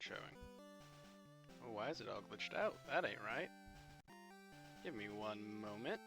not showing. Oh, why is it all glitched out? That ain't right. Give me one moment.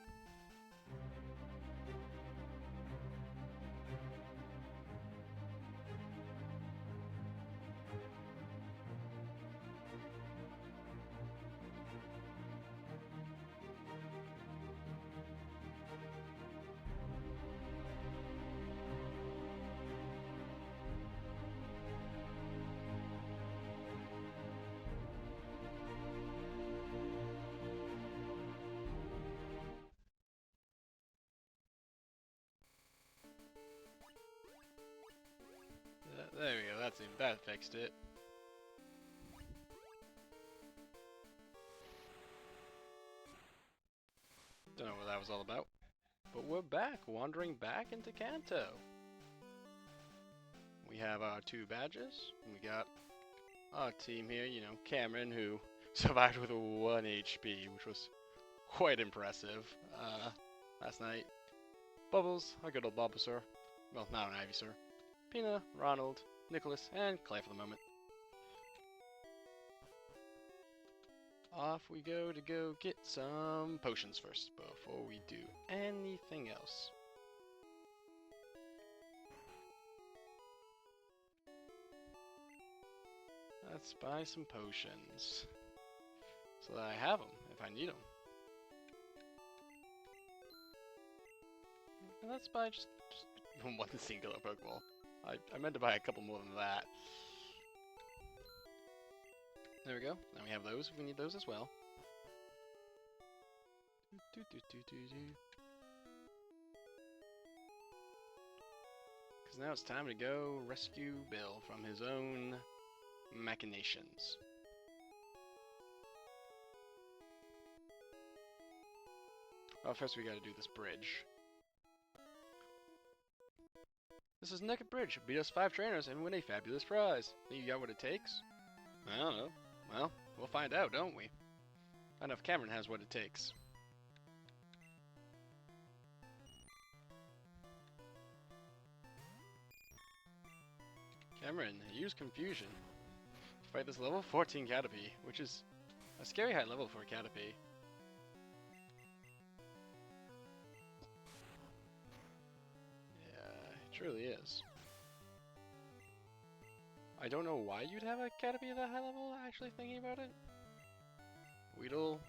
There we go, that fixed it. Don't know what that was all about. But we're back, wandering back into Kanto. We have our 2 badges. We got our team here, you know, Cameron, who survived with 1 HP, which was quite impressive last night. Bubbles, our good old Bulbasaur. Well, not an Ivysaur. Pina, Ronald, Nicholas, and Clay for the moment. Off we go to get some potions first before we do anything else. Let's buy some potions so that I have them if I need them. And let's buy just one singular Pokeball. I meant to buy a couple more than that. There we go. Now we have those if we need those as well. Because now it's time to go rescue Bill from his own machinations. Well, first we gotta do this bridge. This is Naked Bridge. Beat us 5 trainers and win a fabulous prize. Think you got what it takes? I don't know. Well, we'll find out, don't we? I don't know if Cameron has what it takes. Cameron, use Confusion to fight this level 14 Caterpie, which is a scary high level for a Caterpie. Truly is. I don't know why you'd have a Caterpie at that high level, actually thinking about it. Weedle,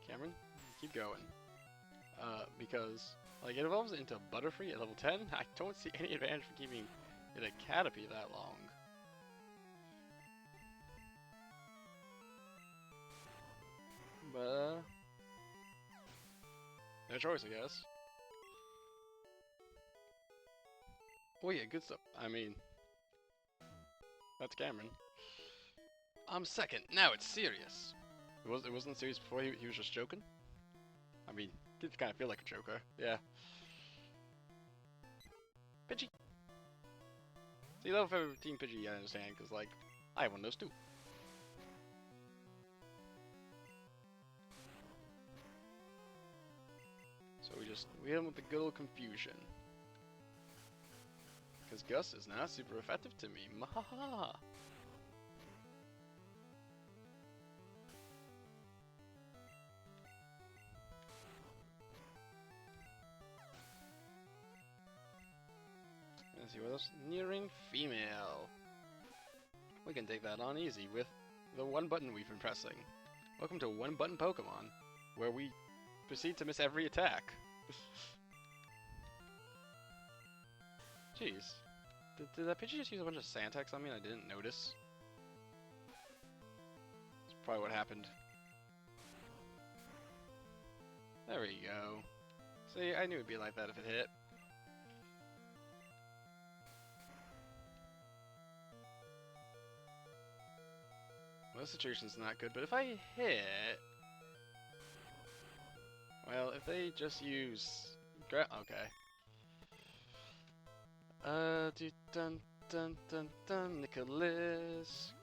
Cameron, keep going. Because, like, it evolves into Butterfree at level 10, I don't see any advantage for keeping it a Caterpie that long. But, no choice, I guess. Oh yeah, good stuff. I mean, that's Cameron. I'm second. Now it's serious. It wasn't serious before. He was just joking. I mean, kids kind of feel like a joker. Yeah. Pidgey. See, level 15 Pidgey, I understand, because like I have one of those too. So we hit him with the good old Confusion. Because Gus is not super effective to me. Mahaha! Let's see what else. Nearing female. We can take that on easy with the 1 button we've been pressing. Welcome to 1 button Pokemon, where we proceed to miss every attack. Jeez. Did that Pidgey just use a bunch of Sandtex on me and I didn't notice? That's probably what happened. There we go. See, I knew it'd be like that if it hit. Well, this situation's not good, but if I hit... Well, if they just use... Okay. Dun dun dun dun, Nicholas.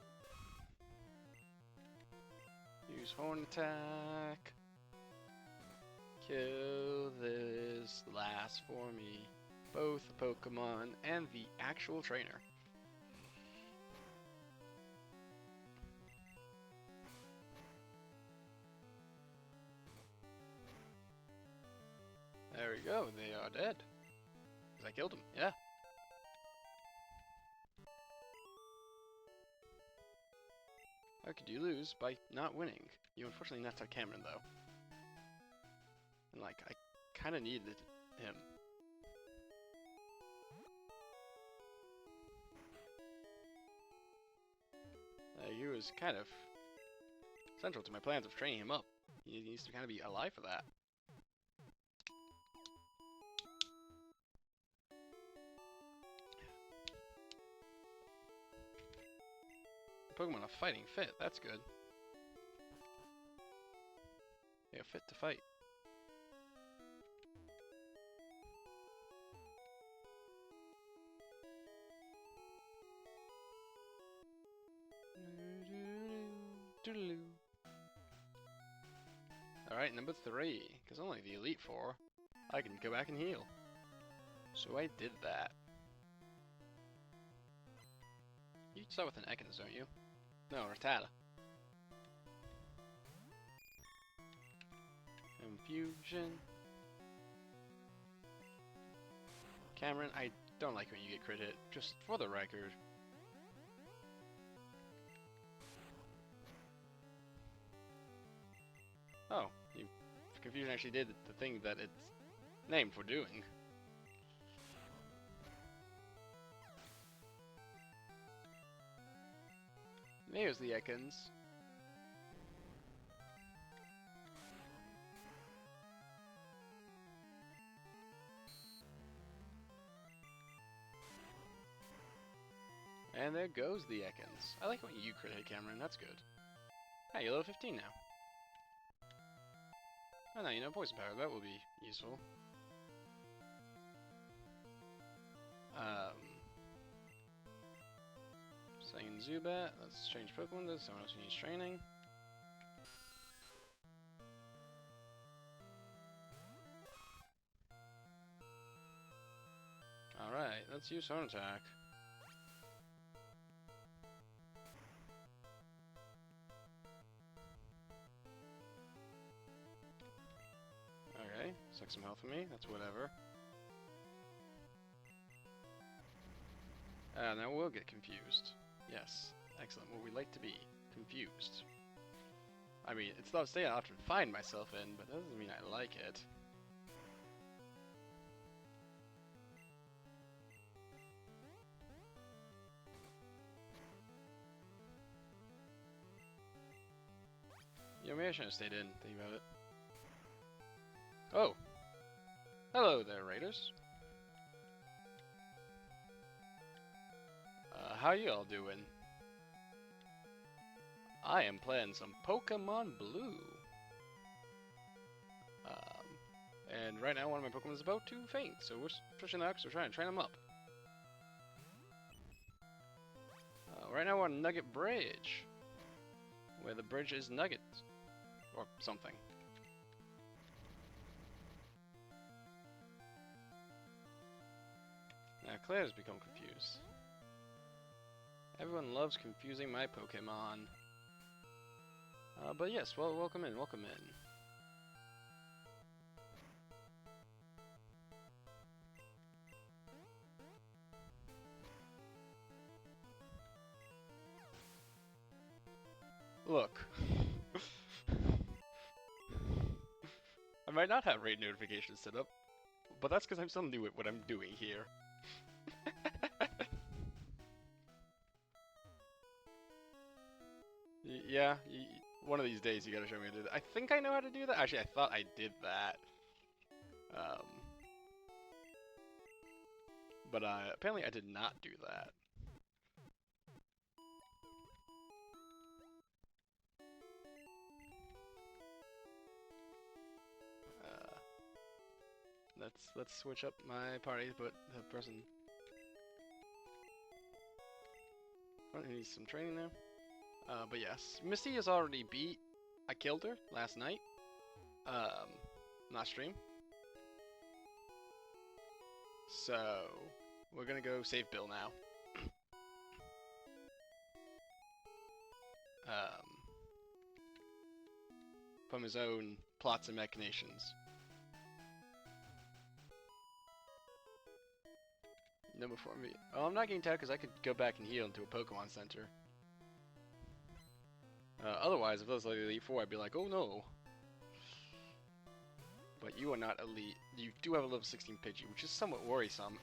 Use Horn Attack. Kill this last for me. Both the Pokemon and the actual trainer. There we go, they are dead. 'Cause I killed them, yeah. How could you lose by not winning? You unfortunately knocked out Cameron, though. And, like, I kinda needed him. He was kind of central to my plans of training him up. He needs to kind of be alive for that. Pokemon are fighting fit, that's good. They are fit to fight. Alright, number 3. Because only the Elite Four, I can go back and heal. So I did that. You start with an Ekans, don't you? No, Rattata. Confusion. Cameron, I don't like when you get crit hit, just for the record. Oh, Confusion actually did the thing that it's named for doing. There's the Ekans. And there goes the Ekans. I like when you crit hit, Cameron, that's good. Hey, you're level 15 now. Oh no, you know Poison Power, that will be useful. Second Zubat, let's change Pokemon to someone else who needs training. Alright, let's use Horn Attack. Okay, suck some health from me, that's whatever. Now we'll get confused. Yes, excellent. What we like to be, confused. I mean, it's not a state I often find myself in, but that doesn't mean I like it. Yeah, maybe I shouldn't have stayed in, think about it. Oh! Hello there, Raiders. How you all doing? I am playing some Pokemon Blue. And right now one of my Pokemon is about to faint, so we're pushing that because we're trying to train them up. Right now we're on Nugget Bridge, where the bridge is Nugget, or something. Now Claire's become confused. Everyone loves confusing my Pokemon. But yes, well, welcome in, welcome in. Look. I might not have raid notifications set up, but that's because I'm still new at what I'm doing here. Yeah, one of these days you gotta show me how to do that. I think I know how to do that. Actually, I thought I did that. But apparently I did not do that. Let's switch up my party, but the person needs some training now. But yes, Misty is already beat. I killed her last night. Not stream. So we're gonna go save Bill now. From his own plots and machinations. No, before me. Oh, I'm not getting tagged because I could go back and heal into a Pokemon Center. Otherwise, if it was like Elite Four, I'd be like, oh no. But you are not Elite. You do have a level 16 Pidgey, which is somewhat worrisome.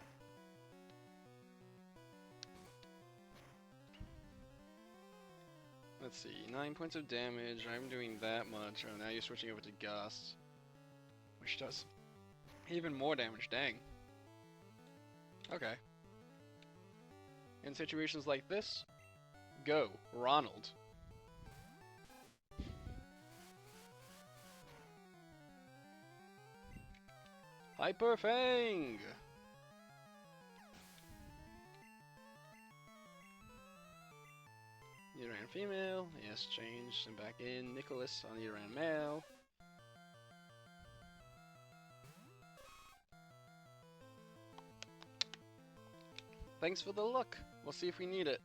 Let's see, 9 points of damage. I'm doing that much. Oh, now you're switching over to Gust, which does even more damage. Dang. Okay. In situations like this, go, Ronald. Hyper Fang! Nidoran female, yes, change, and back in. Nicholas on Nidoran male. Thanks for the look. We'll see if we need it.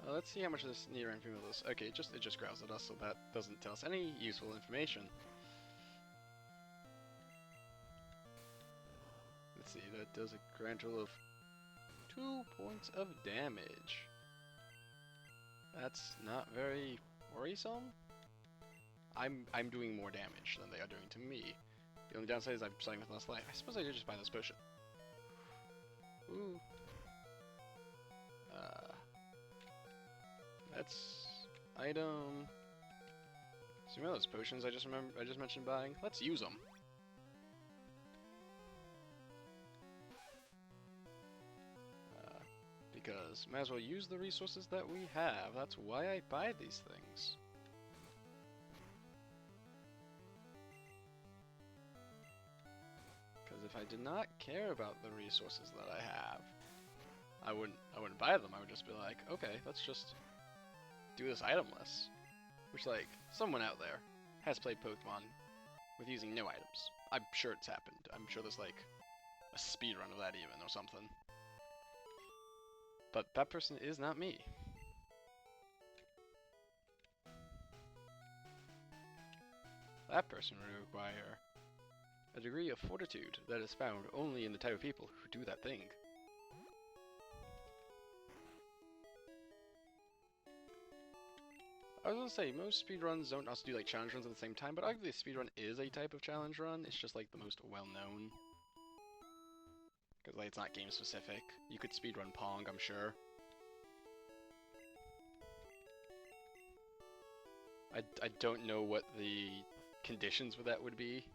Let's see how much this Nidoran female is. Okay, it just growls at us, so that doesn't tell us any useful information. Let's see, that does a grand total of 2 points of damage. That's not very worrisome. I'm doing more damage than they are doing to me. The only downside is I'm starting with less life. I suppose I did just buy this potion. Ooh. That's item. So you know those potions I just mentioned buying? Let's use them. Because might as well use the resources that we have. That's why I buy these things. Because if I did not care about the resources that I have, I wouldn't buy them. I would just be like, okay, let's just do this itemless. Which, like, someone out there has played Pokemon with using no items. I'm sure it's happened. I'm sure there's like a speedrun of that even or something. But that person is not me. That person would require a degree of fortitude that is found only in the type of people who do that thing. I was gonna say, most speedruns don't also do like challenge runs at the same time, but arguably a speedrun is a type of challenge run. It's just like the most well-known. Because like, it's not game specific. You could speedrun Pong, I'm sure. I don't know what the conditions with that would be.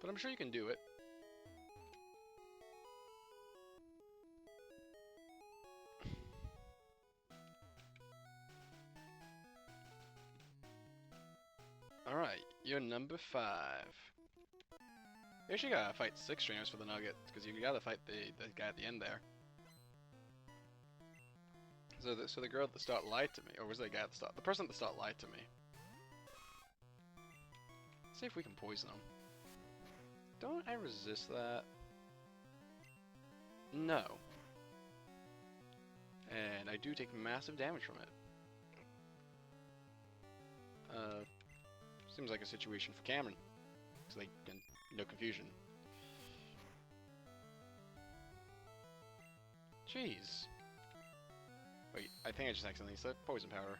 But I'm sure you can do it. Alright, you're number 5. You actually gotta fight 6 trainers for the nugget, because you gotta fight the guy at the end there. So the girl at the start lied to me, or was it the guy at the start? The person at the start lied to me. Let's see if we can poison him. Don't I resist that? No. And I do take massive damage from it. Seems like a situation for Cameron. It's like, no confusion. Jeez. Wait, I think I just accidentally said poison powder.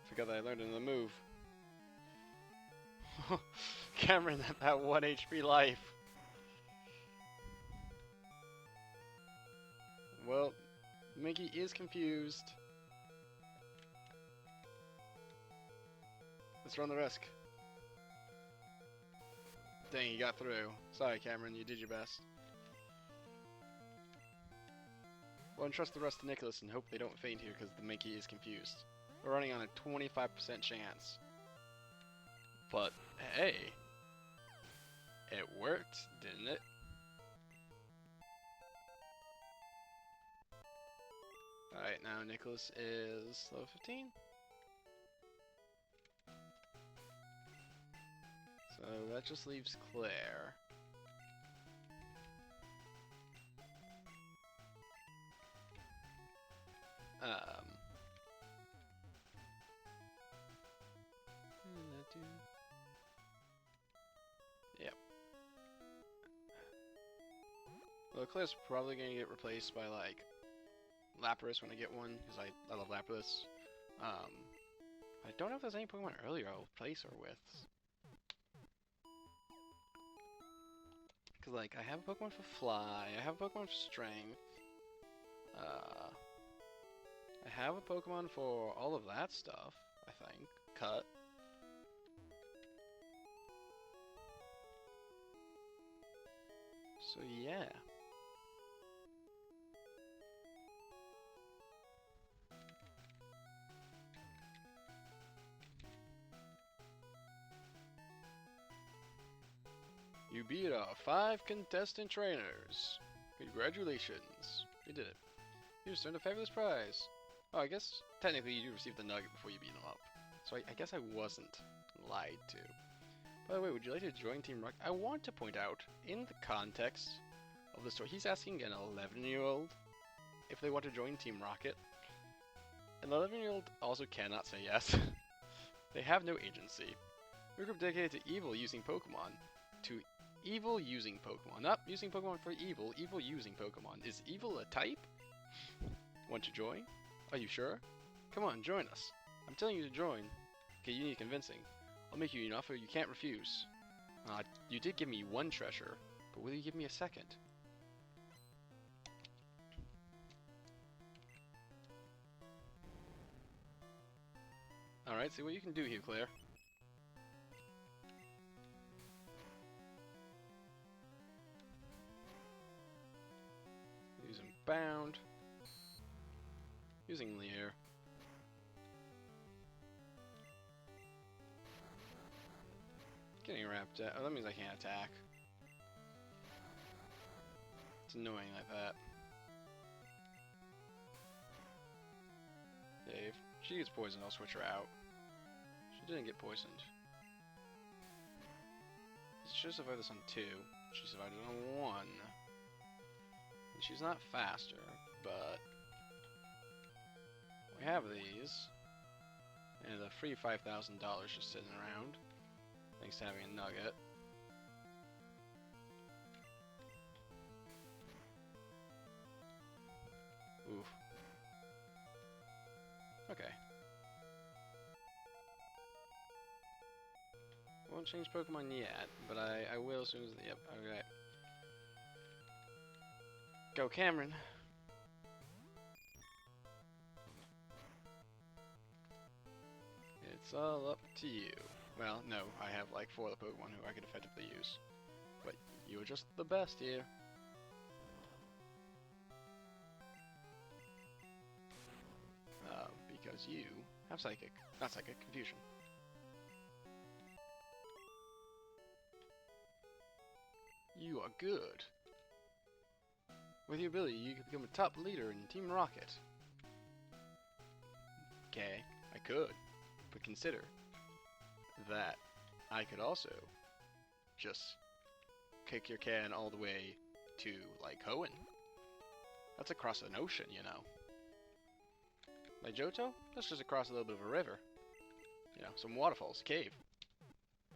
Forgot that I learned another move. Cameron, that 1 HP life. Well, Mickey is confused. Let's run the risk. Dang, you got through. Sorry, Cameron, you did your best. Well, entrust the rest to Nicholas and hope they don't faint here because the Mickey is confused. We're running on a 25% chance. But, hey, it worked, didn't it? Alright, now Nicholas is level 15. So that just leaves Claire. Yep. Well, Eclipse probably gonna get replaced by like Lapras when I get one, because I love Lapras. I don't know if there's any Pokemon earlier I'll replace her with. Because, like, I have a Pokemon for Fly, I have a Pokemon for Strength, I have a Pokemon for all of that stuff, I think. Cut. So, yeah. You beat our 5 contestant trainers. Congratulations. You did it. You just earned a fabulous prize. Oh, I guess technically you do receive the nugget before you beat them up. So I guess I wasn't lied to. By the way, would you like to join Team Rocket? I want to point out, in the context of the story, he's asking an 11-year-old if they want to join Team Rocket. An 11-year-old also cannot say yes. They have no agency. We're a group dedicated to evil using Pokemon. To evil using Pokemon. Not using Pokemon for evil, evil using Pokemon. Is evil a type? Want to join? Are you sure? Come on, join us. I'm telling you to join. Okay, you need convincing. I'll make you an offer you can't refuse. You did give me 1 treasure, but will you give me a second? Alright, see what you can do here, Claire. Using Bound. Using Leer. Getting wrapped out. Oh, that means I can't attack. It's annoying like that. Dave. She gets poisoned, I'll switch her out. She didn't get poisoned. She should survive this on 2. She survived it on 1. And she's not faster, but we have these. And a free $5,000 just sitting around. Thanks to having a nugget. Oof. Okay. Won't change Pokemon yet, but I will as soon as yep, okay. Go Cameron. It's all up to you. Well, no, I have like 4 other Pokemon who I could effectively use. But you're just the best here. Because you have Psychic. Not Psychic, Confusion. You are good. With your ability, you can become a top leader in Team Rocket. Okay, I could. But consider that I could also just kick your can all the way to, like, Hoenn. That's across an ocean, you know. Like Johto? That's just across a little bit of a river. You know, some waterfalls, a cave.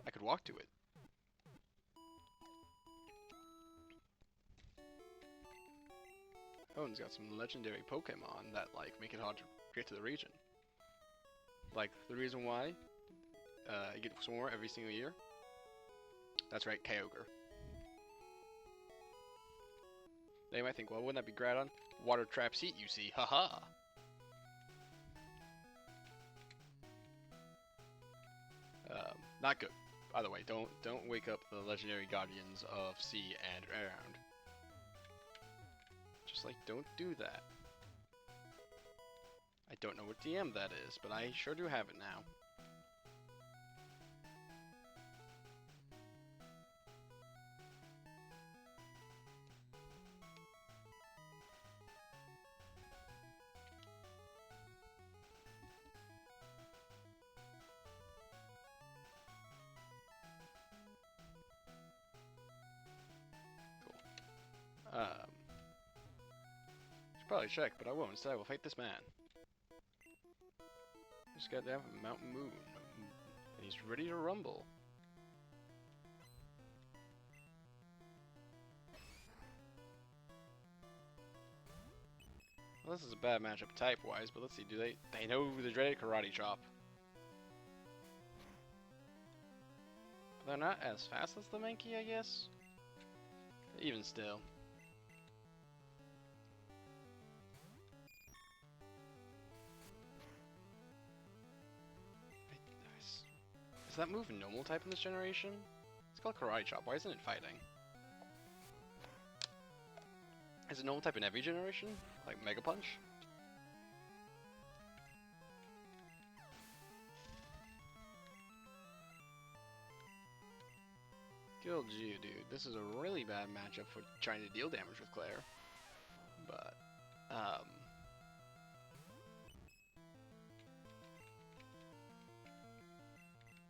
I could walk to it. Hoenn's got some legendary Pokemon that, like, make it hard to get to the region. Like, the reason why you get some more every single year? That's right, Kyogre. They might think, well, wouldn't that be Groudon? Water trap seat, you see. Haha! Not good. By the way, don't wake up the legendary guardians of sea and ground. Just like, don't do that. I don't know what DM that is, but I sure do have it now. Should probably check, but I won't. Instead, I will fight this man. Just got down from Mountain Moon. And he's ready to rumble. Well, this is a bad matchup type-wise, but let's see. Do they know the dreaded Karate Chop? They're not as fast as the Mankey, I guess. Even still. Is that move normal type in this generation? It's called Karate Chop. Why isn't it fighting? Is it normal type in every generation? Like Mega Punch? Killed you, dude. This is a really bad matchup for trying to deal damage with Claire. But,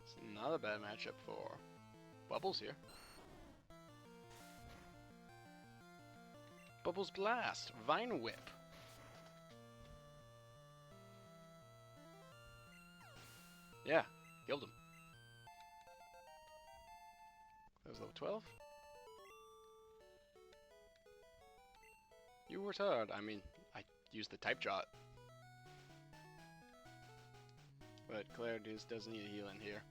it's not a bad matchup for Bubbles here. Bubbles Blast! Vine Whip! Yeah, killed him. That was level 12? You worked hard. I mean, I used the type jot. But Claire does need a heal in here.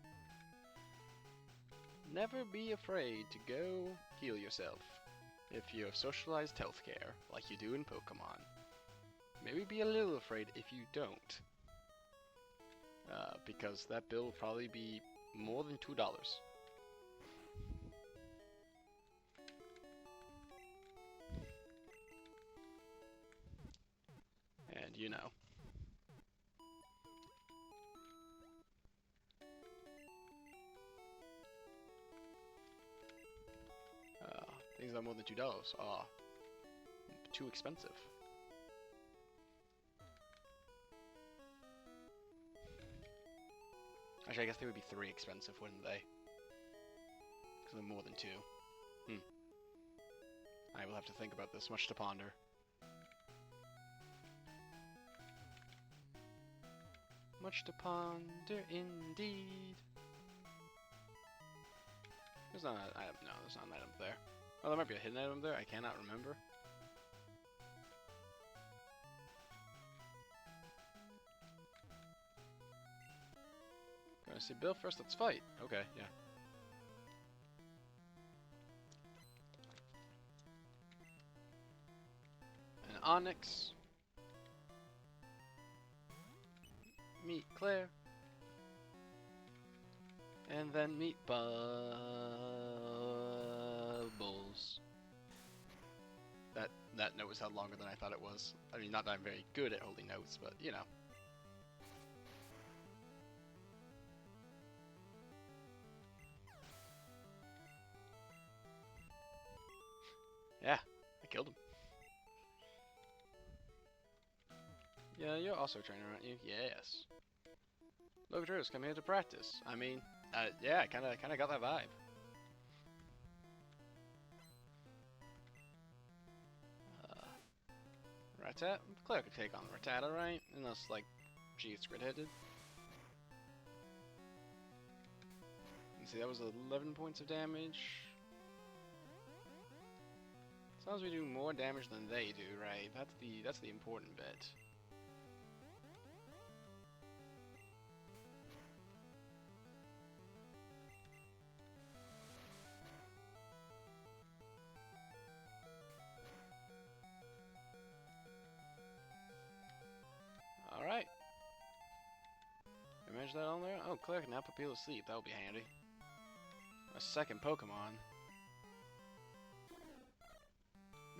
Never be afraid to go heal yourself if you have socialized healthcare like you do in Pokemon. Maybe be a little afraid if you don't. Because that bill will probably be more than $2. And you know. Things are more than $2 are too expensive. Actually, I guess they would be 3 expensive, wouldn't they? Because they're more than 2. I will have to think about this. Much to ponder. Much to ponder, indeed. There's not an item. No, there's not an item there. Oh, there might be a hidden item there. I cannot remember. Gonna see Bill first. Let's fight. Okay, yeah. An Onyx. Meet Claire. And then meet Bubbles. That note was held longer than I thought it was. I mean, not that I'm very good at holding notes, but you know. Yeah, I killed him. Yeah, you're also a trainer, aren't you? Yes. Look, Drew's come here to practice. I mean, yeah, I kind of got that vibe. Rattata? Claire could take on Rattata, right? Unless, like, she gets grid-headed. See, that was 11 points of damage. As long as we do more damage than they do, right? That's the important bit. Alright. Manage that on there? Oh, Claire can now put people to sleep. That would be handy. A second Pokemon.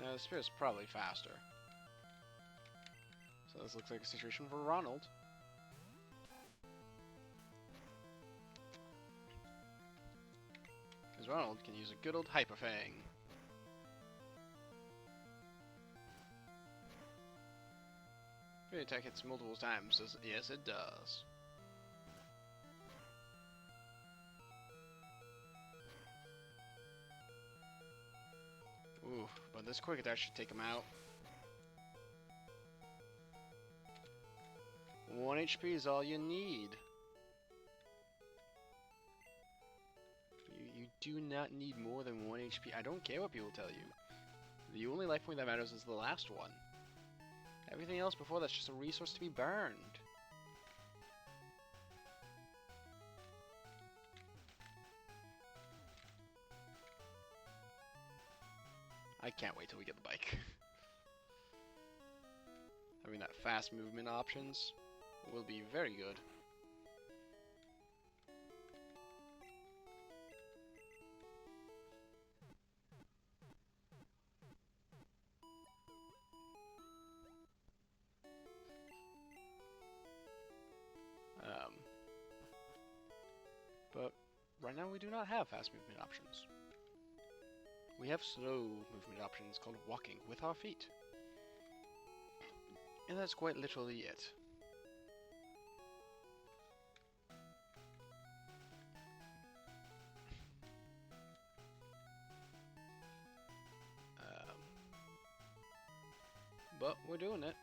No, the Spirit's probably faster. So this looks like a situation for Ronald. Because Ronald can use a good old Hyper Fang. The attack hits multiple times. Yes, it does. Ooh, but this quick attack should take him out. 1 HP is all you need. do not need more than 1 HP. I don't care what people tell you. The only life point that matters is the last one. Everything else before that's just a resource to be burned. I can't wait till we get the bike. Having that fast movement options will be very good. But right now we do not have fast movement options. We have slow movement options called walking with our feet. And that's quite literally it. But we're doing it.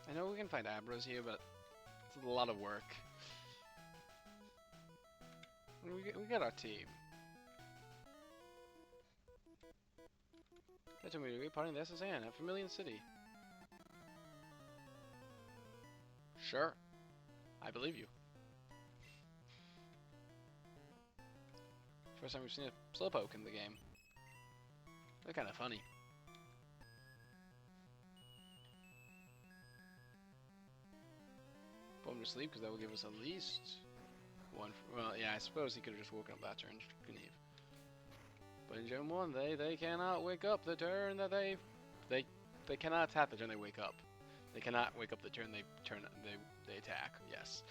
I know we can find Abras here, but it's a lot of work. We got our team. They told me to be part of the SSN at Vermilion City. Sure. I believe you. First time we've seen a Slowpoke in the game. They're kind of funny. Put him to sleep because that will give us at least one. Well, yeah, I suppose he could have just woken up that turn, couldn't he? But in Gen 1, they cannot wake up the turn that they cannot attack the turn they wake up. They cannot wake up the turn they attack. Yes.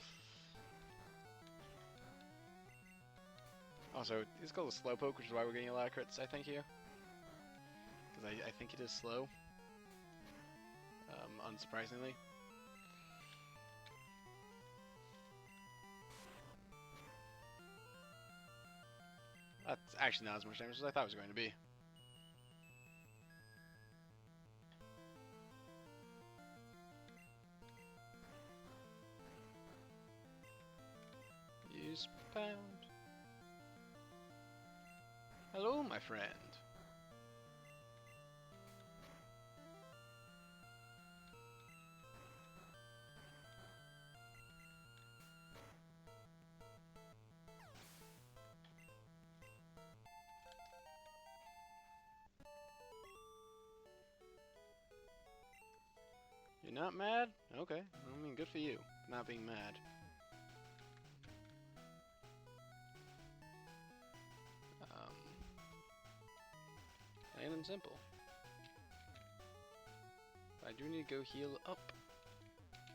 Also, it's called a Slowpoke, which is why we're getting a lot of crits, I think, here. Because I think it is slow. Unsurprisingly. That's actually not as much damage as I thought it was going to be. Use pound. Hello, my friend. You're not mad? Okay. I mean, good for you. Not being mad. Plain and simple. I do need to go heal up.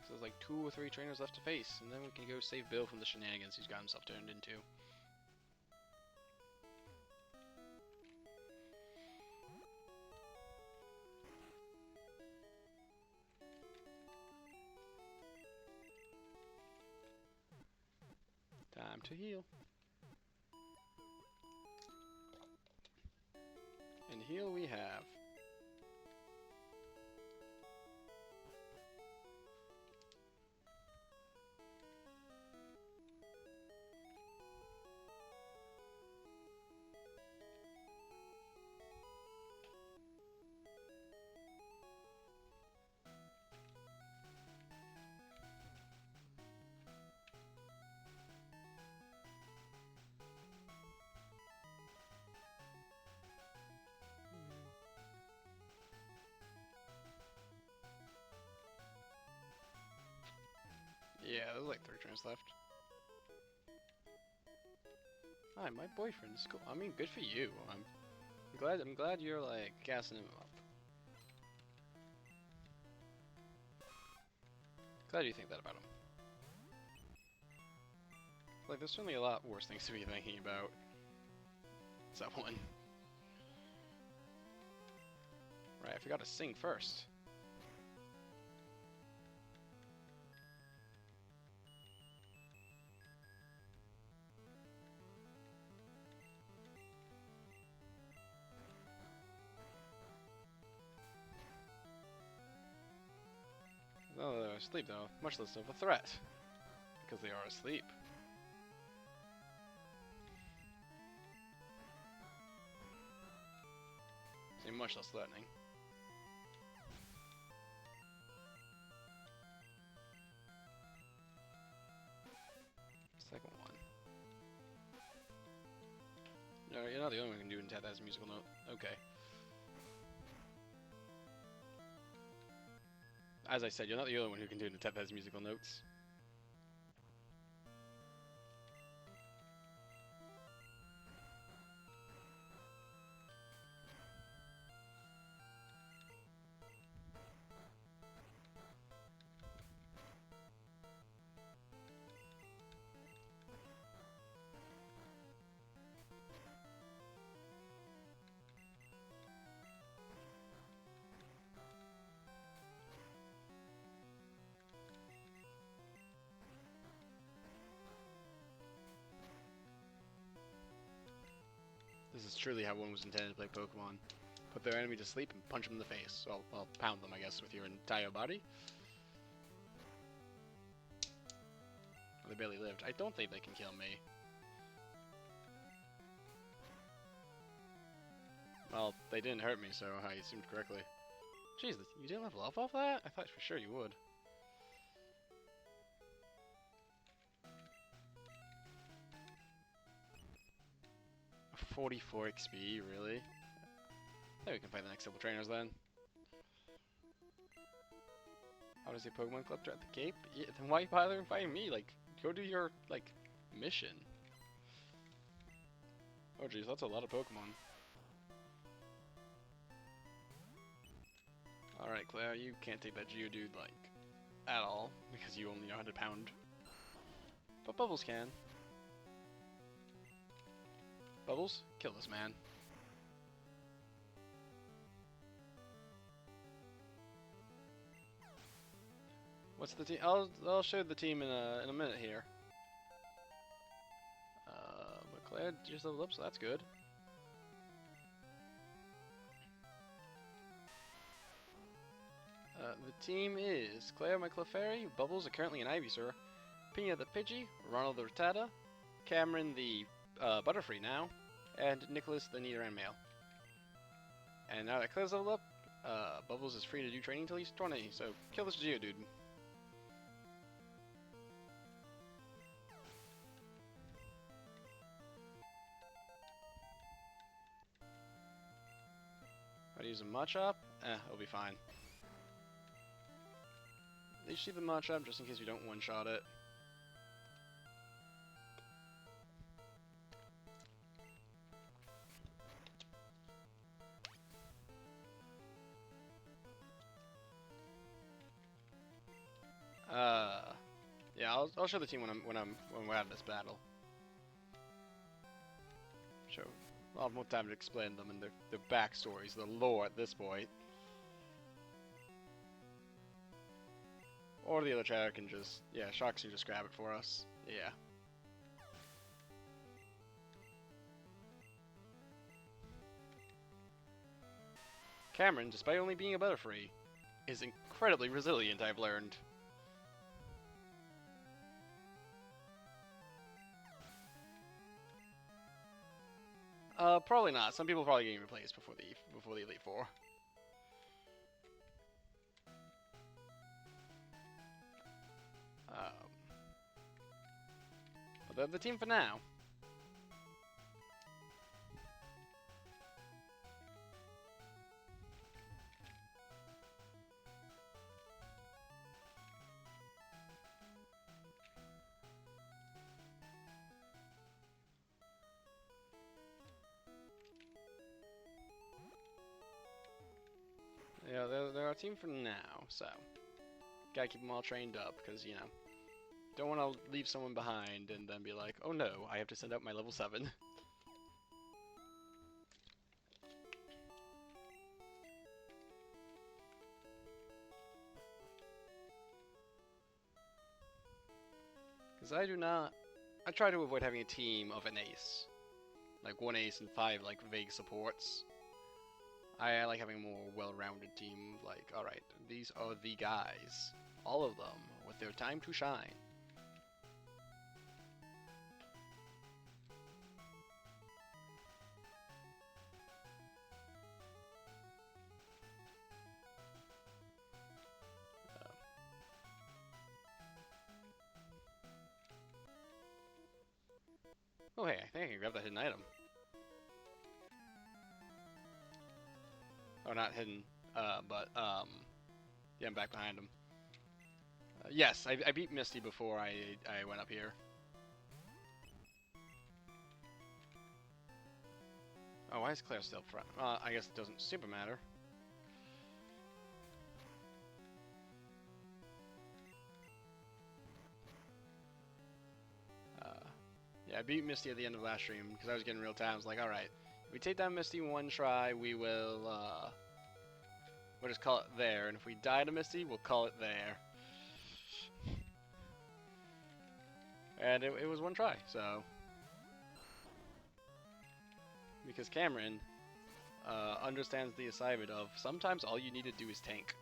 So there's like 2 or 3 trainers left to face, and then we can go save Bill from the shenanigans he's got himself turned into. Time to heal. And heal we have. Yeah, there's like 3 trains left. Hi, my boyfriend is cool. I mean, good for you. I'm glad you're like gassing him up. Glad you think that about him. Like, there's certainly a lot worse things to be thinking about. Someone. Right, I forgot to sing first. No, they're asleep though, much less of a threat. Because they are asleep. much less learning. Second one. No, you're not the only one who can do it as a musical note. Okay. As I said, you're not the only one who can do it as musical notes. This is truly how one was intended to play Pokemon. Put their enemy to sleep and punch them in the face. Well, pound them, I guess, with your entire body. Well, they barely lived. I don't think they can kill me. Well, they didn't hurt me, so I assumed correctly. Jeez, you didn't level up off that? I thought for sure you would. A 44 XP, really? Maybe we can fight the next couple trainers then. How does your Pokemon Club at the Cape? Yeah, then why bother fighting me? Like, go do your, like, mission. Oh jeez, that's a lot of Pokemon. Alright, Claire, you can't take that Geodude, like, at all, because you only know how to pound. But Bubbles can. Bubbles, kill this man. What's the team? I'll show the team in a minute here. But Claire just leveled up, so that's good. The team is Claire my Clefairy, Bubbles are currently an Ivysaur, Pina the Pidgey, Ronald the Rattata, Cameron the Butterfree now, and Nicholas the Nidoran male. And now that Claire's leveled up, Bubbles is free to do training until he's 20, so kill this Geodude. I'd use a Machop? It'll be fine. At least leave the Machop just in case we don't one-shot it. Yeah, I'll show the team when we're having this battle. I'll have more time to explain them and their backstories, the lore at this point. Or the other chatter can just, yeah, Sharks can just grab it for us. Yeah. Cameron, despite only being a Butterfree, is incredibly resilient, I've learned. Probably not. Some people probably getting replaced before the Elite Four. But they're the team for now. Yeah, they're our team for now, so gotta keep them all trained up, because, you know, don't want to leave someone behind and then be like, oh no, I have to send out my level 7. Because I try to avoid having a team of an ace. Like, one ace and 5, like, vague supports. I like having a more well-rounded team, like, alright, these are the guys. All of them, with their time to shine. Oh hey, I think I can grab that hidden item. Oh, not hidden, but yeah, I'm back behind him. Yes, I beat Misty before I went up here. Oh, why is Claire still up front? I guess it doesn't super matter. Yeah, I beat Misty at the end of last stream because I was getting real time. I was like, alright, if we take down Misty in one try, we will, we'll just call it there. And if we die to Misty, we'll call it there. And it was one try, so. Because Cameron understands the assignment of sometimes all you need to do is tank.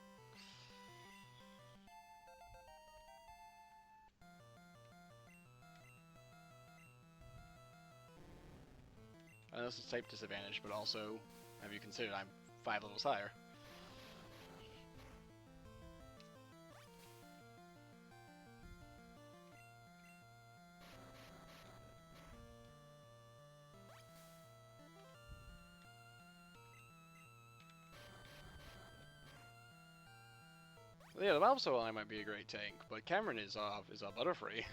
This is type disadvantage, but also, have you considered I'm 5 levels higher? Yeah, the Bulbasaur line might be a great tank, but Cameron is Butterfree.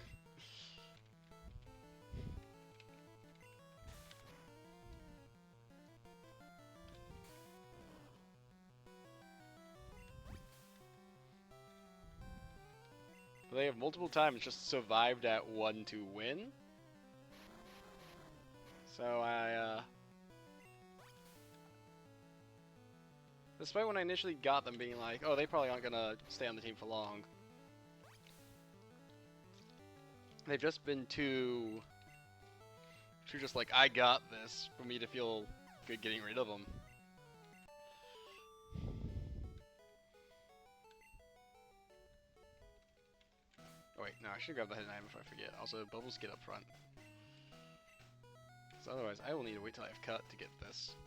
They have multiple times just survived at 1 to win. So despite when I initially got them being like, oh, they probably aren't gonna stay on the team for long. They've just been too just like, I got this, for me to feel good getting rid of them. Oh wait, no, I should grab the hidden item before I forget. Also, Bubbles get up front. So otherwise, I will need to wait till I have cut to get this.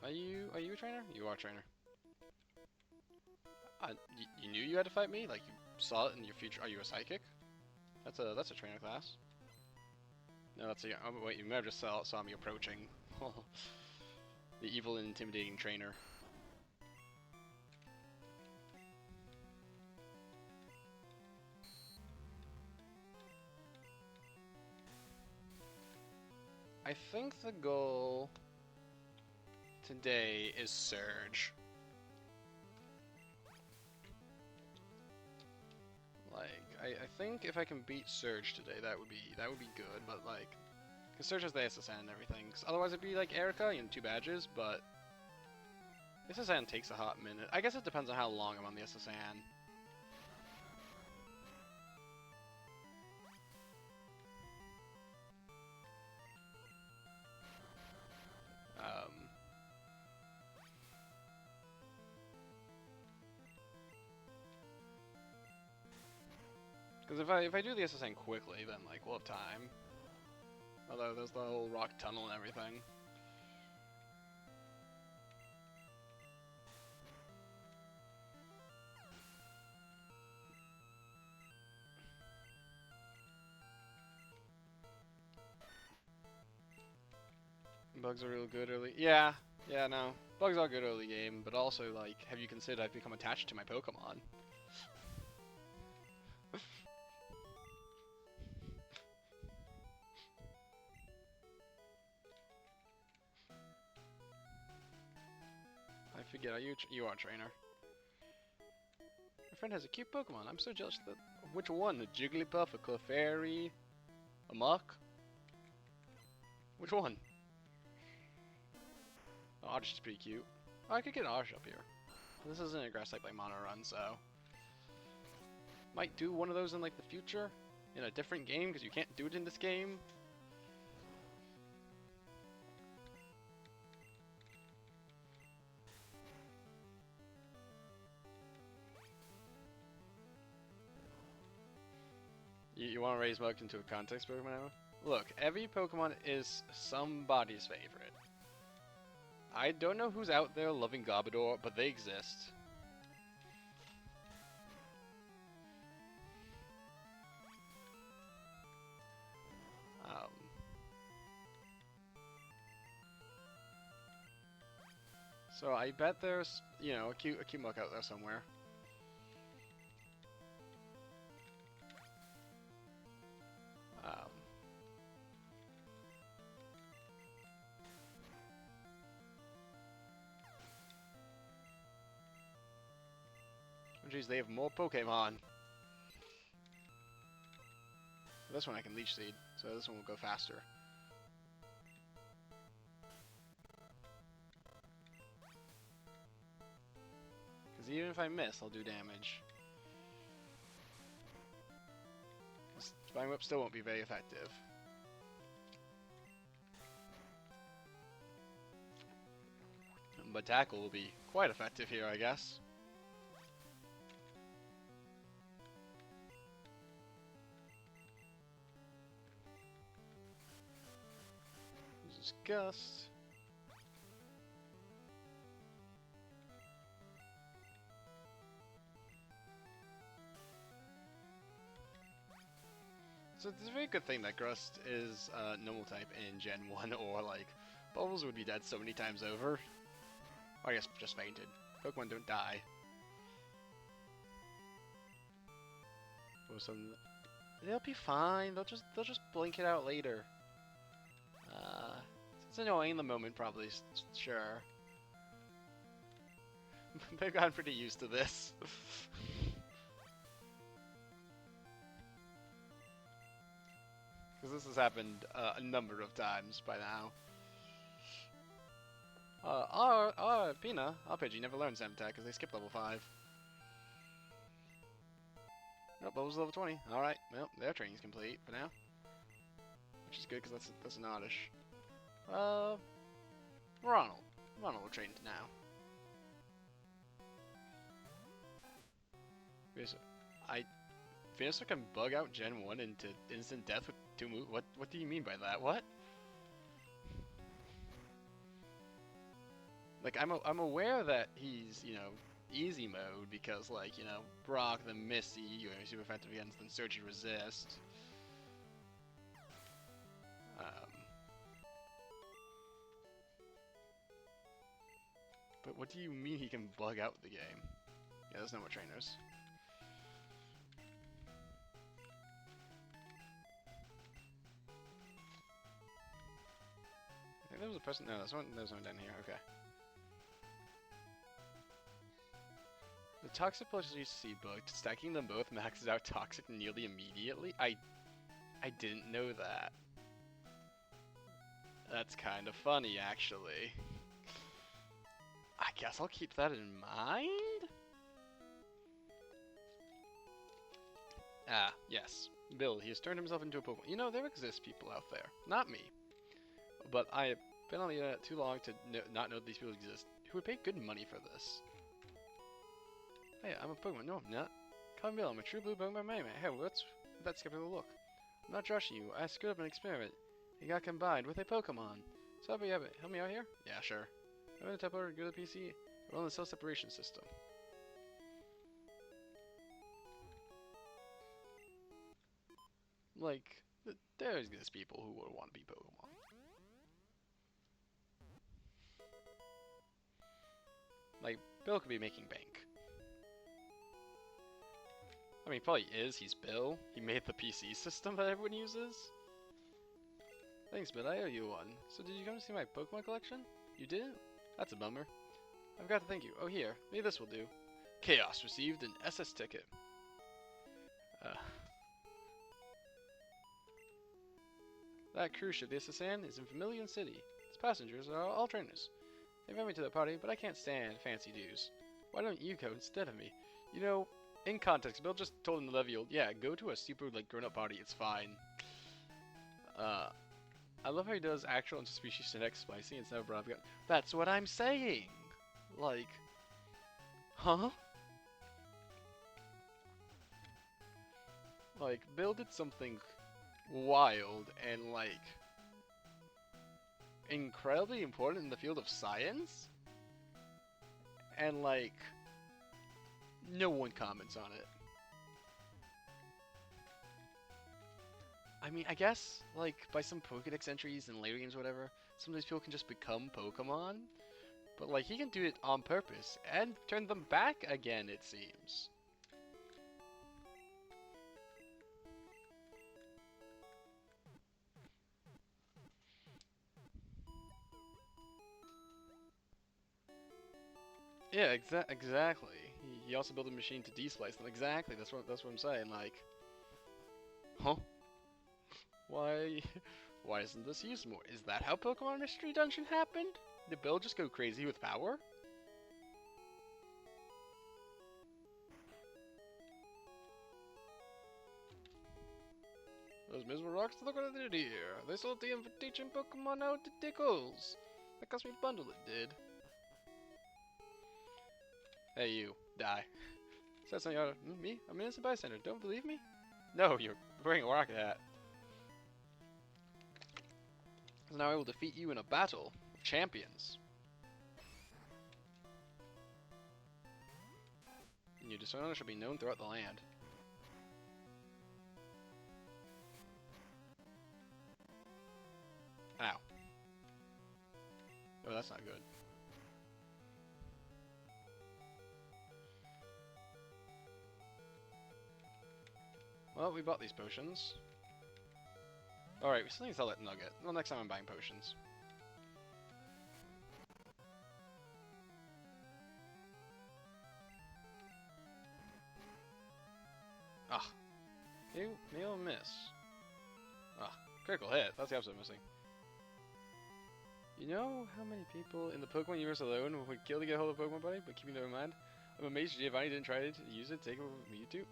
Are you a trainer? You are a trainer. You knew you had to fight me? Like, you saw it in your future? Are you a psychic? That's a trainer class. No, that's a... Oh, wait, you may have just saw me approaching. The evil and intimidating trainer. I think the goal today is Surge. Like, I think if I can beat Surge today, that would be good. But like, because Surge has the SSN and everything. Cause otherwise, it'd be like Erica, 2 badges. But SSN takes a hot minute. I guess it depends on how long I'm on the SSN. Because if I do the SSN quickly, then like we'll have time. Although there's the whole rock tunnel and everything. Bugs are real good early. Yeah, no. Bugs are good early game, but also like, have you considered I've become attached to my Pokemon? I forget, you are a trainer. My friend has a cute Pokemon. I'm so jealous that... Which one? A Jigglypuff, a Clefairy, a Muck? Which one? Oh, Oddish is pretty cute. Oh, I could get Oddish up here. This isn't a grass type like Mono Run, so... Might do one of those in like the future? In a different game, because you can't do it in this game? You want to raise Mug into a context Pokemon? Look, every Pokemon is somebody's favorite. I don't know who's out there loving Garbodor, but they exist. So I bet there's, you know, a cute muck out there somewhere. Um, oh geez, they have more Pokemon. This one I can Leech Seed, so this one will go faster. Because even if I miss, I'll do damage. Spine Whip still won't be very effective. But Tackle will be quite effective here, I guess. This is Gust. So it's a very good thing that Gust is normal type in Gen 1, or like, Bubbles would be dead so many times over. Or I guess just fainted. Pokemon don't die. Or some, they'll be fine. They'll just blink it out later. It's annoying in the moment, probably. Sure. They've gotten pretty used to this. Because this has happened a number of times by now. Pina, Pidgey never learned Sand Attack because they skipped level 5. Nope, Bubbles level 20. Alright, well, their training's complete for now. Which is good because that's an oddish. Ronald. Ronald will train now. Venusaur can bug out Gen 1 into instant death with 2 moves? What do you mean by that? What? Like, I'm aware that he's, you know, easy mode because, like, you know, Brock, the Misty, you're super effective against, then Surge resist. But what do you mean he can bug out the game? Yeah, there's no more trainers. I think there was a person. No, there's one down here. Okay. The Toxic plus UC book, stacking them both maxes out Toxic nearly immediately. I didn't know that. That's kind of funny, actually. I guess I'll keep that in mind? Ah, yes. Bill, he has turned himself into a Pokemon. You know, there exist people out there. Not me. But I have been on the internet too long to not know that these people exist, who would pay good money for this. Hey, I'm a Pokemon. No, I'm not. Call me Bill, I'm a true blue Pokemon man. Hey, what's that skeptical look? I'm not joshing you. I screwed up an experiment. It got combined with a Pokemon. So help me out here? Yeah, sure. I'm gonna teleporter to go to the PC. We're on the cell separation system. Like, there's these people who would want to be Pokemon. Like, Bill could be making bank. I mean, he probably is. He's Bill. He made the PC system that everyone uses. Thanks, Bill. I owe you one. So did you come to see my Pokemon collection? You didn't? That's a bummer. I've got to thank you. Oh, here. Maybe this will do. Chaos received an SS ticket. That cruise ship, the SSN, is in Vermilion City. Its passengers are all trainers. They invite me to their party, but I can't stand fancy dues. Why don't you go instead of me? You know, in context, Bill just told him to Leviel, yeah, go to a super, like, grown-up party, it's fine. I love how he does actual interspecies genetic splicing instead of broadcast. That's what I'm saying! Like, huh? Like, Bill did something wild and, like, incredibly important in the field of science, and, like, no one comments on it. I mean, I guess, like, by some Pokedex entries and later games or whatever, some of these people can just become Pokemon, But, like, he can do it on purpose and turn them back again, it seems. Yeah, exactly. He also built a machine to desplice them. Exactly, that's what I'm saying. Like, huh? Why, why isn't this used more? Is that how Pokemon Mystery Dungeon happened? Did Bill just go crazy with power? Those miserable rocks, look what they did here. They sold the for teaching Pokemon how to tickles. That cost me a bundle, it did. Hey, you, die. Said something out of me? I'm an innocent bystander. Don't believe me? No, you're wearing a rocket hat. So now I will defeat you in a battle of champions. And your dishonor shall be known throughout the land. Ow. Oh, that's not good. Well, we bought these potions. Alright, we still need to sell that nugget. Well, next time I'm buying potions. Ah. You'll miss. Ah. Critical hit. That's the episode missing. You know how many people in the Pokemon universe alone would kill to get a hold of Pokemon Buddy, but keeping that in mind? I'm amazed Giovanni didn't try to use it to take over Mewtwo.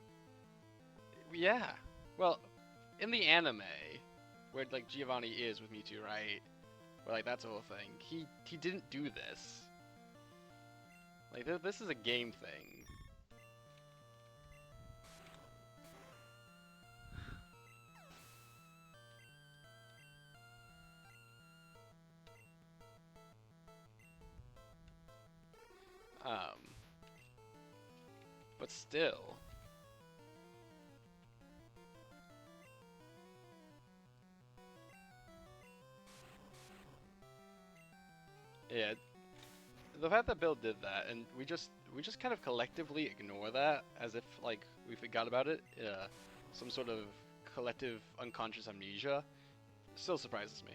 Yeah. Well, in the anime, where like Giovanni is with Mewtwo, right? Where like that's the whole thing. He didn't do this. Like this is a game thing. But still. Yeah, the fact that Bill did that, and we just kind of collectively ignore that as if like we forgot about it, some sort of collective unconscious amnesia, still surprises me.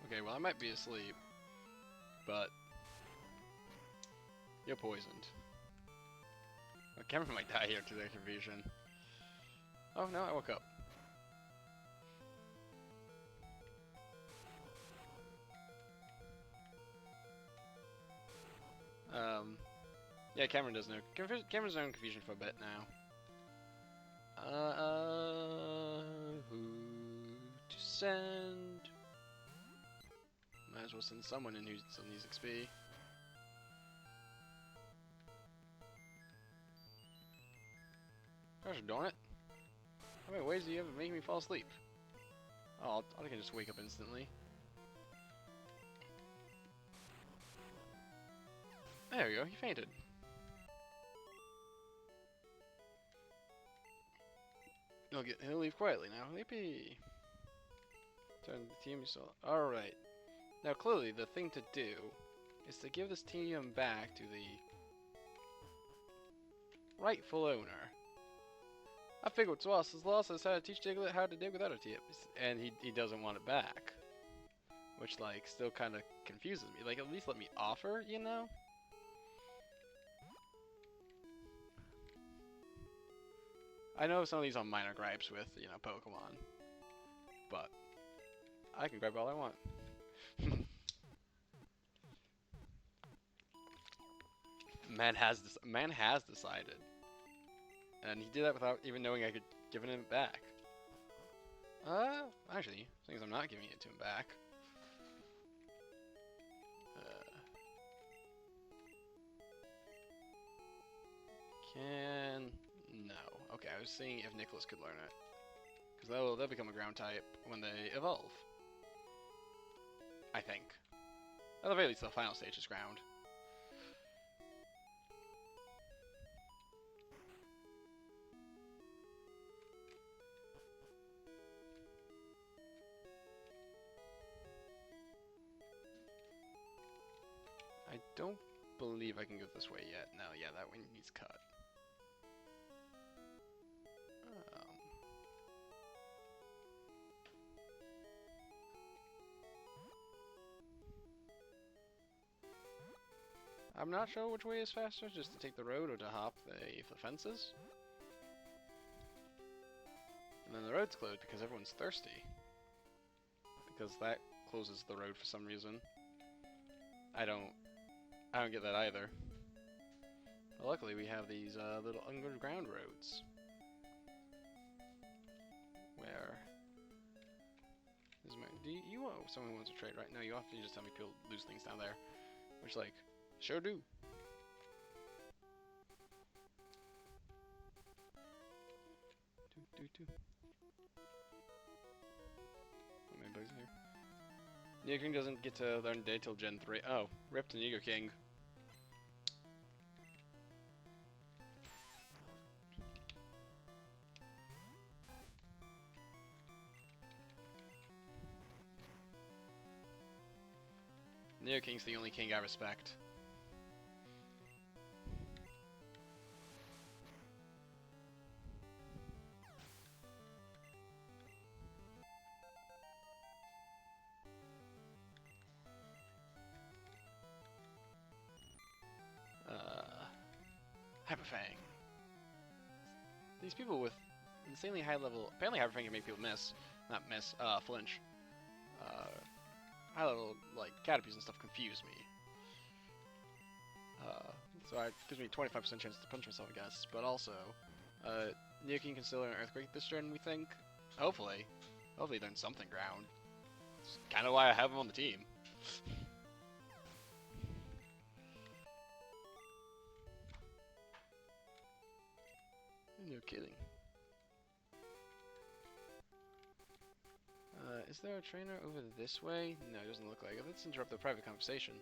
Okay, well I might be asleep, but you're poisoned. The camera might die here to the confusion. Oh no, I woke up. Yeah, Cameron does know. Cameron's known confusion for a bit now. Who to send? Might as well send someone in who still needs XP. Gosh darn it. How many ways do you have of making me fall asleep? Oh, I can just wake up instantly. There we go, he fainted. He'll leave quietly now. Leapy. Turn the team still. Alright. Now clearly the thing to do is to give this team back to the rightful owner. I figured it's lost. His loss is how to teach Diglett how to dig without a tip. And he doesn't want it back. Which like still kinda confuses me. Like at least let me offer, you know? I know some of these are minor gripes with, you know, Pokemon. But I can gripe all I want. Man has decided. And he did that without even knowing I could give him back. Actually, things I'm not giving it to him back. No. Okay, I was seeing if Nicholas could learn it. Because they'll become a ground type when they evolve. I think. At the very least, the final stage is ground. I don't believe I can go this way yet. No, yeah, that one needs cut. I'm not sure which way is faster, just to take the road or to hop the fences. And then the road's closed because everyone's thirsty. Because that closes the road for some reason. I don't get that either. But luckily we have these little underground roads. Where... Do you someone who wants to trade, right? No, you often just tell me people lose things down there. Which, like, sure do. How many bugs in here? Neo King doesn't get to learn day till Gen 3. Oh, rip to Neo King. Neo King's the only king I respect. Hyperfang. These people with insanely high level... Apparently Hyperfang can make people miss. Not miss, flinch. High level, like, Caterpies and stuff confuse me. So it gives me 25% chance to punch myself, I guess. But also, Neo King can still learn Earthquake this turn, we think. Hopefully. Hopefully he learns something ground. It's kind of why I have him on the team. No kidding. Is there a trainer over this way? No, it doesn't look like it. Let's interrupt the private conversation.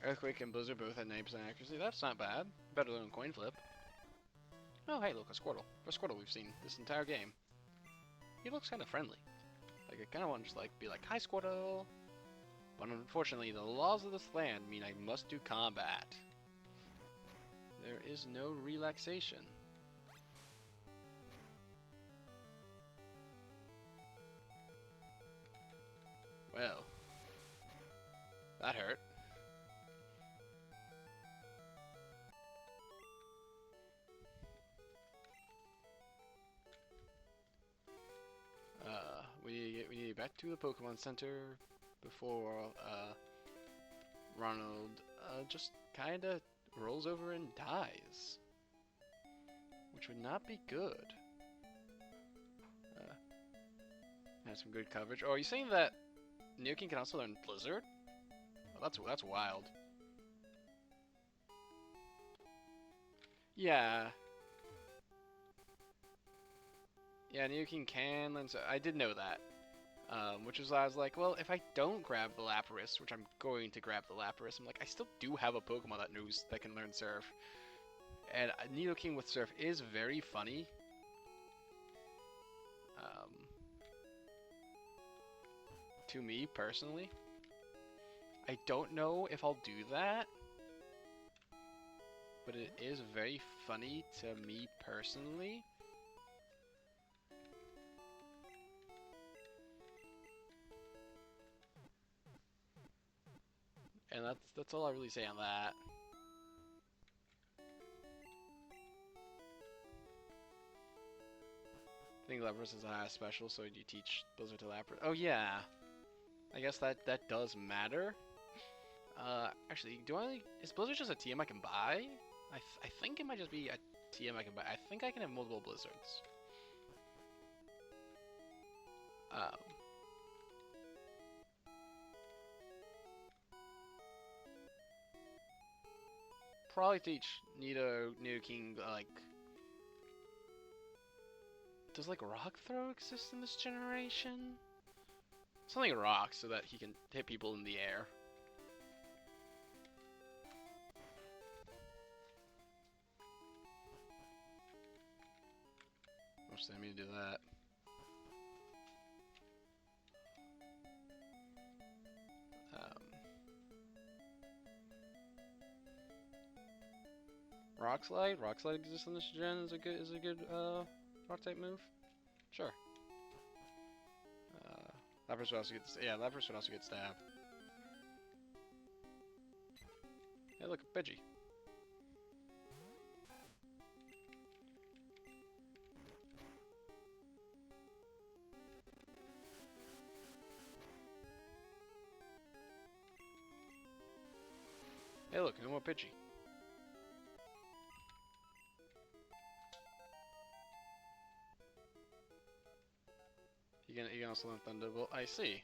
Earthquake and Blizzard both had 90% accuracy. That's not bad. Better than a coin flip. Oh, hey, look, a Squirtle. First Squirtle we've seen this entire game. He looks kind of friendly. Like, I kind of want to just, like, be like, hi, Squirtle! But unfortunately, the laws of this land mean I must do combat. There is no relaxation. Well, that hurt. We need to get back to the Pokemon Center before Ronald just kind of rolls over and dies, which would not be good. Has some good coverage. Oh, are you saying that Neo King can also learn Blizzard? Oh, that's wild. Yeah. Yeah, Neo King can learn. So I did know that. Which is why I was like, well, if I don't grab the Lapras, which I'm going to grab the Lapras, I'm like, I still do have a Pokemon that can learn Surf. And Neo King with Surf is very funny. To me, personally. I don't know if I'll do that. But it is very funny to me, personally. And that's all I really say on that. I think Lapras is a high special, so you teach Blizzard to Lapras. Oh yeah, I guess that does matter. Actually, is Blizzard just a TM I can buy? I think it might just be a TM I can buy. I think I can have multiple Blizzards. Probably teach Neo King, like, Does like rock throw exist in this generation? Something rock so that he can hit people in the air. Most I mean to do that. Rock slide. Rock slide exists in this gen. Is a good rock type move. Sure. That person also gets that person also gets stabbed. Hey, look, Pidgey. Hey, look, no more Pidgey. You can also learn Thunderbolt. I see.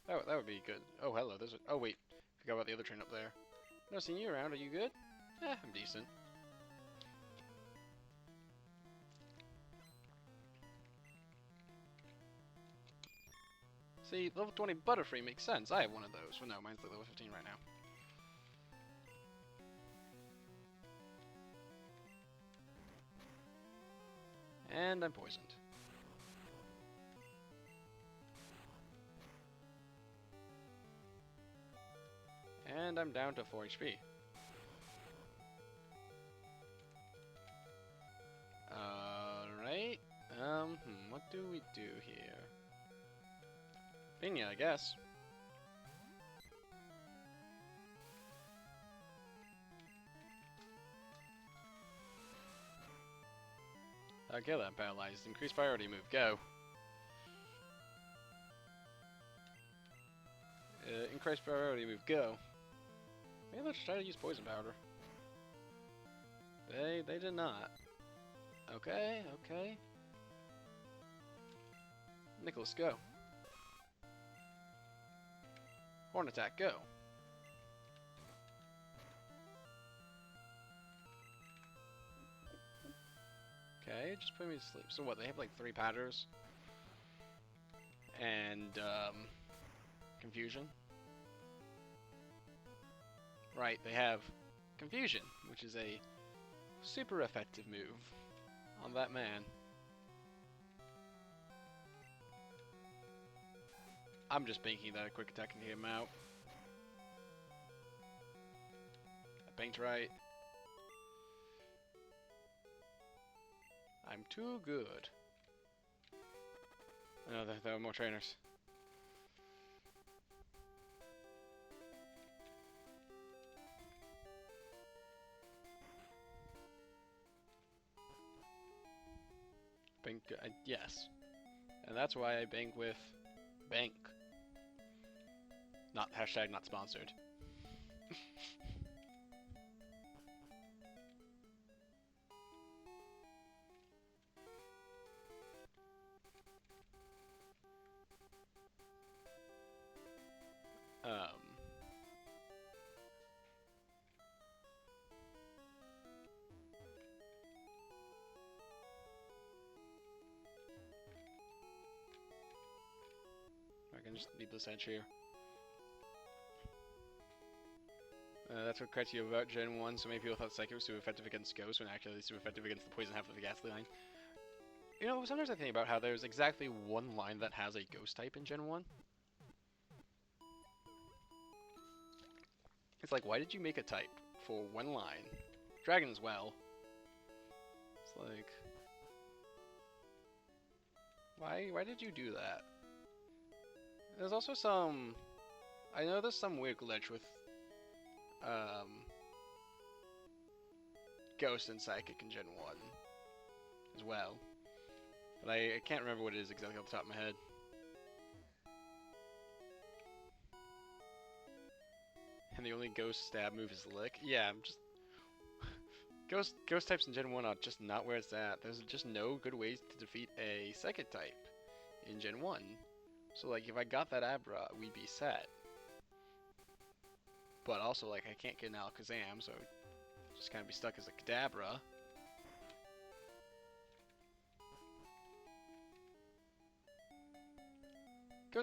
That would be good. Oh, hello. Oh, wait. Forgot about the other train up there. No, seeing you around. Are you good? I'm decent. See, level 20 Butterfree makes sense. I have one of those. Well, no, mine's like level 15 right now. And I'm poisoned. And I'm down to 4 HP. Alright. What do we do here? Pinya, I guess. Okay, that paralyzed. Increase priority move. Go. Increase priority move. Go. Maybe let's try to use poison powder. They did not. Okay, okay. Nicholas, go. Horn attack, go. Okay, just put me to sleep. So what, they have like 3 patterns? And, confusion? Right, they have confusion, which is a super effective move on that man. I'm just banking that a quick attack can get him out. I banked right. I'm too good. No, there are more trainers. Bank, yes. And that's why I bank with bank. Not hashtag not sponsored. I can just leave this edge here. That's what cracks you about Gen 1, so many people thought Psychic was super effective against Ghost, when actually it's super effective against the poison half of the Ghastly line. You know, sometimes I think about how there's exactly one line that has a Ghost type in Gen 1. It's like, why did you make a type for one line? Dragon as well. It's like... Why did you do that? There's also some... I know there's some weird glitch with... Ghost and Psychic in Gen 1 as well. But I can't remember what it is exactly off the top of my head. And the only Ghost stab move is Lick? Yeah, I'm just... Ghost types in Gen 1 are just not where it's at. There's just no good ways to defeat a Psychic type in Gen 1. So, like, if I got that Abra, we'd be set. But also, like, I can't get an Alakazam, so just kind of be stuck as a Kadabra.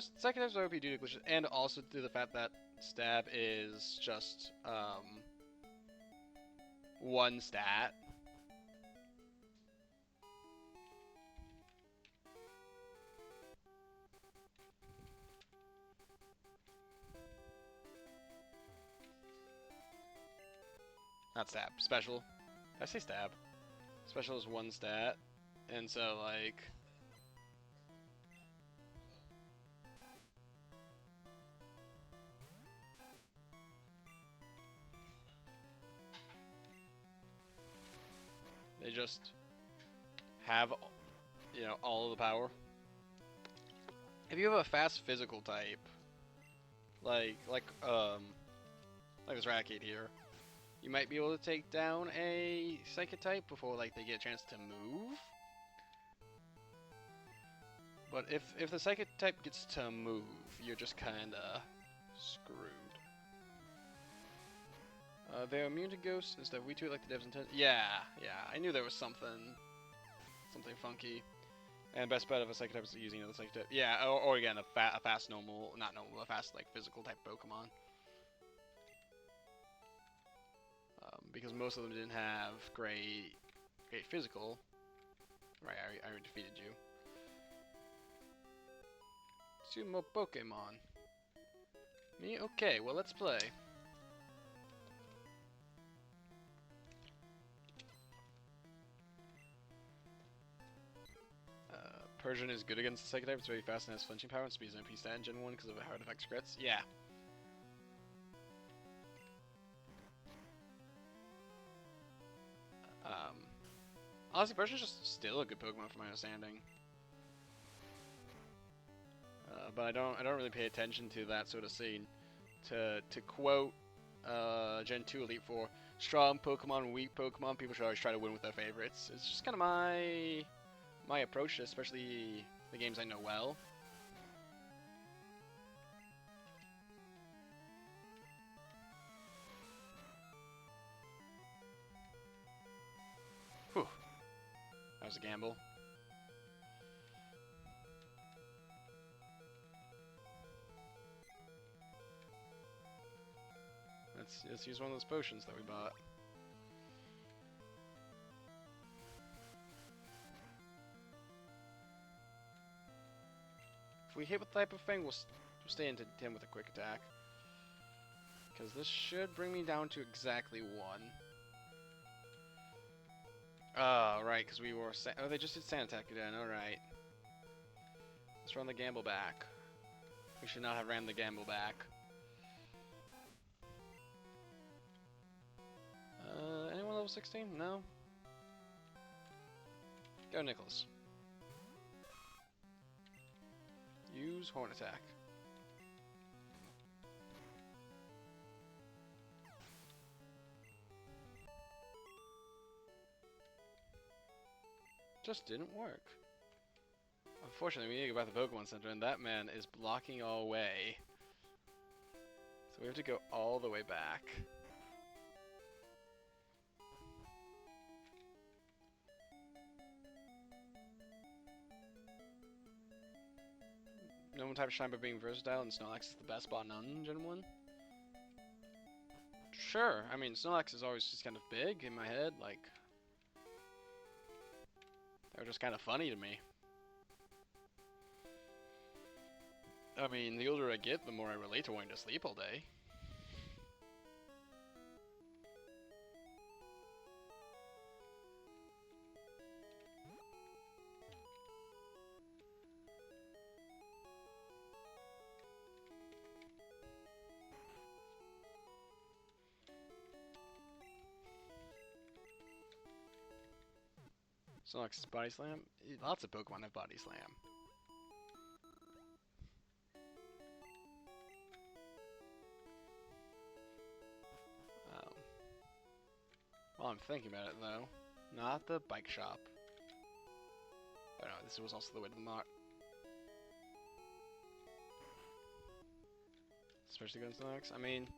Second type's OP due to glitches, and also due to the fact that stab is just one stat. Not stab, special. Did I say stab? Special is one stat, and so like. They just have, you know, all of the power. If you have a fast physical type, like this Racket here, you might be able to take down a Psychic type before like they get a chance to move. But if the Psychic type gets to move, you're just kinda screwed. They're immune to ghosts and stuff. We treat like the devs intent. Yeah, I knew there was something funky. And best bet of a Psychic type is using another Psychic type. Yeah, or again, a fast normal, not normal, a fast like physical type Pokemon. Because most of them didn't have great physical. Right, I already defeated you. Two more Pokemon. Me? Okay, well let's play. Persian is good against the Psychic type. It's very fast and has flinching power and speeds MP stat in Gen 1 because of how it affects crits. Yeah. Honestly, Persian's just still a good Pokemon from my understanding. But I don't really pay attention to that sort of scene. To quote Gen 2 Elite Four, strong Pokemon, weak Pokemon, people should always try to win with their favorites. It's just kind of my approach to especially the games I know well. Whew. That was a gamble. Let's use one of those potions that we bought. If we hit with type of thing, we'll stay into him with a quick attack. Because this should bring me down to exactly 1. Oh, right, because we were... Oh, they just did Sand Attack again, alright. Let's run the gamble back. We should not have ran the gamble back. Anyone level 16? No? Go, Nicholas. Use Horn Attack. Just didn't work. Unfortunately, we need to go back to the Pokemon Center, and that man is blocking our way. So we have to go all the way back. No one type of shine by being versatile, and Snorlax is the best spot in Gen 1? Sure, I mean, Snorlax is always just kind of big in my head, like... They're just kind of funny to me. I mean, the older I get, the more I relate to wanting to sleep all day. Snorlax's Body Slam? Lots of Pokemon have Body Slam. Well, I'm thinking about it, though. Not the bike shop. Oh no, this was also the way to the mart. Especially against Snorlax. I mean,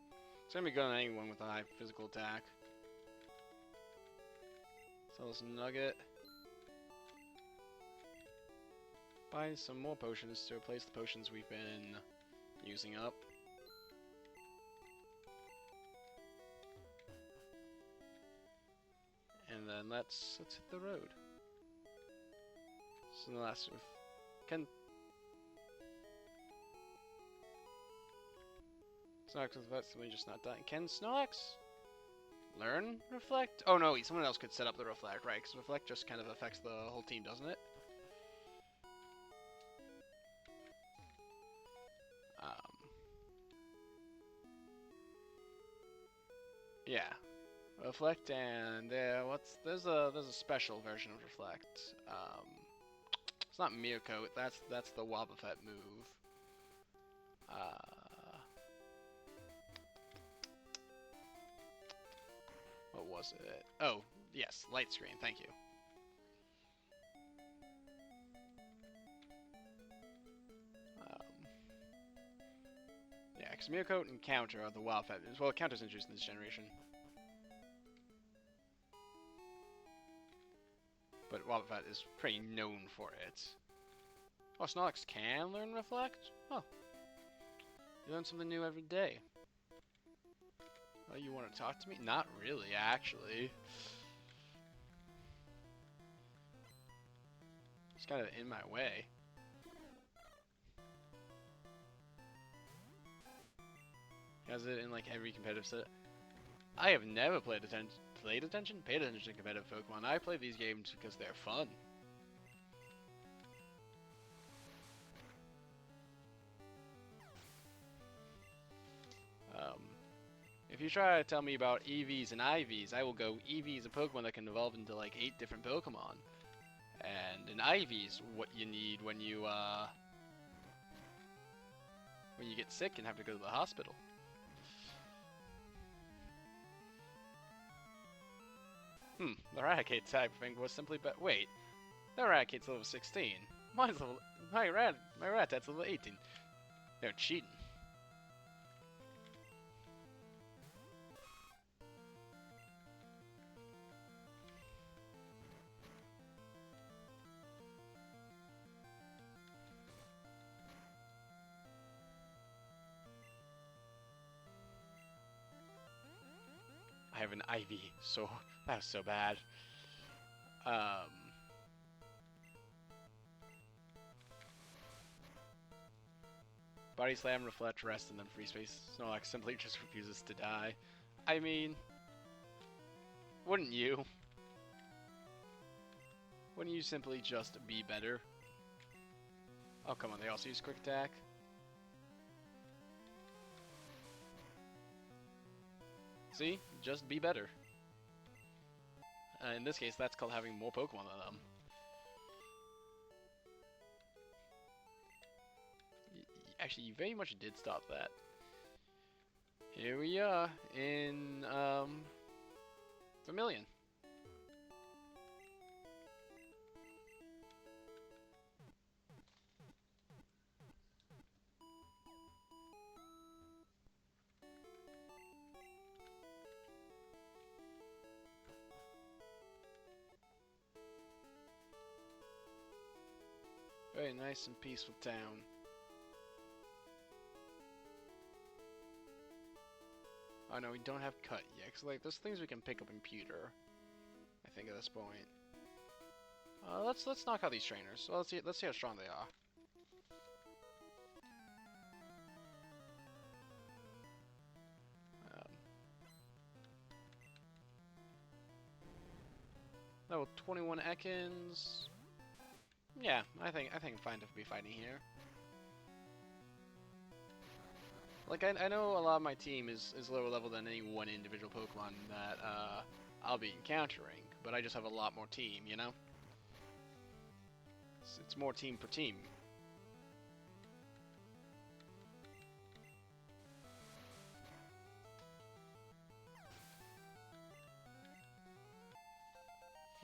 it's gonna be good on anyone with a high physical attack. So this Nugget. buy some more potions to replace the potions we've been using up. And then let's hit the road. So the last with can Snorlax with that somebody just not dying. Can Snorlax learn Reflect? Oh no, someone else could set up the Reflect, right? Because Reflect just kind of affects the whole team, doesn't it? Yeah. Reflect and there's a special version of Reflect. It's not Mirko, that's the Wobbuffet move. What was it? Oh, yes, Light Screen, thank you. Yeah, because Mirko and Counter are the Wobbuffet. Well, Counter's introduced in this generation. But Wobbuffet is pretty known for it. Oh, Snorlax can learn Reflect? Oh. You learn something new every day. Oh, you want to talk to me? Not really, actually. It's kind of in my way. Has it in like every competitive set? I have never paid attention to competitive Pokemon. I play these games because they're fun. If you try to tell me about EVs and IVs, I will go EV is a Pokemon that can evolve into like 8 different Pokemon. And an IV is what you need when you get sick and have to go to the hospital. The Raticate type thing was simply wait, that Raticate's level 16. Mine's level my Rattata's level 18. They're cheating. I have an IV, so that was so bad. Body Slam, Reflect, Rest, and then Free Space. Snorlax simply just refuses to die. I mean, wouldn't you? Wouldn't you simply just be better? Oh, come on, they also use Quick Attack. See? Just be better. In this case, that's called having more Pokemon than them. Actually, you very much did stop that. Here we are in Vermilion. Very nice and peaceful town. Oh no, we don't have Cut yet, cause like there's things we can pick up in Pewter. I think at this point. Let's knock out these trainers. Well, let's see how strong they are. Level 21 Ekans. Yeah, I think I'm fine to be fighting here. Like, I know a lot of my team is lower level than any one individual Pokemon that I'll be encountering, but I just have a lot more team, you know? It's more team per team.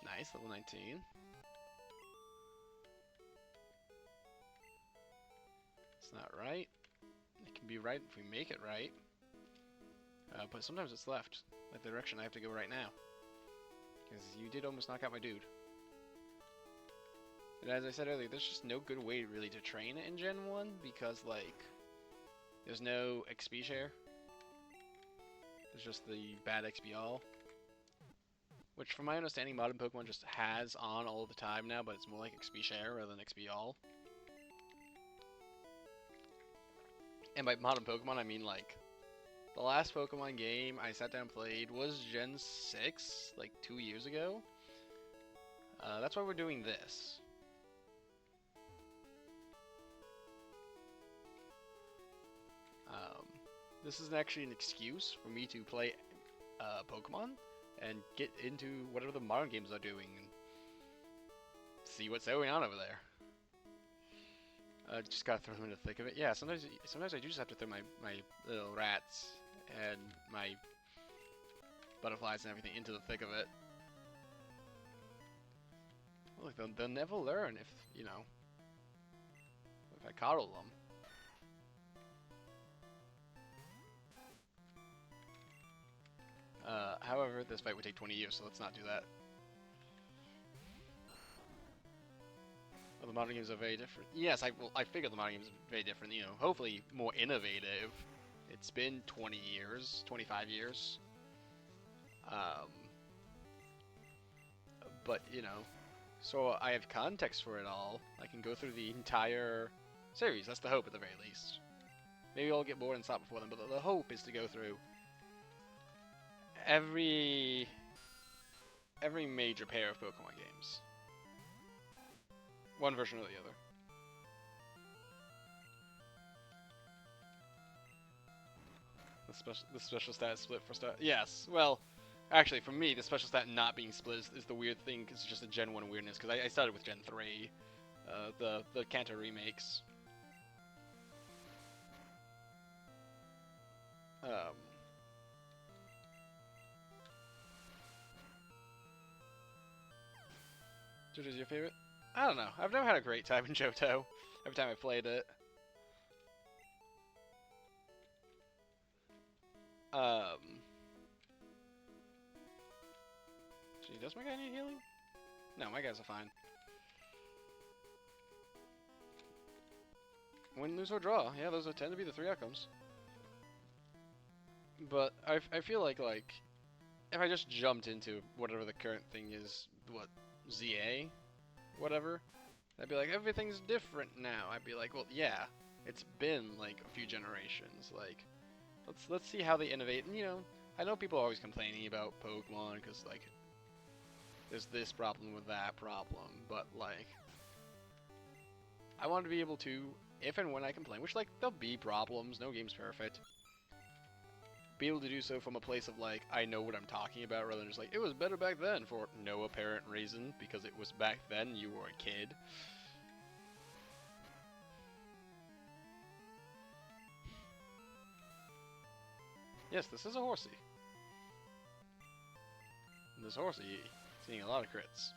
Nice, level 19. It's not right. It can be right if we make it right. But sometimes it's left. Like the direction I have to go right now. Because you did almost knock out my dude. And as I said earlier, there's just no good way really to train it in Gen 1 because, like, there's no XP share. There's just the bad XP all. Which, from my understanding, modern Pokemon just has on all the time now, but it's more like XP share rather than XP all. And by modern Pokemon, I mean, like, the last Pokemon game I sat down and played was Gen 6, like 2 years ago. That's why we're doing this. This is actually an excuse for me to play Pokemon and get into whatever the modern games are doing and see what's going on over there. Just gotta throw them in the thick of it. Yeah, sometimes I do just have to throw my little rats and my butterflies and everything into the thick of it. Look, they'll never learn if, you know, if I coddle them. However, this fight would take 20 years, so let's not do that. Well, the modern games are very different. Yes, I figure the modern games are very different, you know, hopefully more innovative. It's been 20 years, 25 years. But, you know, so I have context for it all. I can go through the entire series. That's the hope, at the very least. Maybe I'll get bored and stop before then, but the hope is to go through every major pair of Pokemon games. One version or the other. The special stat split for start. Yes, well, actually, for me, the special stat not being split is the weird thing, because it's just a Gen 1 weirdness, because I started with Gen 3, the Kanto remakes. JoJo's your favorite? I don't know. I've never had a great time in Johto every time I played it. Gee, does my guy need healing? No, my guys are fine. Win, lose, or draw. Yeah, those tend to be the 3 outcomes. But I feel like if I just jumped into whatever the current thing is, what, ZA? Whatever, I'd be like, everything's different now. I'd be like, well, yeah, it's been like a few generations. Like, let's see how they innovate. And, you know, I know people are always complaining about Pokemon because, like, there's this problem with that problem, but, like, I want to be able to, if and when I complain, which, like, there'll be problems, no game's perfect, be able to do so from a place of, like, I know what I'm talking about, rather than just like, it was better back then for no apparent reason, because it was back then, you were a kid. Yes, this is a horsey. And this horsey, seeing a lot of crits.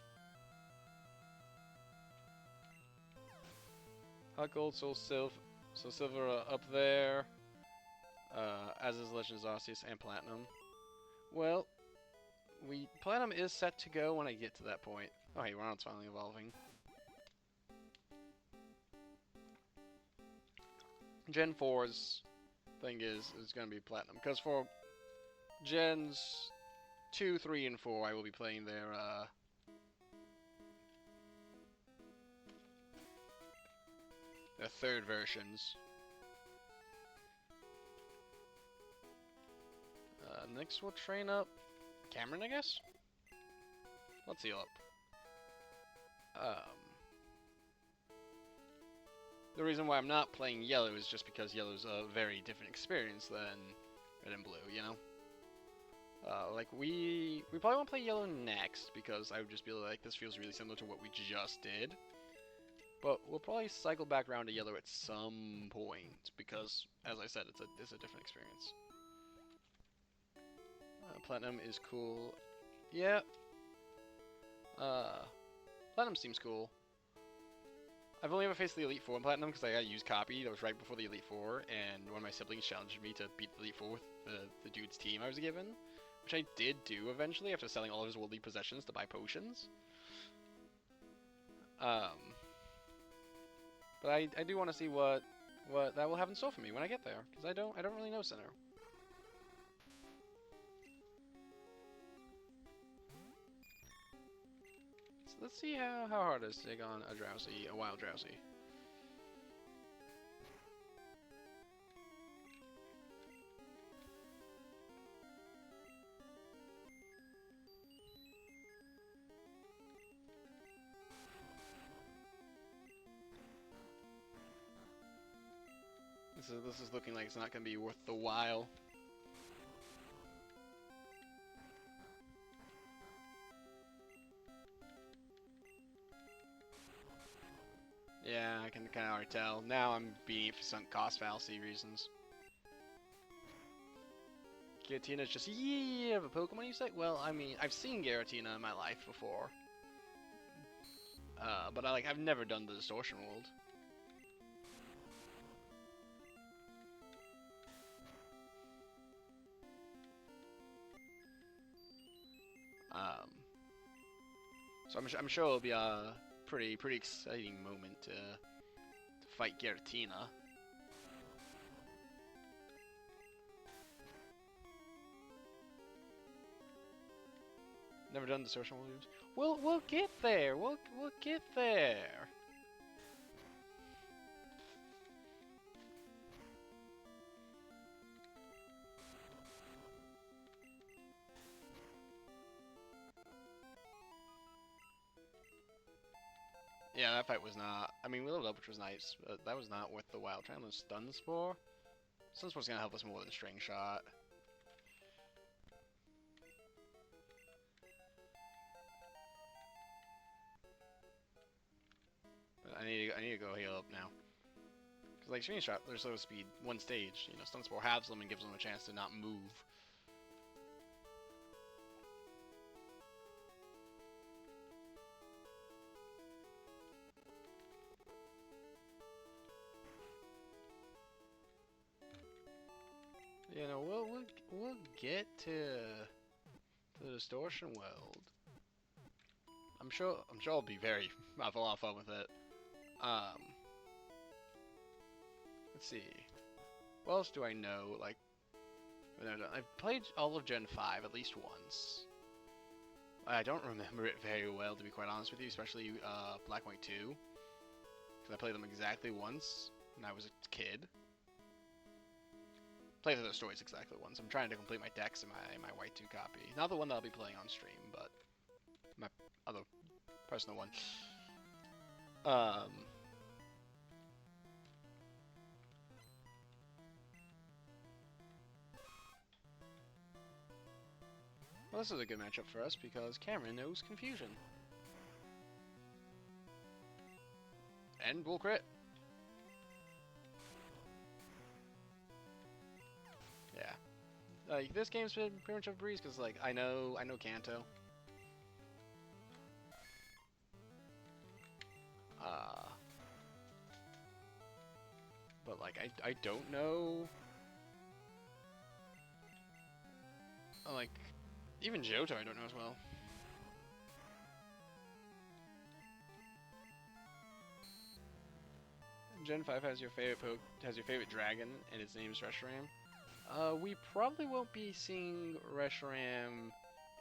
Hot Gold, Soul Silver up there. As is Legends Arceus and Platinum. Well, Platinum is set to go when I get to that point. Oh hey, Ronald's finally evolving. Gen 4's thing is going to be Platinum, because for Gens 2, 3, and 4, I will be playing their third versions. Next we'll train up Cameron, I guess? Let's heal up. The reason why I'm not playing Yellow is just because Yellow's a very different experience than Red and Blue, you know? Like, we probably won't play Yellow next, because I would just be like, this feels really similar to what we just did. But we'll probably cycle back around to Yellow at some point, because, as I said, it's a different experience. Platinum is cool. Yeah. Platinum seems cool. I've only ever faced the Elite Four in Platinum because I got used copy. That was right before the Elite Four, and one of my siblings challenged me to beat the Elite Four with the dude's team I was given, which I did do eventually after selling all of his worldly possessions to buy potions. But I do want to see what that will have in store for me when I get there, because I don't really know Sinnoh. So let's see how hard it is to take on a wild Drowsy. This is looking like it's not going to be worth the while. Yeah, I can kind of already tell. Now I'm beating it for sunk cost fallacy reasons. Giratina's just of a Pokemon, you say? Well, I mean, I've seen Giratina in my life before. But I've never done the Distortion World. So I'm sure it'll be a pretty exciting moment to fight Giratina. Never done Distortion World. We'll get there. We'll get there. Yeah, that fight was not... I mean, we leveled up, which was nice, but that was not worth the while. Trying to Stun Spore? Stun Spore's gonna help us more than String Shot. But I need to go heal up now. Because, like, String Shot, there's low speed, one stage. You know, Stun Spore halves them and gives them a chance to not move. You know, we'll get to the Distortion World. I'm sure I'll be have a lot of fun with it. Let's see. What else do I know? Like, I've played all of Gen 5 at least once. I don't remember it very well, to be quite honest with you, especially Black and White 2. Because I played them exactly once when I was a kid. Play through the stories exactly once. I'm trying to complete my decks in my White 2 copy. Not the one that I'll be playing on stream, but my other personal one. Well, this is a good matchup for us because Cameron knows Confusion. And we'll crit. Yeah. Like, this game's been pretty much a breeze because, like, I know Kanto. But, like, I don't know... Like, even Johto I don't know as well. Gen 5 has your favorite dragon, and its name is Reshiram. We probably won't be seeing Reshiram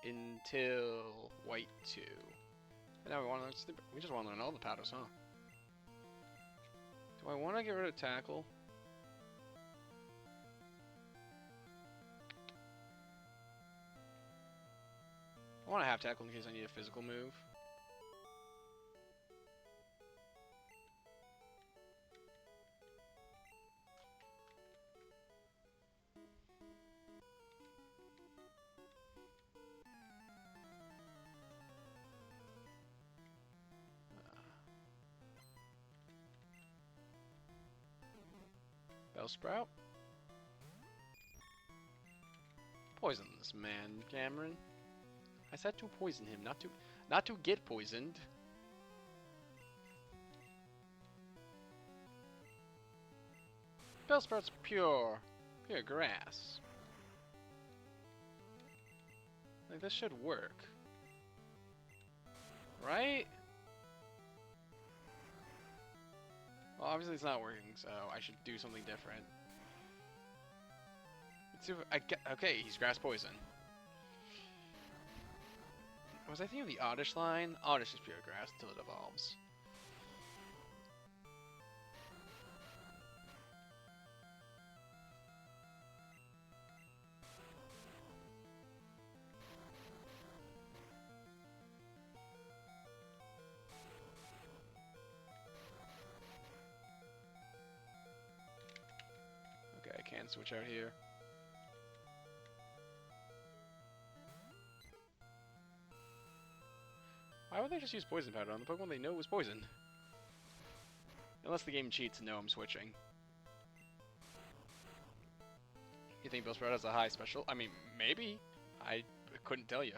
until White 2. And now we just want to learn all the patterns, huh? Do I want to get rid of Tackle? I want to have Tackle in case I need a physical move. Bellsprout? Poison this man, Cameron. I said to poison him, not to get poisoned. Bellsprout's pure grass. Like, this should work. Right? Well, obviously it's not working, so I should do something different. Let's see if okay, he's grass poison. Was I thinking of the Oddish line? Oddish is pure grass until it evolves. Okay, I can switch out here. Why would they just use poison powder on the Pokemon they know was poison? Unless the game cheats and know I'm switching. You think Billsprout has a high special? I mean, maybe. I couldn't tell you.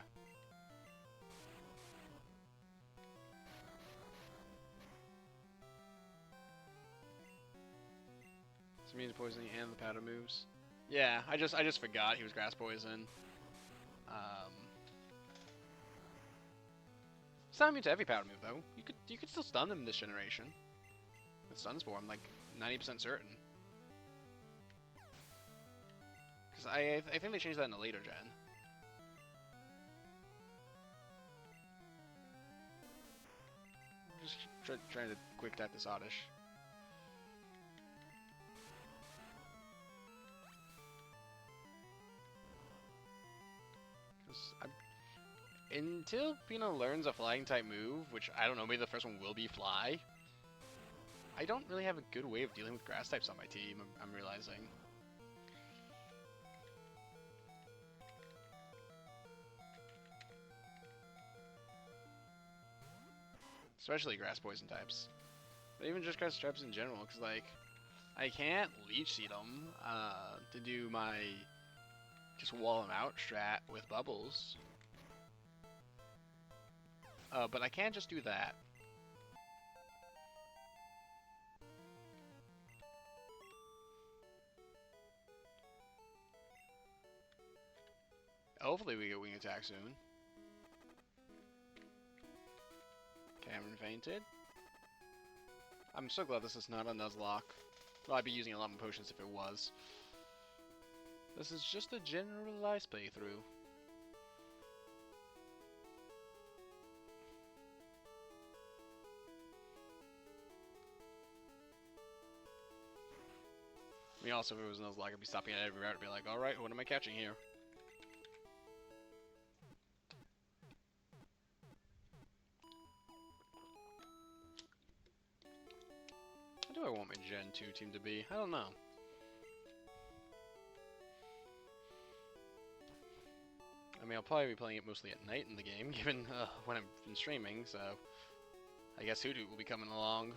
So means poisoning and the powder moves. Yeah, I just forgot he was grass poison. It's not immune to every powder move though. You could still stun them in this generation. With Stun Spore, I'm like 90% certain. Because I think they changed that in a later gen. I'm just trying to quick attack this Oddish. Until Pino learns a flying type move, which I don't know, maybe the first one will be fly, I don't really have a good way of dealing with grass types on my team, I'm realizing. Especially grass poison types. But even just grass types in general, because like, I can't Leech Seed them to do my just wall them out strat with bubbles. But I can't just do that. Hopefully we get wing attack soon. Cameron fainted. I'm so glad this is not a Nuzlocke. Well, I'd be using a lot more potions if it was. This is just a generalized playthrough. I mean, also, if it was Nuzlocke, I'd be stopping at every route and be like, alright, what am I catching here? How do I want my Gen 2 team to be? I don't know. I mean, I'll probably be playing it mostly at night in the game, given when I'm streaming, so I guess Hoodoo will be coming along.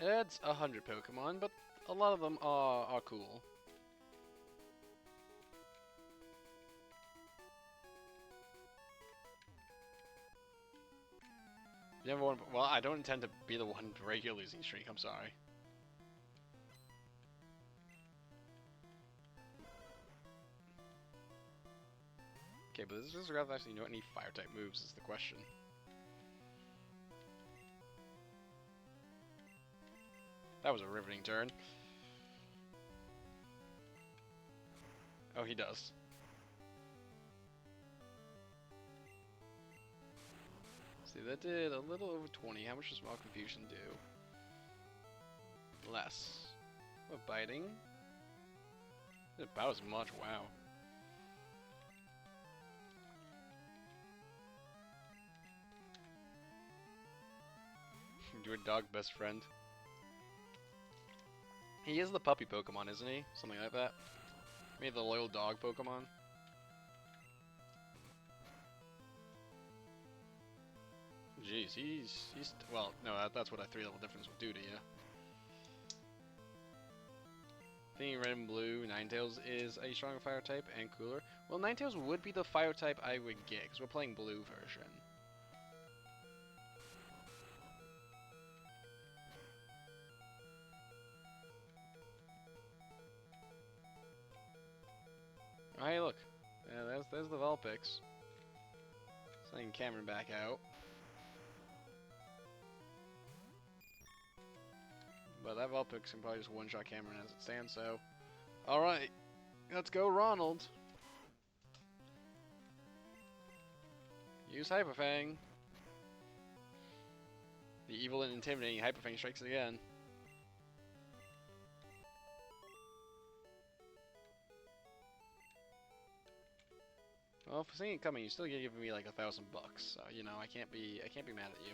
It adds 100 Pokemon, but a lot of them are cool. You never want. Well, I don't intend to be the one to break your losing streak. I'm sorry. Okay, but this is rather actually know any fire type moves is the question. That was a riveting turn. Oh, he does. See, that did a little over 20. How much does Small Confusion do? Less. What, biting? About as much, wow. Your dog best friend. He is the puppy Pokemon, isn't he? Something like that. Maybe the loyal dog Pokemon. Jeez, he's well, no, that's what a 3-level difference will do to you. Thinking Red and Blue, Ninetales is a stronger fire type and cooler. Well, Ninetales would be the fire type I would get, because we're playing Blue version. there's the Vulpix. Sending Cameron back out. But that Vulpix can probably just one-shot Cameron as it stands, so... Alright, let's go Ronald. Use Hyper Fang. The evil and intimidating Hyper Fang strikes again. Well, for seeing it coming, you still giving me like $1,000 bucks, so you know I can't be mad at you.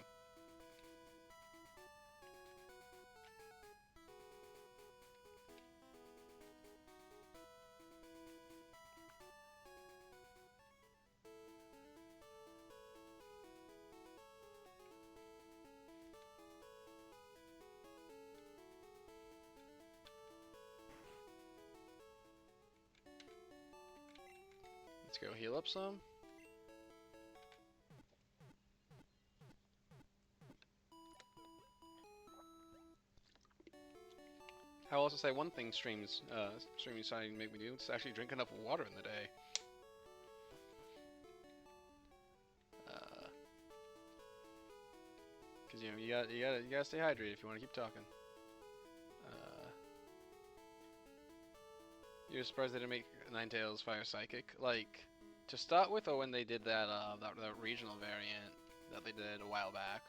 Let's go heal up some. I'll also say one thing streaming starting to make me do is actually drink enough water in the day. Cause you know you gotta stay hydrated if you want to keep talking. You're surprised they didn't make Ninetales Fire Psychic? Like, to start with, or when they did that that regional variant that they did a while back?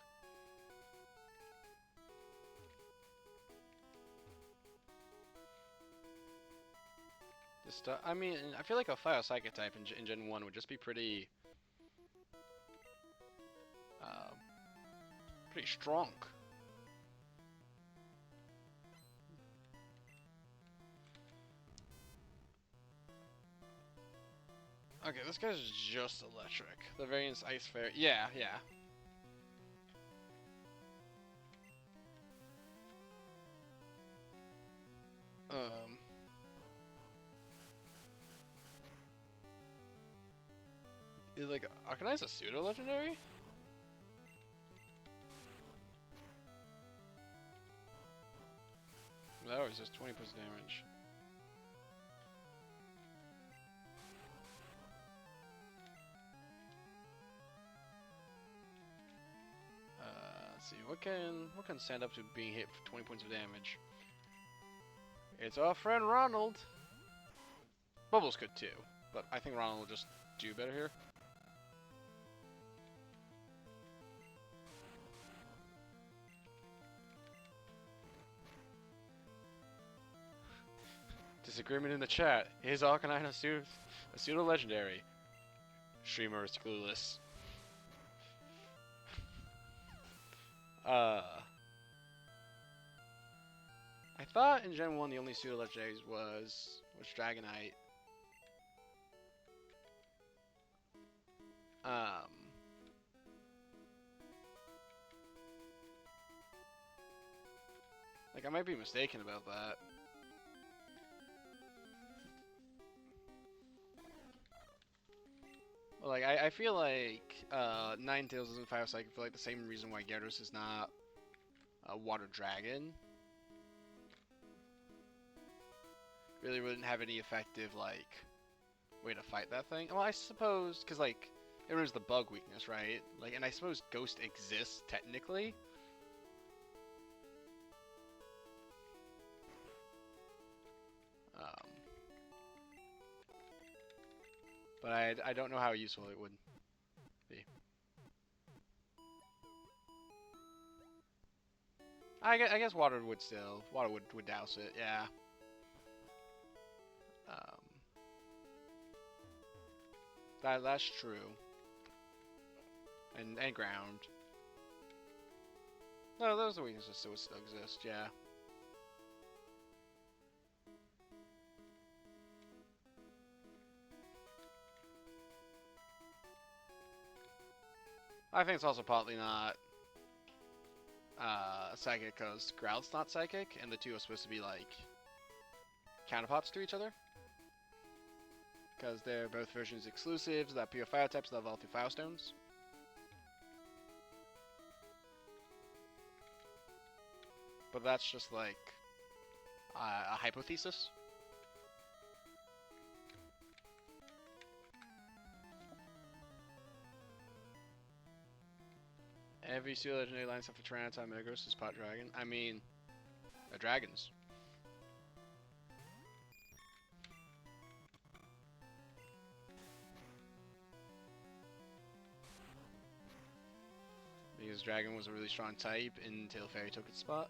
I mean, I feel like a Fire Psychic type in Gen 1 would just be pretty... pretty strong. Okay, this guy's just electric. The variant's Ice Fairy. Yeah, yeah. Is like Arcanine a pseudo legendary? That was just 20% damage. Let's see, what can stand up to being hit for 20 points of damage? It's our friend Ronald. Bubbles could too, but I think Ronald will just do better here. Disagreement in the chat. Is Arcanine a pseudo legendary? Streamer is clueless. I thought in Gen 1 the only pseudo legendaries was Dragonite. Like I might be mistaken about that. Well, like I feel like Ninetales isn't Fire Psychic for like the same reason why Gyarados is not a Water Dragon. Really wouldn't have any effective like way to fight that thing. Well, I suppose because like it removes the bug weakness, right? Like, and I suppose Ghost exists technically. But I don't know how useful it would be. I guess water would douse it, yeah. That's true. And ground. No, those are weaknesses still exist, yeah. I think it's also partly not psychic because Groud's not psychic, and the two are supposed to be like counterparts to each other. Because they're both versions exclusives that pure fire types that evolve through Fire Stones. But that's just like a hypothesis. Every Steel Legendary lines up for Tyranitar Metagross is Pot Dragon. I mean, they're dragons. Because Dragon was a really strong type until Fairy took its spot.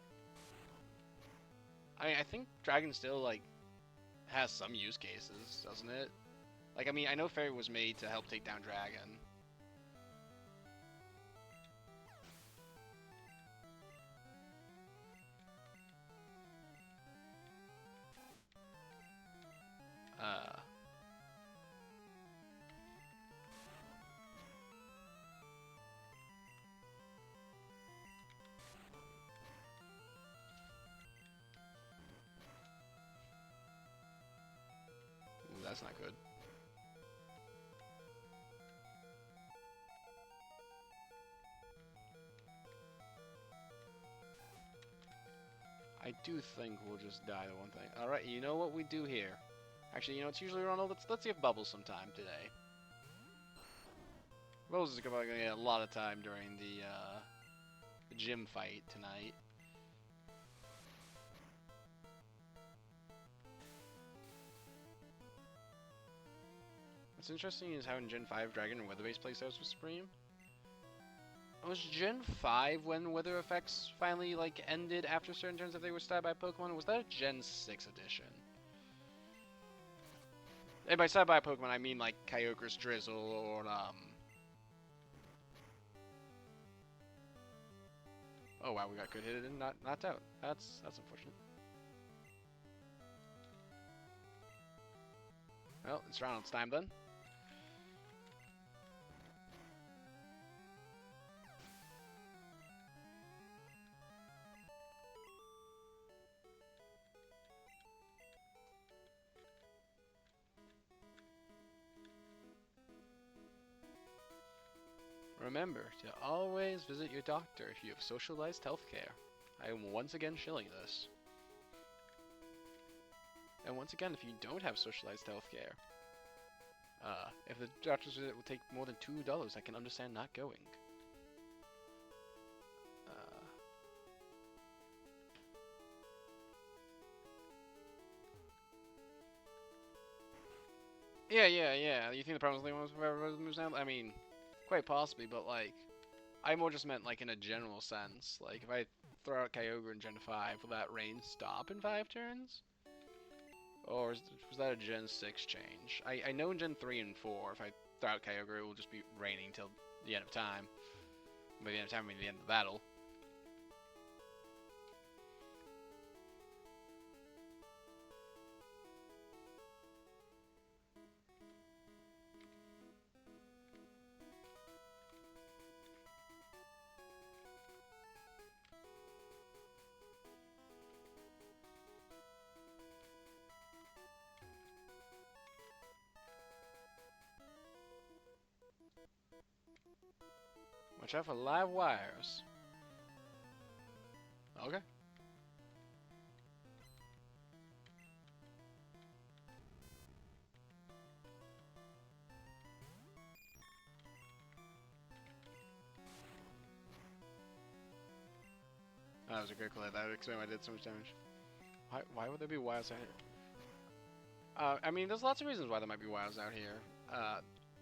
I mean, I think Dragon still, like, has some use cases, doesn't it? Like, I mean, I know Fairy was made to help take down Dragon. Ooh, that's not good. I do think we'll just die to one thing. Alright, you know what we do here? Actually, you know, it's usually Ronald. Let's see if Bubbles sometime today. Bubbles is probably going to get a lot of time during the gym fight tonight. What's interesting is how in Gen 5 Dragon and Weather-based playstyles was supreme. Was Gen 5 when weather effects finally like ended after certain turns if they were stabbed by Pokemon? Or was that a Gen 6 edition? And by stabbed by Pokemon I mean like Kyogre's Drizzle or oh wow, we got good hit and not knocked out. That's unfortunate. Well, it's Ronald's time then. Remember to always visit your doctor if you have socialized healthcare. I am once again shilling this. And once again, if you don't have socialized healthcare, if the doctor's visit will take more than $2, I can understand not going. Yeah. You think the problem is the moves now? I mean, quite possibly, but like, I more just meant like in a general sense. Like, if I throw out Kyogre in Gen 5, will that rain stop in 5 turns? Or was that a Gen 6 change? I know in Gen 3 and 4, if I throw out Kyogre, it will just be raining till the end of time. By the end of time, I mean the end of the battle. Watch out for live wires. Okay. That was a great play. That would explain why I did so much damage. Why would there be wires out here? I mean, there's lots of reasons why there might be wires out here.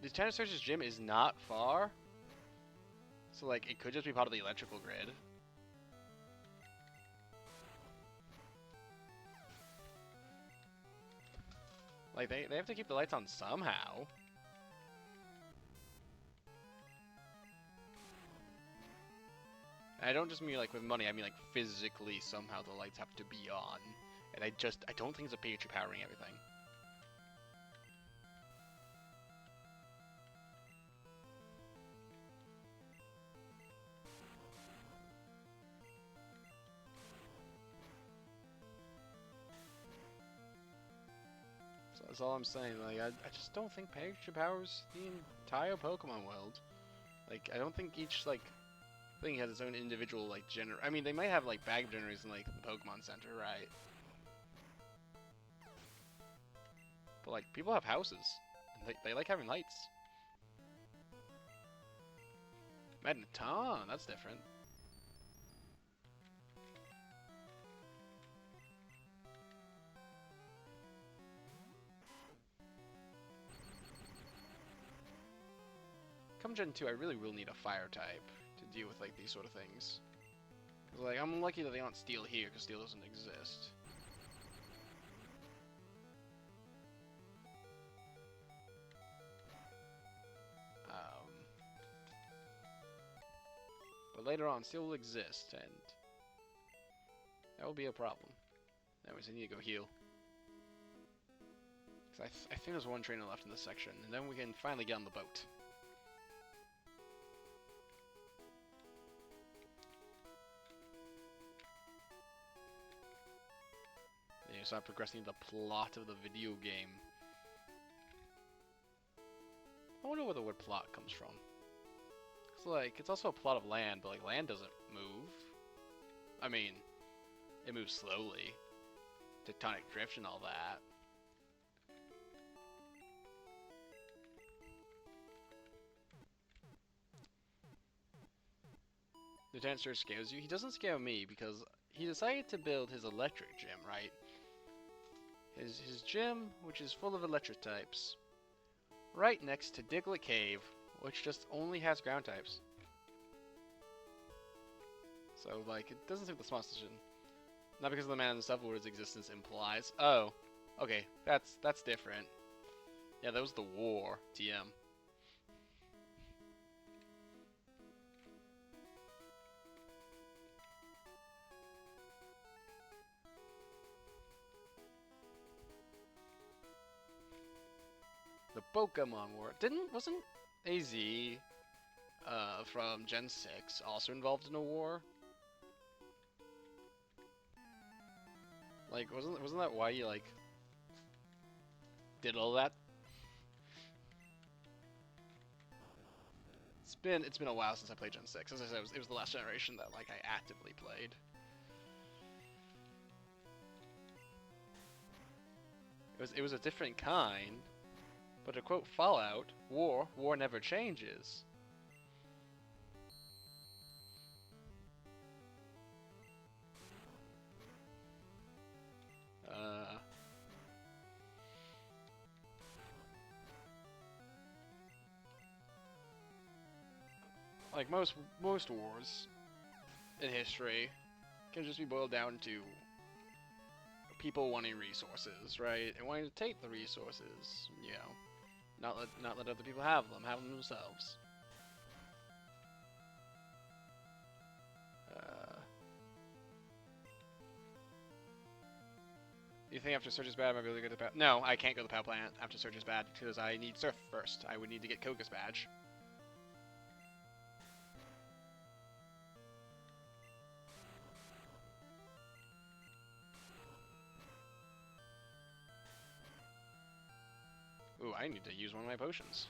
The Tennis Search's gym is not far. So, like, it could just be part of the electrical grid. Like, they have to keep the lights on somehow. And I don't just mean, like, with money. I mean, like, physically, somehow the lights have to be on. And I don't think it's a Pikachu powering everything. So that's all I'm saying. Like, I just don't think Pikachu powers the entire Pokemon world. Like, I don't think each, like, thing has its own individual, like, I mean, they might have, like, bag generators in, like, the Pokemon Center, right? But, like, people have houses. And they like having lights. Magneton, that's different. Come Gen 2, I really will need a fire type to deal with like these sort of things. Like, I'm lucky that they aren't steel here, because steel doesn't exist. But later on, steel will exist, and that will be a problem. Anyways, I need to go heal. Because I think there's one trainer left in this section, and then we can finally get on the boat. Then you start progressing the plot of the video game. I wonder where the word plot comes from. It's like, it's also a plot of land, but like land doesn't move. I mean, it moves slowly. Tectonic drift and all that. Lieutenant Sir scares you? He doesn't scare me because he decided to build his electric gym, right? His gym, which is full of electric types, right next to Diglett Cave, which just only has ground types. So, like, it doesn't seem the smartest decision. Not because of the man himself, what his existence implies. Oh, okay, that's different. Yeah, that was the war, TM. The Pokemon War. Wasn't AZ from Gen 6 also involved in a war? Like, wasn't that why you like did all that? It's been a while since I played Gen 6. As I said, it was the last generation that like I actively played. It was a different kind, but to quote Fallout, war never changes. Like most wars in history can just be boiled down to people wanting resources, right? And wanting to take the resources, you know, not let other people have them themselves. You think after Surge is bad, I might be able to go to the power? No, I can't go to the power plant after Surge is bad because I need Surf first. I would need to get Koga's badge. Ooh, I need to use one of my potions.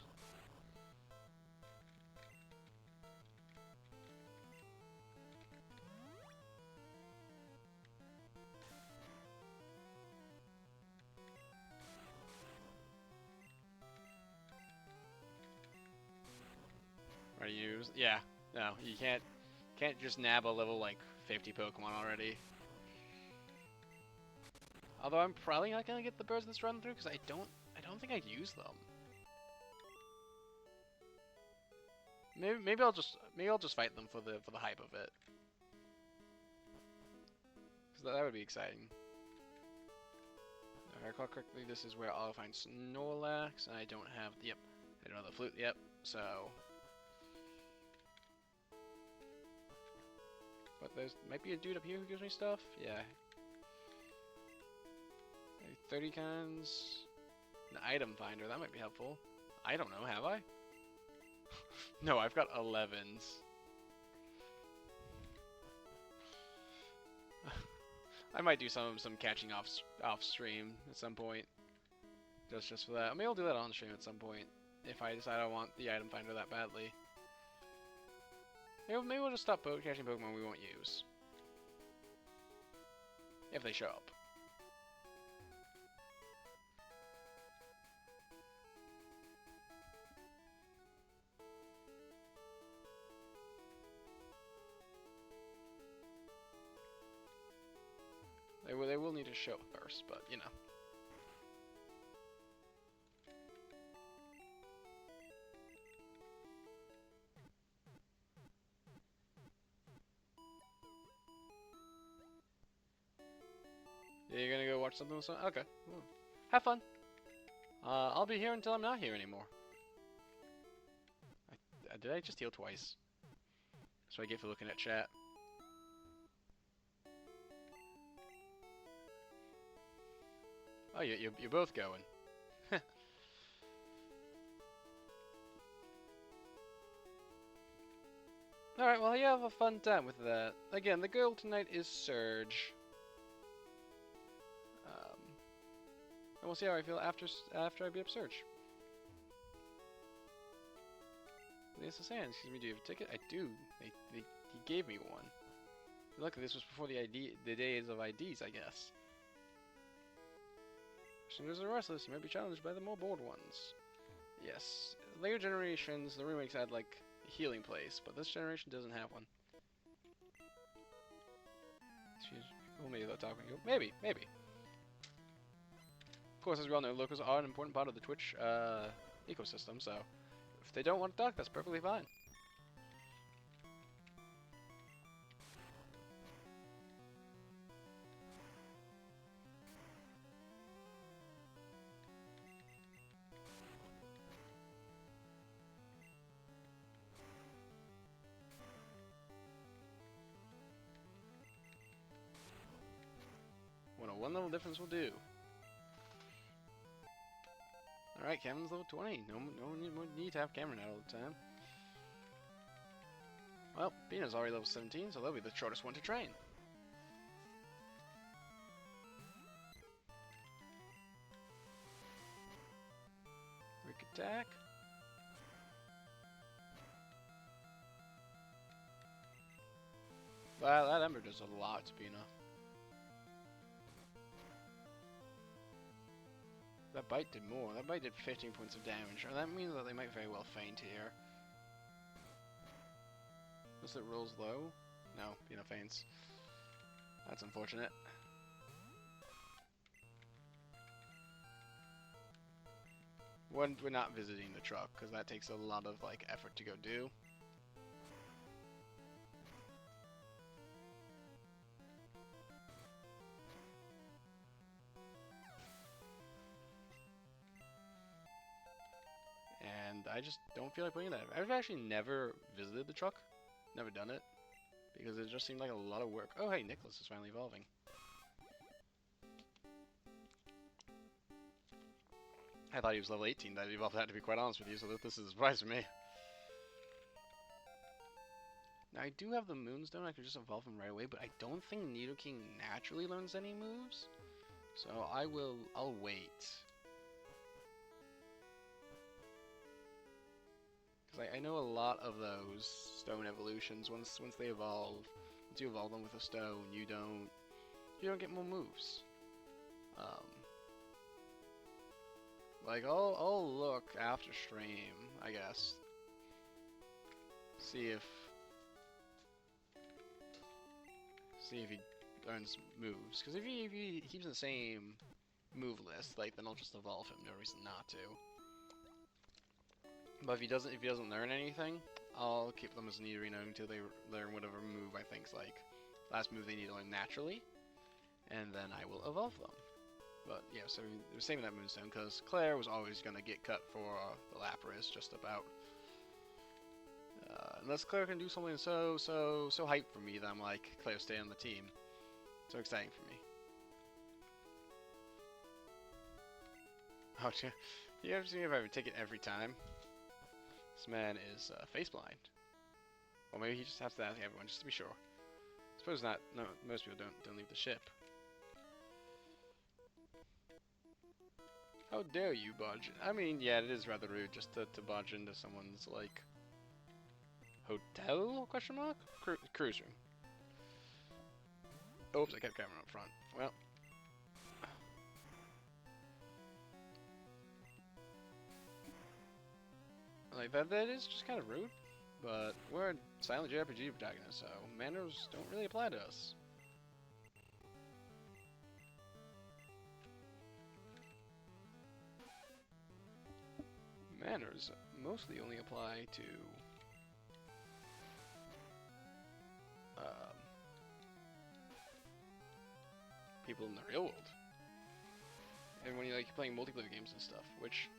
Or use, yeah, no, you can't just nab a level like 50 Pokemon already. Although I'm probably not gonna get the birds this run through because I don't think I'd use them. Maybe I'll just fight them for the hype of it. Because that would be exciting. If I recall correctly, this is where I'll find Snorlax, and I don't have, yep, I don't have the flute, yep, so. But there's might be a dude up here who gives me stuff, yeah. 30 cans, an item finder, that might be helpful. I don't know, have I? No, I've got 11s. I might do some catching off stream at some point. Just for that. Maybe I'll do that on stream at some point if I decide I want the item finder that badly. Maybe we'll just stop catching Pokemon we won't use. If they show up. They will need to show first, but you know. Yeah, you're gonna go watch something with someone? Okay. Well, have fun. I'll be here until I'm not here anymore. Did I just heal twice? That's what I get for looking at chat. Oh, you're both going. Alright, well, you have a fun time with that. Again, the goal tonight is Surge. And we'll see how I feel after I beat up Surge. Lisa Sands, excuse me, do you have a ticket? I do. He gave me one. Luckily, this was before the days of IDs, I guess. As are restless, you might be challenged by the more bored ones. Yes. Later generations, the remakes had, like, a healing place, but this generation doesn't have one. Well, maybe they'll talk with you. Maybe. Of course, as we all know, locals are an important part of the Twitch ecosystem, so if they don't want to talk, that's perfectly fine. What a one level difference will do. Alright, Cameron's level 20. No need to have Cameron out all the time. Well, Bina's already level 17, so that'll be the shortest one to train. Quick attack. Wow, that Ember does a lot to Bina. That bite did more. That bite did 15 points of damage, and that means that they might very well faint here. Unless it rolls low? No, Bina faints. That's unfortunate. We're not visiting the truck, because that takes a lot of like effort to go do. And I just don't feel like putting that. I've actually never visited the truck. Never done it. Because it just seemed like a lot of work. Oh, hey, Nicholas is finally evolving. I thought he was level 18 that he evolved that, to be quite honest with you, so this is a surprise for me. Now, I do have the Moonstone. I could just evolve him right away, but I don't think Nidoking naturally learns any moves. So I'll wait. Because I know a lot of those stone evolutions, once they evolve, once you evolve them with a stone, you don't get more moves. Like I'll look after stream, I guess. See if he learns moves. Because if he keeps the same move list, like then I'll just evolve him. No reason not to. But if he doesn't learn anything, I'll keep them as Nidorino until they learn whatever move I think's like last move they need to learn naturally, and then I will evolve them. But yeah, so we're saving that Moonstone because Claire was always gonna get cut for the Lapras, just about. Unless Claire can do something so hype for me that I'm like, Claire, stay on the team. So exciting for me. Oh, you ever see me if I would take it every time? This man is face blind. Or maybe he just has to ask everyone just to be sure. I suppose not. No, most people don't leave the ship. How dare you budge? I mean, yeah, it is rather rude just to budge into someone's like hotel? Question mark? Cruise room. Oops, I kept camera up front. Well. Like, that is just kind of rude, but we're a silent JRPG protagonist, so manners don't really apply to us. manners mostly only apply to people in the real world. And when you're like playing multiplayer games and stuff, which,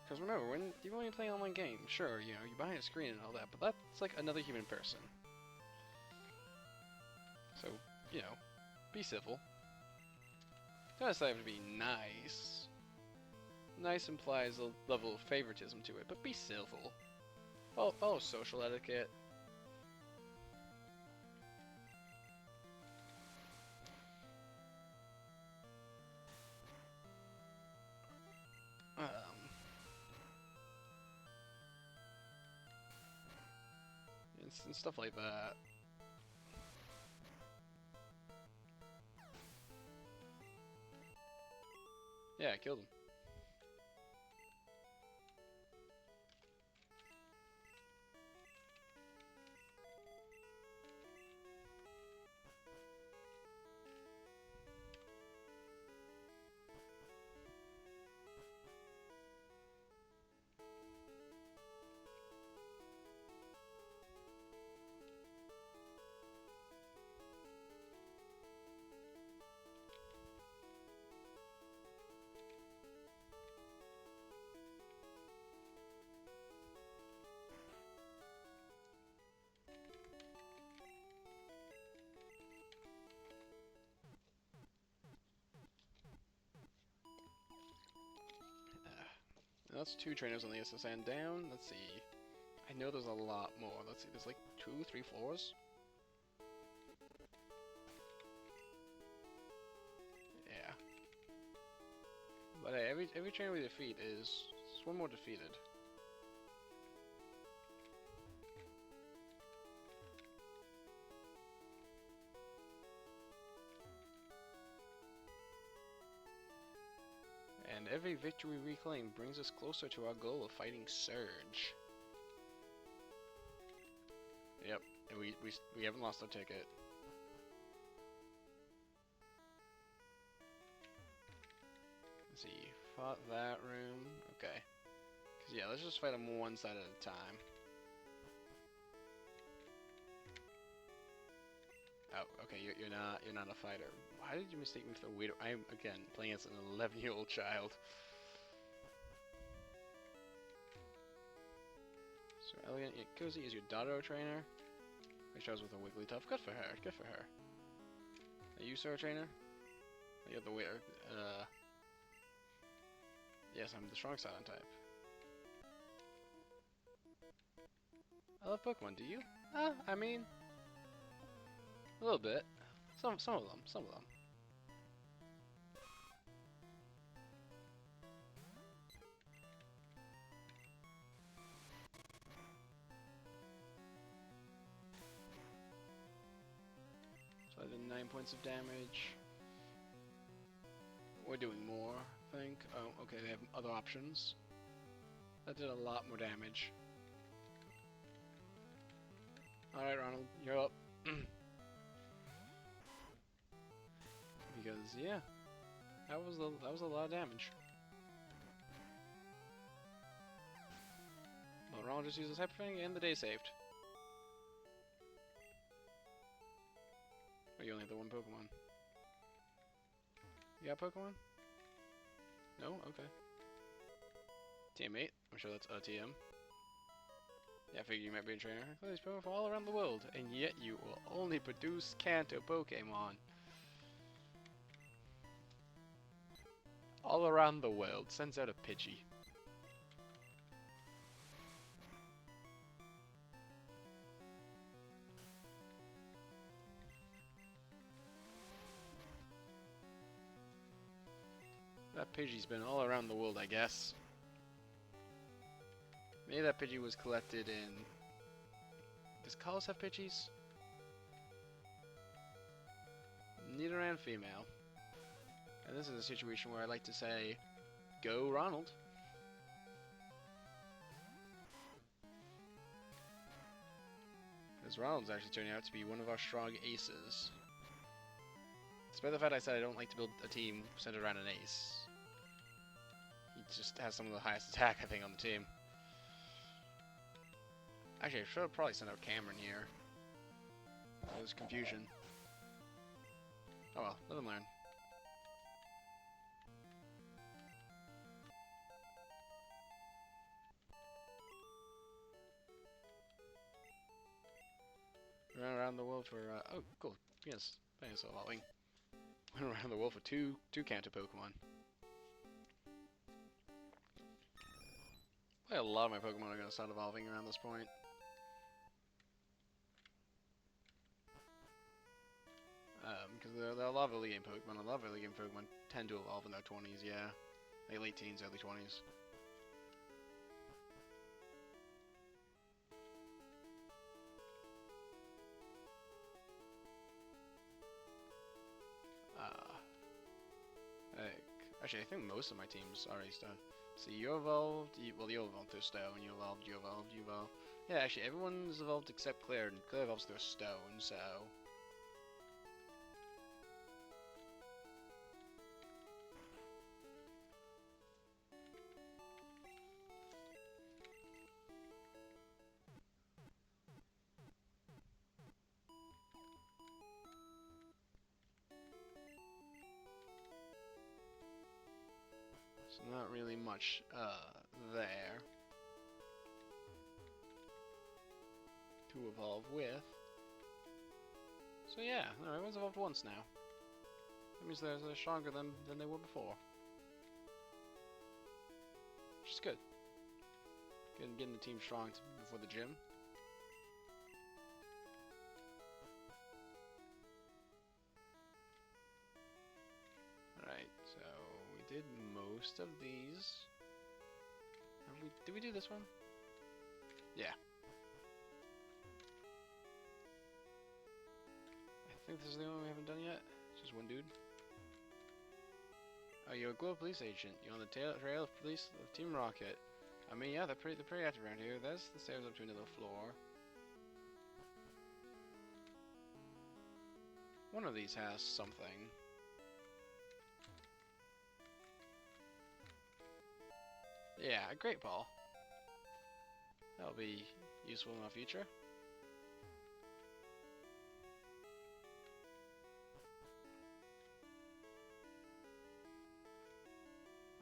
because remember, when you play an online game, sure, you know, you're behind a screen and all that, but that's like another human person. So, you know, be civil. Don't necessarily have to be nice. Nice implies a level of favoritism to it, but be civil. Oh, social etiquette. And stuff like that. Yeah, I killed him. That's 2 trainers on the SSN down. Let's see. I know there's a lot more. Let's see. There's like 2, 3 floors. Yeah. But hey, every trainer we defeat is just one more defeated. And every victory reclaimed brings us closer to our goal of fighting Surge. Yep, and we haven't lost our ticket. Let's see, fought that room. Okay. Cause yeah, let's just fight them one side at a time. Oh, okay, you're not a fighter. Why did you mistake me for the waiter? I'm again playing as an 11-year-old child. So elegant yet cozy is your Dotto trainer. Which I was with a Wigglytuff. Good for her. Good for her. Are you Sir Trainer? You're the waiter. Yes, I'm the strong silent type. I love Pokemon. Do you? I mean, a little bit. Some of them. Some of them. So I did 9 points of damage. We're doing more, I think. Oh, okay, they have other options. That did a lot more damage. Alright, Ronald, you're up. Because, yeah, that was a lot of damage. Well, Ronald just uses Hyper Fang and the day saved. Oh, you only have the one Pokemon. You got Pokemon? No? Okay. Teammate. I'm sure that's a TM. Yeah, I figured you might be a trainer. These Pokemon from all around the world, and yet you will only produce Kanto Pokemon. All around the world. Sends out a Pidgey. That Pidgey's been all around the world, I guess. Maybe that Pidgey was collected in... Does Kalos have Pidgeys? Neither and female. And this is a situation where I like to say, go Ronald. Because Ronald's actually turning out to be one of our strong aces. Despite the fact I said I don't like to build a team centered around an ace. He just has some of the highest attack, I think, on the team. Actually, I should have probably sent out Cameron here. There's confusion. Oh well, live and learn. Run around the world for, oh, cool. Yes, thanks, evolving. Went around the world for two counter Pokemon. A lot of my Pokemon are going to start evolving around this point. Because there are a lot of early game Pokemon. A lot of early game Pokemon tend to evolve in their 20s, yeah. Like late teens, early 20s. Actually, I think most of my teams already started. So you evolved, well, you evolved through stone, you evolved. Yeah, actually, everyone's evolved except Claire, and Claire evolves through stone, so. So not really much there to evolve with. So yeah, no, everyone's evolved once now. That means they're stronger than they were before. Which is good. Getting the team strong before the gym. Alright, so we did most of these. Did we do this one? Yeah. I think this is the only one we haven't done yet. It's just one dude. Oh, you're a global police agent. You're on the trail of police of Team Rocket. I mean, yeah, they're pretty active around here. There's the stairs up to another floor. One of these has something. Yeah, a great ball. That'll be useful in the future.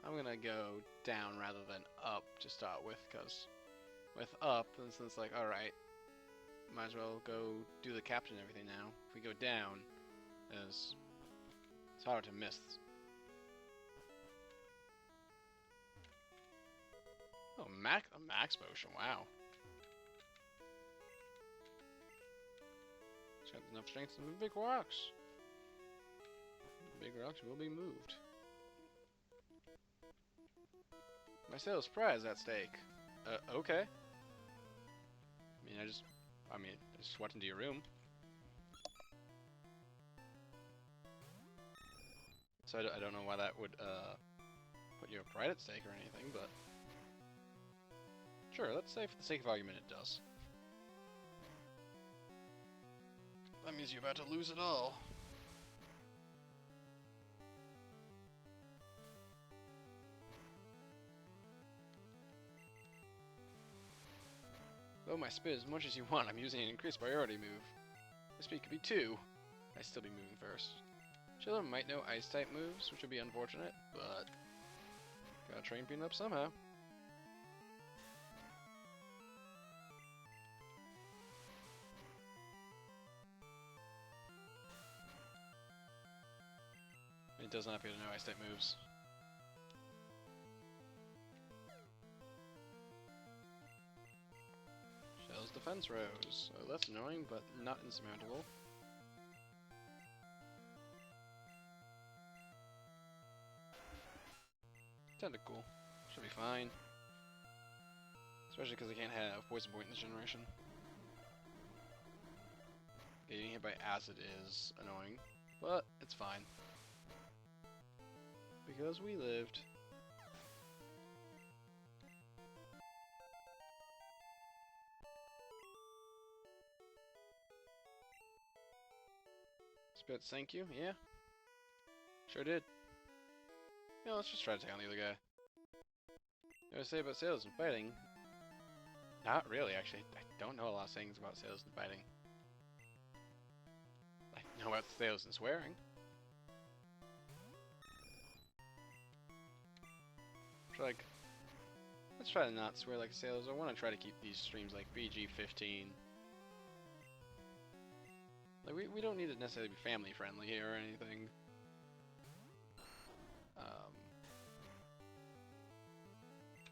I'm gonna go down rather than up to start with, because with up, it's like, alright, might as well go do the capture and everything now. If we go down, it's hard to miss. Oh, max motion, wow. It's got enough strength to move big rocks. Big rocks will be moved. My sales prize at stake. Okay. I just walked into your room. So I don't know why that would, put your pride at stake or anything, but... Sure, let's say for the sake of argument it does. That means you're about to lose it all. Though my speed as much as you want, I'm using an increased priority move. My speed could be 2. I'd still be moving first. Chiller might know ice-type moves, which would be unfortunate, but... Gotta train Peanut up somehow. It does not appear to know ice-type moves. Shell's defense rose. So that's annoying, but not insurmountable. Tentacle. Should be fine. Especially because I can't have Poison Point in this generation. Getting hit by acid is annoying, but it's fine. Because we lived. Spit, thank you, yeah. Sure did. Yeah, let's just try to take on the other guy. You know what I say about sales and fighting? Not really, actually. I don't know a lot of things about sailors and fighting. I know about sailors and swearing. So, like, let's try to not swear like sailors. I want to try to keep these streams like PG-15. Like, we don't need to necessarily be family friendly here or anything.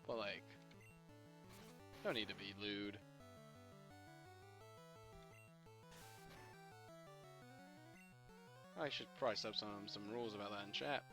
But like, don't need to be lewd. I should probably set up some rules about that in chat.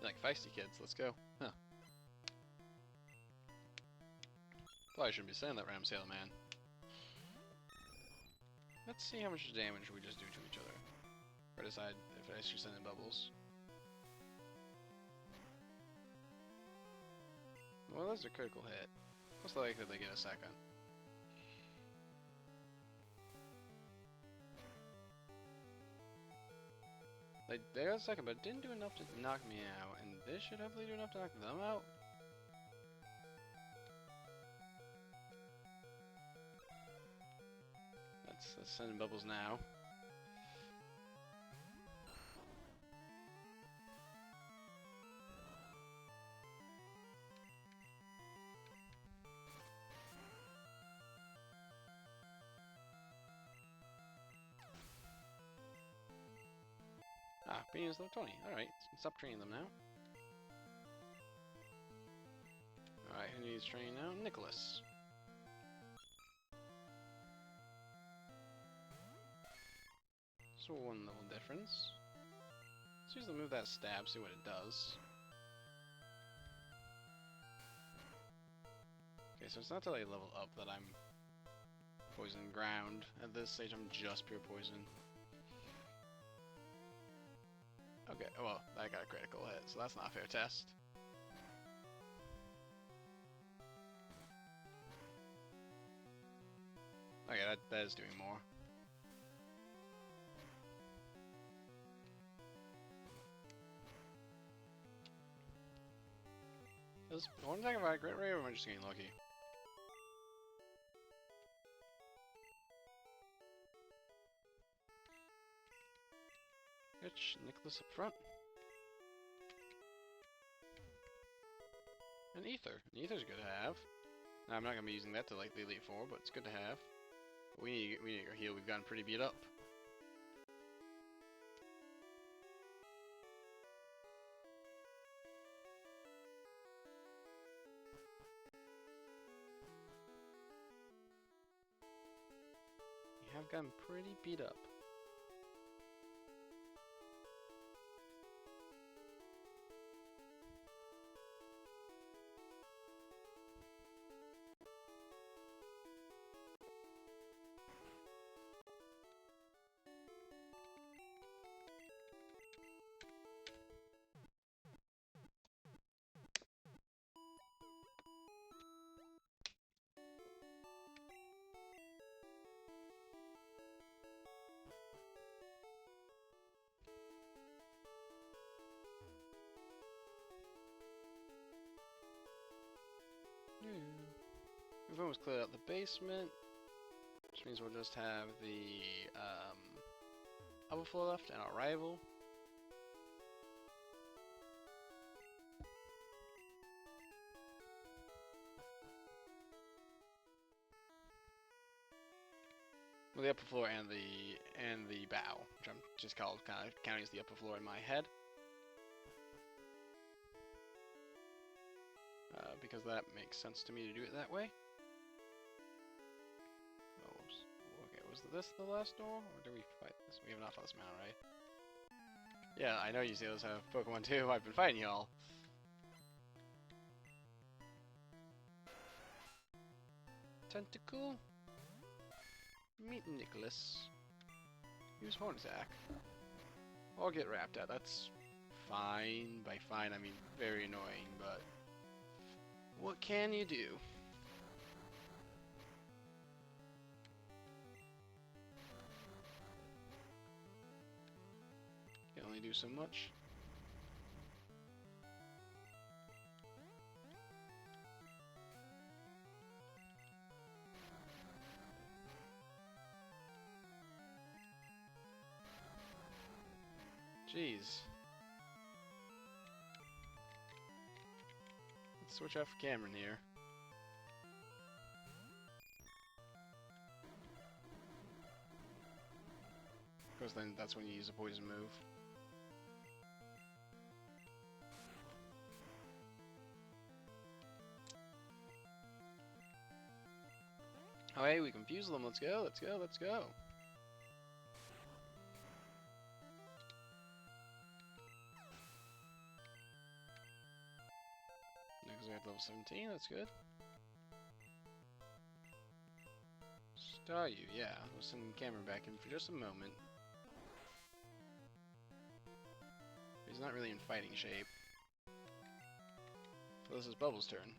Like feisty kids, let's go. Huh. Probably shouldn't be saying that, Ram Sailor Man. Let's see how much damage we just do to each other. Or decide if I should send in bubbles. Well, that's a critical hit. What's the likelihood they get a second? They got a second, but it didn't do enough to knock me out, and this should hopefully do enough to knock them out. Let's send in bubbles now. Ah, Bean's level 20. Alright, stop training them now. Alright, who needs training now? Nicholas. So 1 level difference. Let's use the move that stab, see what it does. Okay, so it's not till I level up that I'm poison ground. At this stage, I'm just pure poison. Okay, well, I got a critical hit, so that's not a fair test. Okay, that is doing more. Is one thing about Great Ray, or am I just getting lucky? Bitch, Nicholas up front. An ether. An ether's good to have. Now, I'm not gonna be using that to like the Elite Four, but it's good to have. We need our heal. We've gotten pretty beat up. We have gotten pretty beat up. We've almost cleared out the basement, which means we'll just have the upper floor left and our rival. Well, the upper floor and the bow, which I'm just kind of counting as the upper floor in my head. Because that makes sense to me to do it that way. Oh, okay, was this the last door? Or did we fight this? We have not fought this man, right? Yeah, I know you sailors have Pokemon too. I've been fighting y'all. Tentacle? Meet Nicholas. Use horn attack. Or get wrapped at. That's fine. By fine, I mean very annoying, but what can you do? Can only do so much. Jeez. Let's switch out for Cameron here. Of course, then that's when you use a poison move. Oh hey, we confuse them. Let's go, let's go, let's go. Next we have level 17, that's good. Star you, yeah. We'll send Cameron back in for just a moment. He's not really in fighting shape. So this is Bubbles' turn.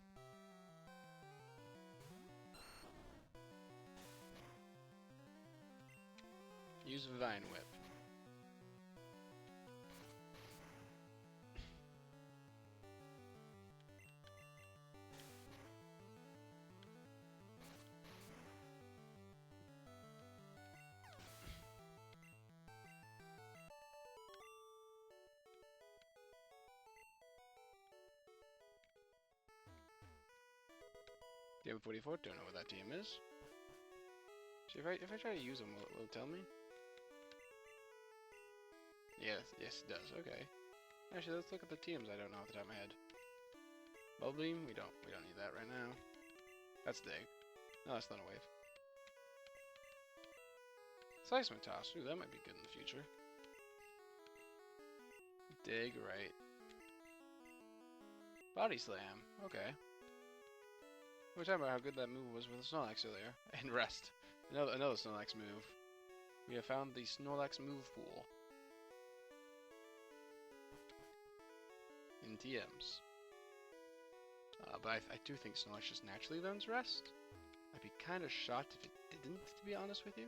Use Vine Whip. TM44, don't know what that TM is. See, if I try to use them, will it tell me? Yes, yes it does, okay. Actually, let's look at the TMs I don't know off the top of my head. Bubble Beam, we don't need that right now. That's Dig. No, that's not a wave. Seismic Toss, ooh, that might be good in the future. Dig, right. Body Slam, okay. We were talking about how good that move was with the Snorlax earlier. And Rest. Another Snorlax move. We have found the Snorlax move pool. In TMs. But I do think Snorlax just naturally learns Rest. I'd be kind of shocked if it didn't, to be honest with you.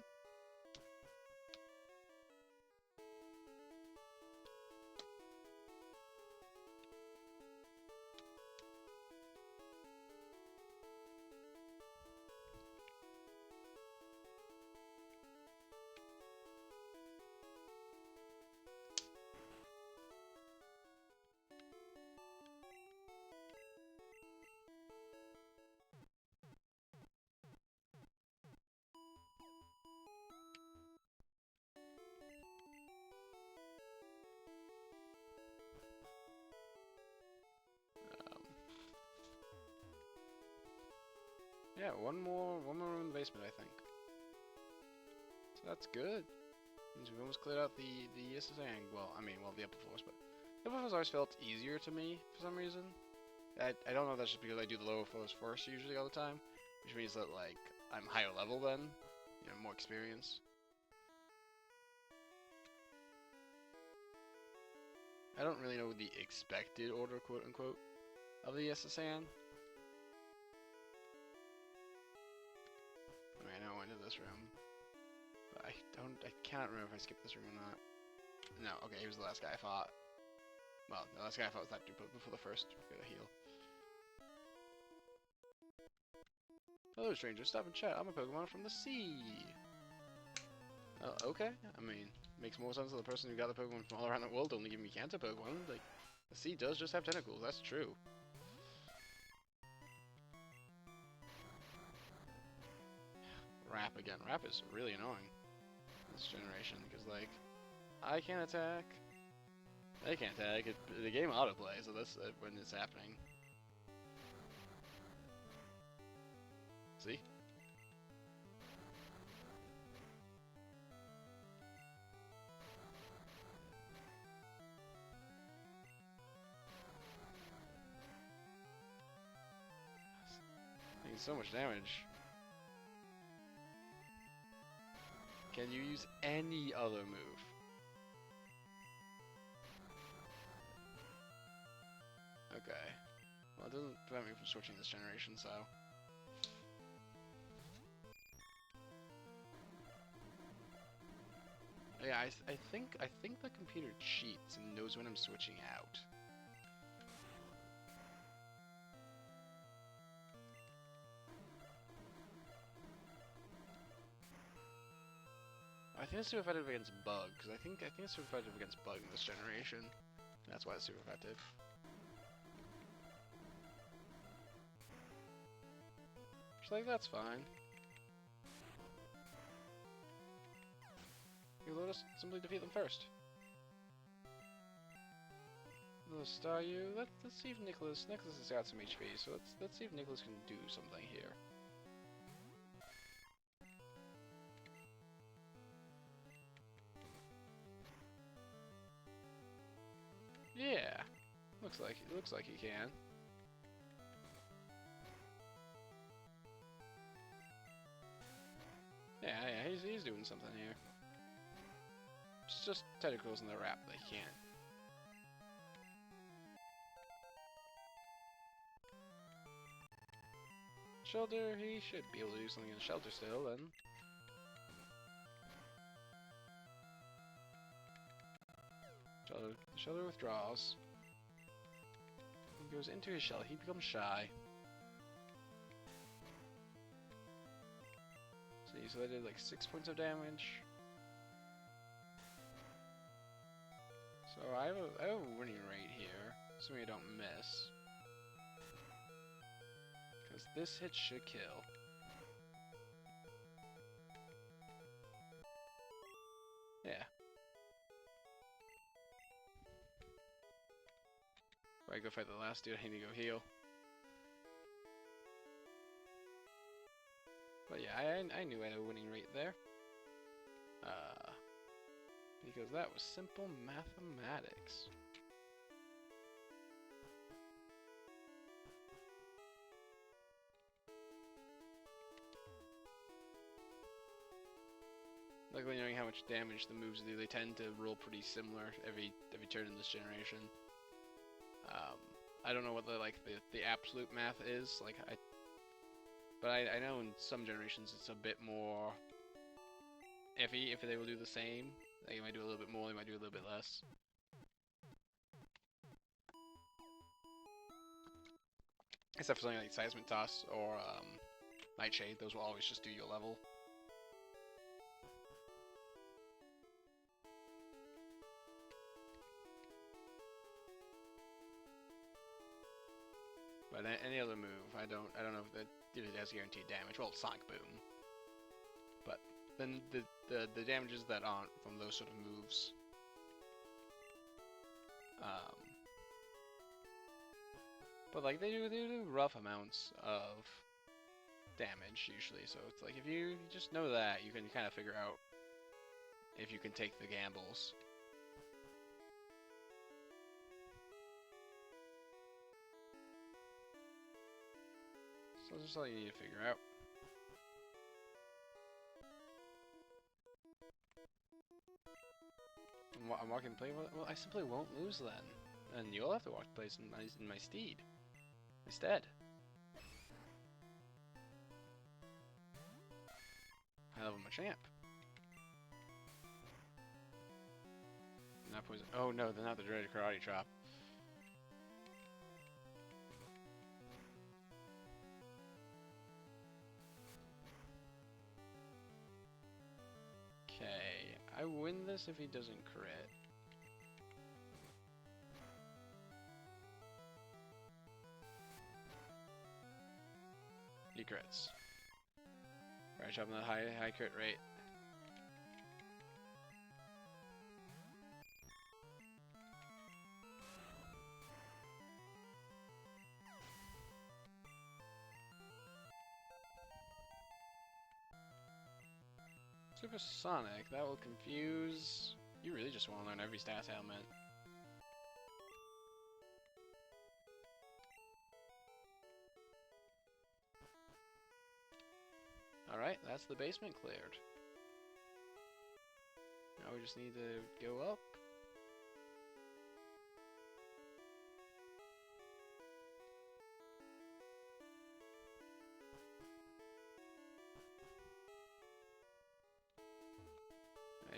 Yeah, one more room in the basement, I think. So that's good. Means we've almost cleared out the SSang. Well, the upper floors, but the upper floors always felt easier to me for some reason. I don't know if that's just because I do the lower floors first usually all the time, which means that like I'm higher level then, you know, more experience. I don't really know the expected order, quote unquote, of the SSang. I know I went into this room, but I cannot remember if I skipped this room or not. No, okay, he was the last guy I fought. Well, the last guy I fought was that dude before the first. Get a heal. Hello, stranger. Stop and chat. I'm a Pokemon from the sea. Okay. I mean, makes more sense to the person who got the Pokemon from all around the world only give me Kanto Pokemon. Like, the sea does just have tentacles. That's true. Rap again. Rap is really annoying this generation because, like, I can't attack. They can't attack. The game autoplay, so that's when it's happening. See? Taking so much damage. Can you use any other move? Okay. Well, it doesn't prevent me from switching this generation, so... Yeah, I think the computer cheats and knows when I'm switching out. I think it's super effective against bug, because I think it's super effective against bug in this generation. That's why it's super effective. She's like, that's fine. You let us simply defeat them first. Let's star you. Let's see if Nicholas has got some HP. So let's see if Nicholas can do something here. Yeah, looks like he can. Yeah, he's doing something here. It's just tentacles in the wrap that he can't. Shelter, he should be able to do something in shelter still then. Shelter withdraws. He goes into his shell. He becomes shy. See, so I did like 6 points of damage. So I have a winning rate here, assuming I don't miss. Because this hit should kill. Yeah. I go fight the last dude, I need to go heal. But yeah, I knew I had a winning rate there. Because that was simple mathematics. Luckily, knowing how much damage the moves do, they tend to roll pretty similar every turn in this generation. I don't know what the absolute math is, but I know in some generations it's a bit more iffy if they will do the same. They might do a little bit more, they might do a little bit less. Except for something like Seismic Toss or Nightshade, those will always just do your level. But any other move, I don't know if it has guaranteed damage. Well, Sonic Boom. But then the damages that aren't from those sort of moves. But like they do rough amounts of damage usually. So it's like if you just know that, you can kind of figure out if you can take the gambles. So that's just all you need to figure out. I'm walking the plane. Well, I simply won't lose then, and you'll have to walk the place in my steed instead. High level Machamp. Not poison. Oh no, they're not the dreaded Karate Chop. Okay, I win this if he doesn't crit. He crits. Right, chopping the high crit rate. Supersonic, that will confuse. You really just want to learn every stats ailment. Alright, that's the basement cleared. Now we just need to go up.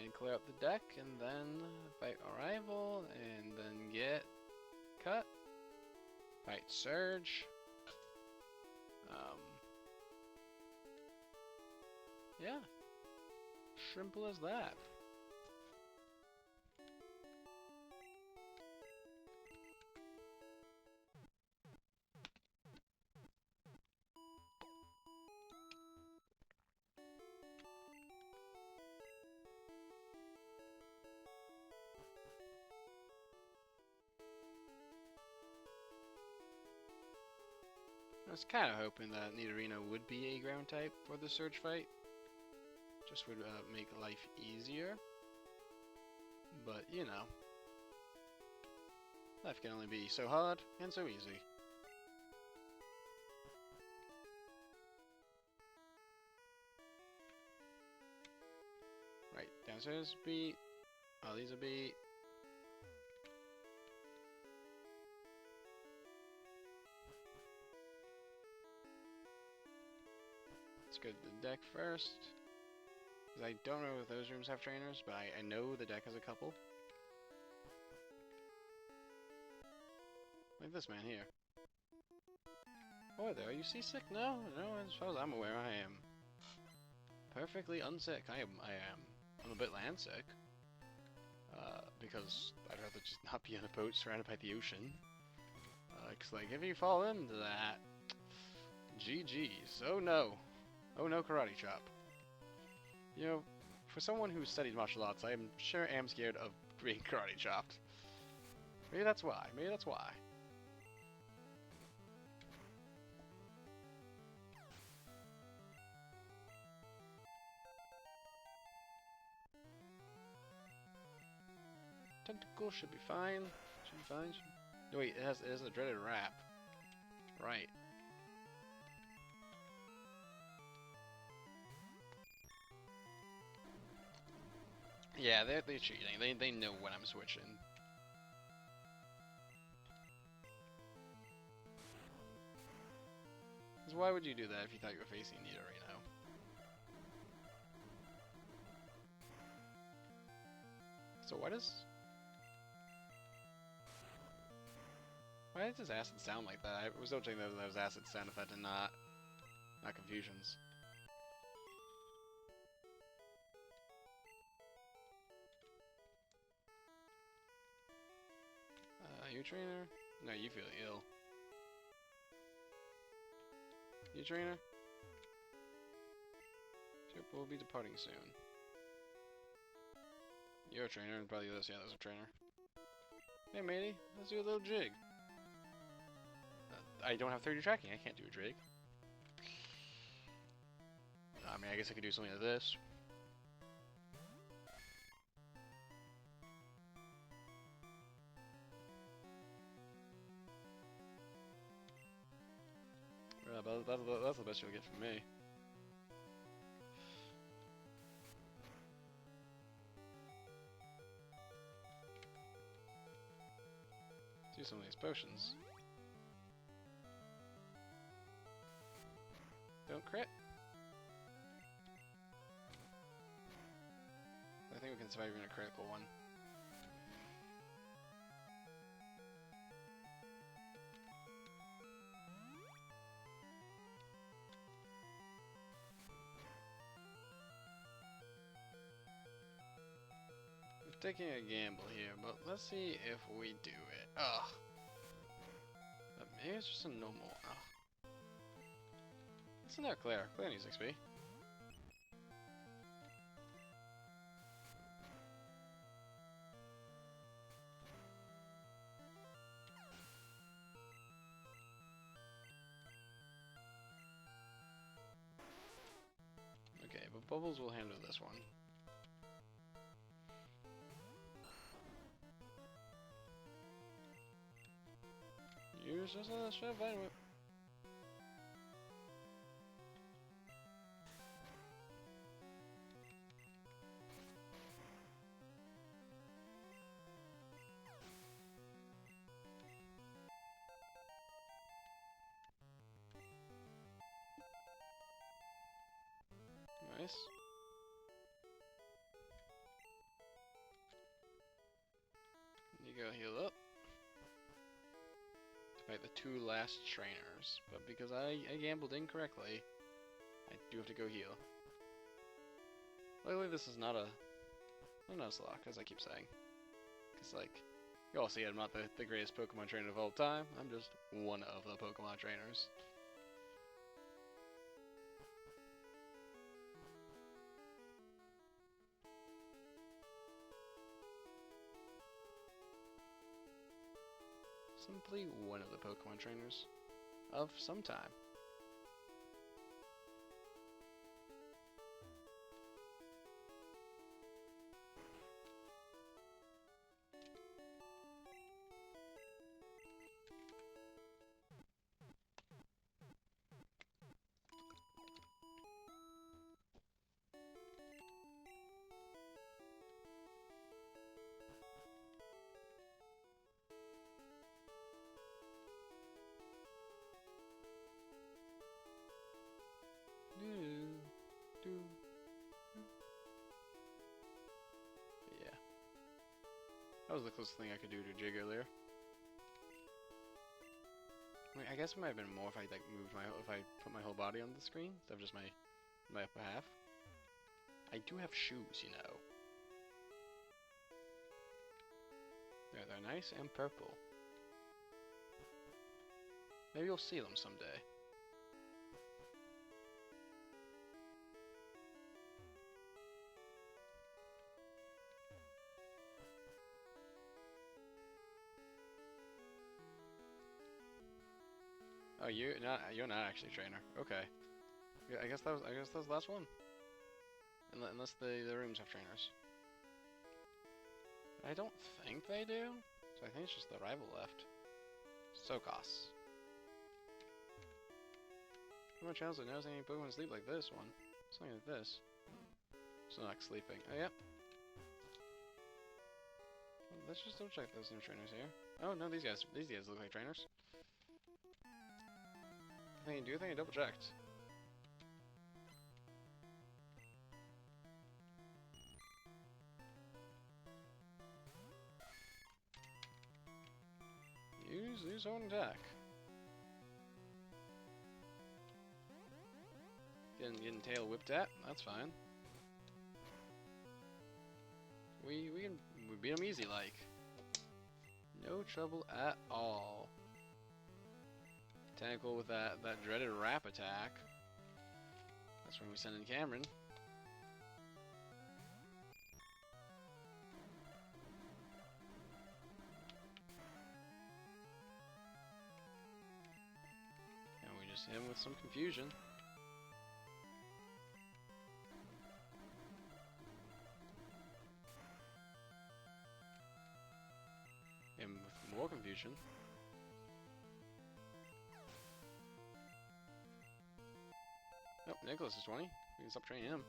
And clear up the deck, and then fight Arrival, and then get cut. Fight Surge. Yeah. Simple as that. I was kind of hoping that Nidorino would be a ground type for the Surge fight. Just would make life easier. But, you know. Life can only be so hard and so easy. Right, downstairs beat. All these are beat. Let's go to the deck first. I don't know if those rooms have trainers, but I know the deck has a couple. Like this man here. Boy, there, are you seasick? No, as far as I'm aware, I am perfectly unsick. I am. I'm a bit land sick. Because I'd rather just not be on a boat surrounded by the ocean. Cause like, if you fall into that, GG's. Oh no. Oh no, karate chop. You know, for someone who studied martial arts, I am sure am scared of being karate chopped. Maybe that's why. Maybe that's why. Tentacle should be fine. Should be fine. No, wait, it has a dreaded wrap. Right. Yeah, they're cheating. They know when I'm switching. Because why would you do that if you thought you were facing Nidorino? So why does this acid sound like that? I was noticing that those acid sound if that did not confusions. You trainer? No, you feel ill. You trainer? Ship will be departing soon. You're a trainer, and probably this. Yeah, there's a trainer. Hey, matey, let's do a little jig. I don't have 30 tracking. I can't do a jig. I mean, I guess I could do something like this. But that's the best you'll get from me. Do some of these potions. Don't crit. I think we can survive even a critical one. We're taking a gamble here, but let's see if we do it. Ugh. But maybe it's just a normal. Ugh. Listen there, Claire. Claire needs XP. Okay, but Bubbles will handle this one. Use just a shove anyway. nice. You go heal up. To fight the 2 last trainers. But because I gambled incorrectly, I do have to go heal. Luckily this is not a Nuzlocke, as I keep saying. Because, like, you all see I'm not the greatest Pokemon trainer of all time. I'm just one of the Pokemon trainers. Simply one of the Pokemon trainers of some time. Yeah. That was the closest thing I could do to Jig earlier. I mean, I guess it might have been more if I like moved if I put my whole body on the screen instead of just my upper half. I do have shoes, you know. They're nice and purple. Maybe you'll see them someday. Oh, you're not actually a trainer. Okay. Yeah, I guess that was the last one. Unless the rooms have trainers. I don't think they do. So I think it's just the rival left. Sokos. How much else? I've never seen any Pokemon sleep like this one. Something like this. It's not sleeping. Oh, yep. Well, let's just double check those new trainers here. Oh no, these guys look like trainers. I think I double checked. Use own attack. Getting tail whipped at. That's fine. We beat them easy like. No trouble at all. Tentacle with that dreaded wrap attack. That's when we send in Cameron. And we just hit him with some confusion. And with more confusion. Oh, Nicholas is 20. We can stop training him.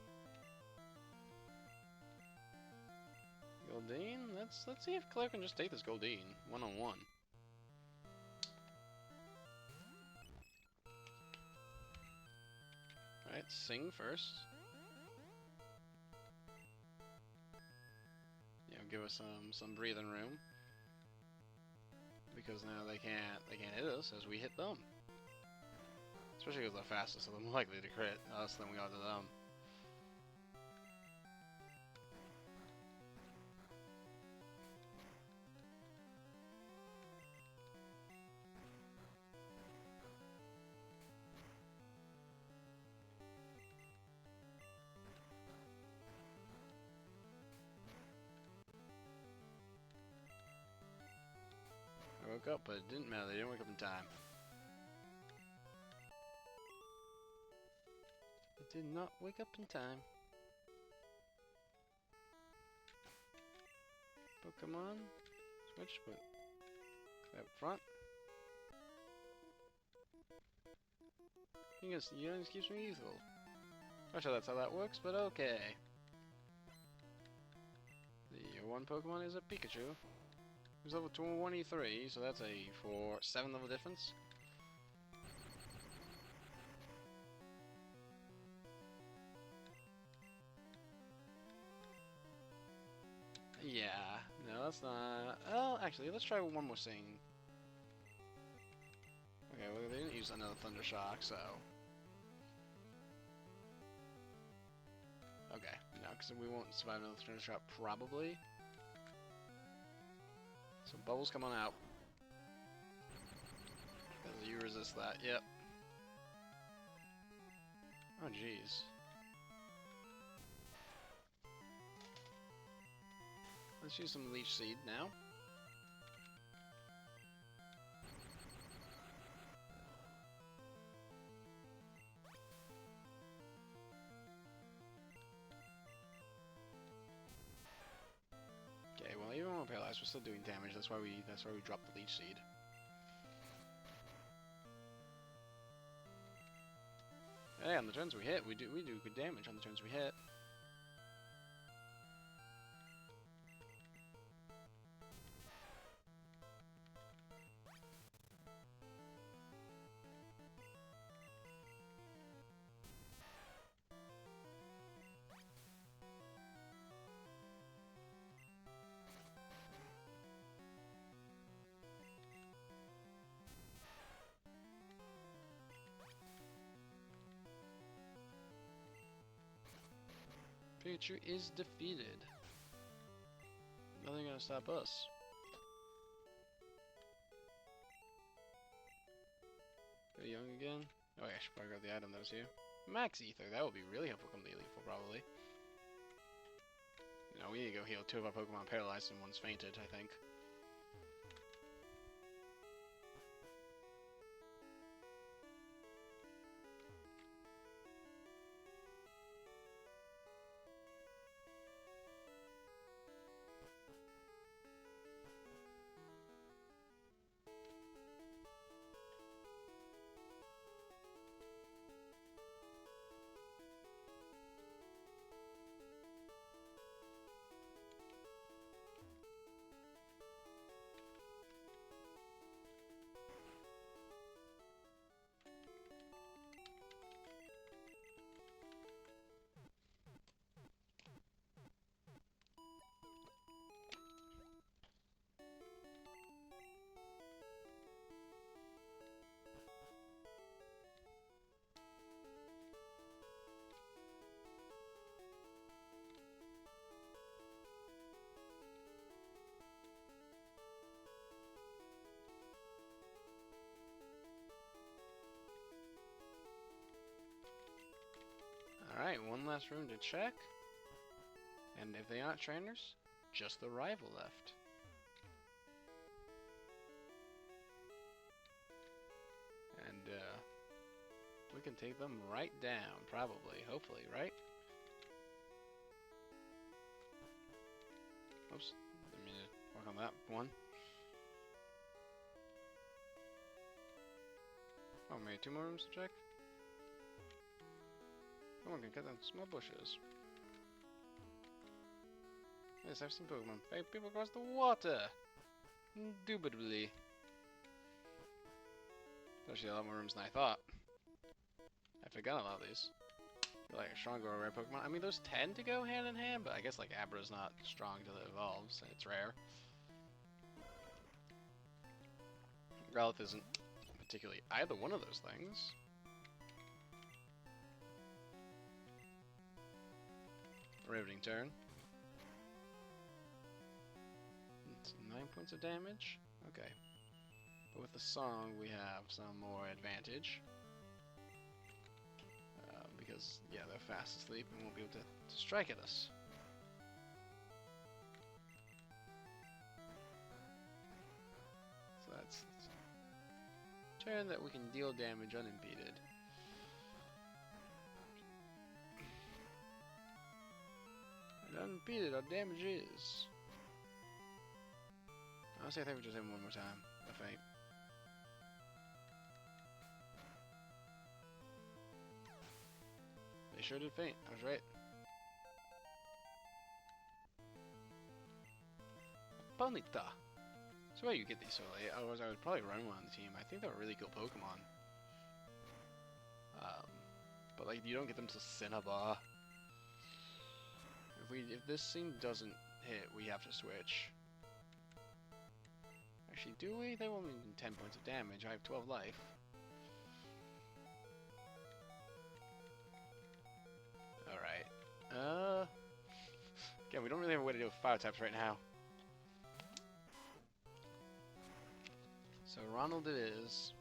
Goldeen? Let's see if Claire can just take this Goldeen one-on-one. Alright, Sing first. You know, give us some breathing room. Because now they can't hit us as we hit them. Especially because they're faster, so they're more likely to crit us than we are to them. I woke up, but it didn't matter. They didn't wake up in time. It did not wake up in time. Pokemon, switch, but up front. You guys keeps me youthful. Not sure that's how that works, but okay. The one Pokemon is a Pikachu. He's level 23, so that's a 7 level difference. let's not... Oh, actually, let's try one more thing. Okay, well, they didn't use another Thunder Shock, so... Okay, no, because we won't survive another Thunder Shock, probably. So Bubbles, come on out. Because you resist that, yep. Oh, jeez. Let's use some Leech Seed now. Okay, well, even when we're paralyzed, we're still doing damage. That's why we dropped the Leech Seed. Hey, on the turns we hit, we do good damage on the turns we hit. Pikachu is defeated. Nothing gonna stop us. Go young again. Oh, yeah, I should probably grab the item that was here. Max Ether, that would be really helpful come the lethal, probably. You know, we need to go heal 2 of our Pokemon paralyzed and one's fainted, I think. Alright, one last room to check. And if they aren't trainers, just the rival left. And, we can take them right down, probably, hopefully, right? Oops, didn't mean to work on that one. Oh, maybe 2 more rooms to check? Oh, we can cut down small bushes. Yes, I've seen Pokemon fight people across the water! Indubitably. Actually, a lot more rooms than I thought. I forgot about these. Like a stronger or rare Pokemon. I mean, those tend to go hand in hand, but I guess like Abra's not strong till it evolves, and it's rare. Growlithe isn't particularly either one of those things. Riveting turn. It's 9 points of damage. Okay. But with the song, we have some more advantage. Because, yeah, they're fast asleep and won't be able to strike at us. So that's a turn that we can deal damage unimpeded. And unimpeded, our damage is... Honestly, I think we just hit him one more time. A feint. They sure did faint. I was right. Bonita. So why you get these so late? I would probably run one on the team. I think they're really cool Pokemon. But like you don't get them to Cinnabar. If this scene doesn't hit, we have to switch. Actually, do we? They won't mean 10 points of damage. I have 12 life. Alright. Again, we don't really have a way to deal with fire types right now. So Ronald it is.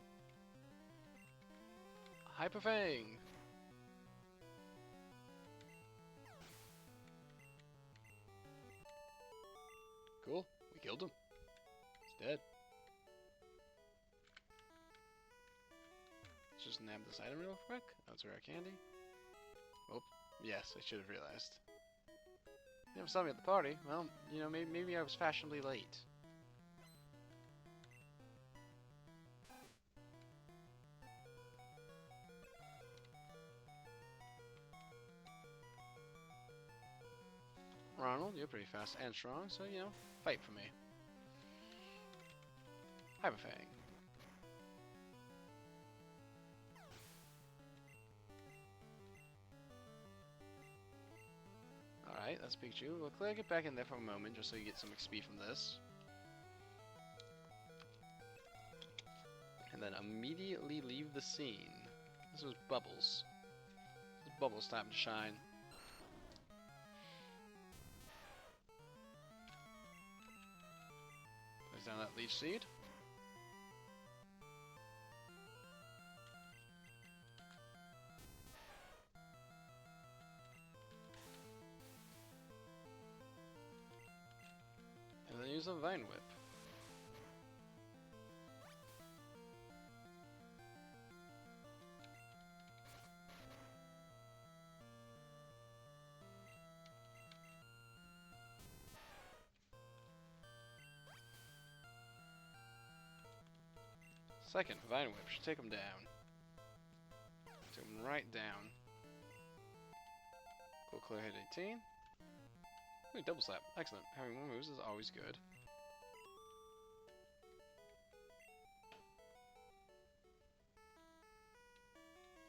Hyper Fang! Cool. We killed him. He's dead. Let's just nab this item real quick. That's rare candy. Oh, yes, I should have realized. You never saw me at the party. Well, you know, maybe I was fashionably late. Ronald, you're pretty fast and strong, so, you know, fight for me. Hyper Fang. Alright, that's Pikachu. We'll clear get back in there for a moment, just so you get some XP from this. And then immediately leave the scene. This was Bubbles. This is Bubbles time to shine. Place down that leech seed. And then use a Vine Whip. Second, Vine Whip should take him down. Take him right down. Cool, clear hit 18. Ooh, double slap. Excellent. Having more moves is always good.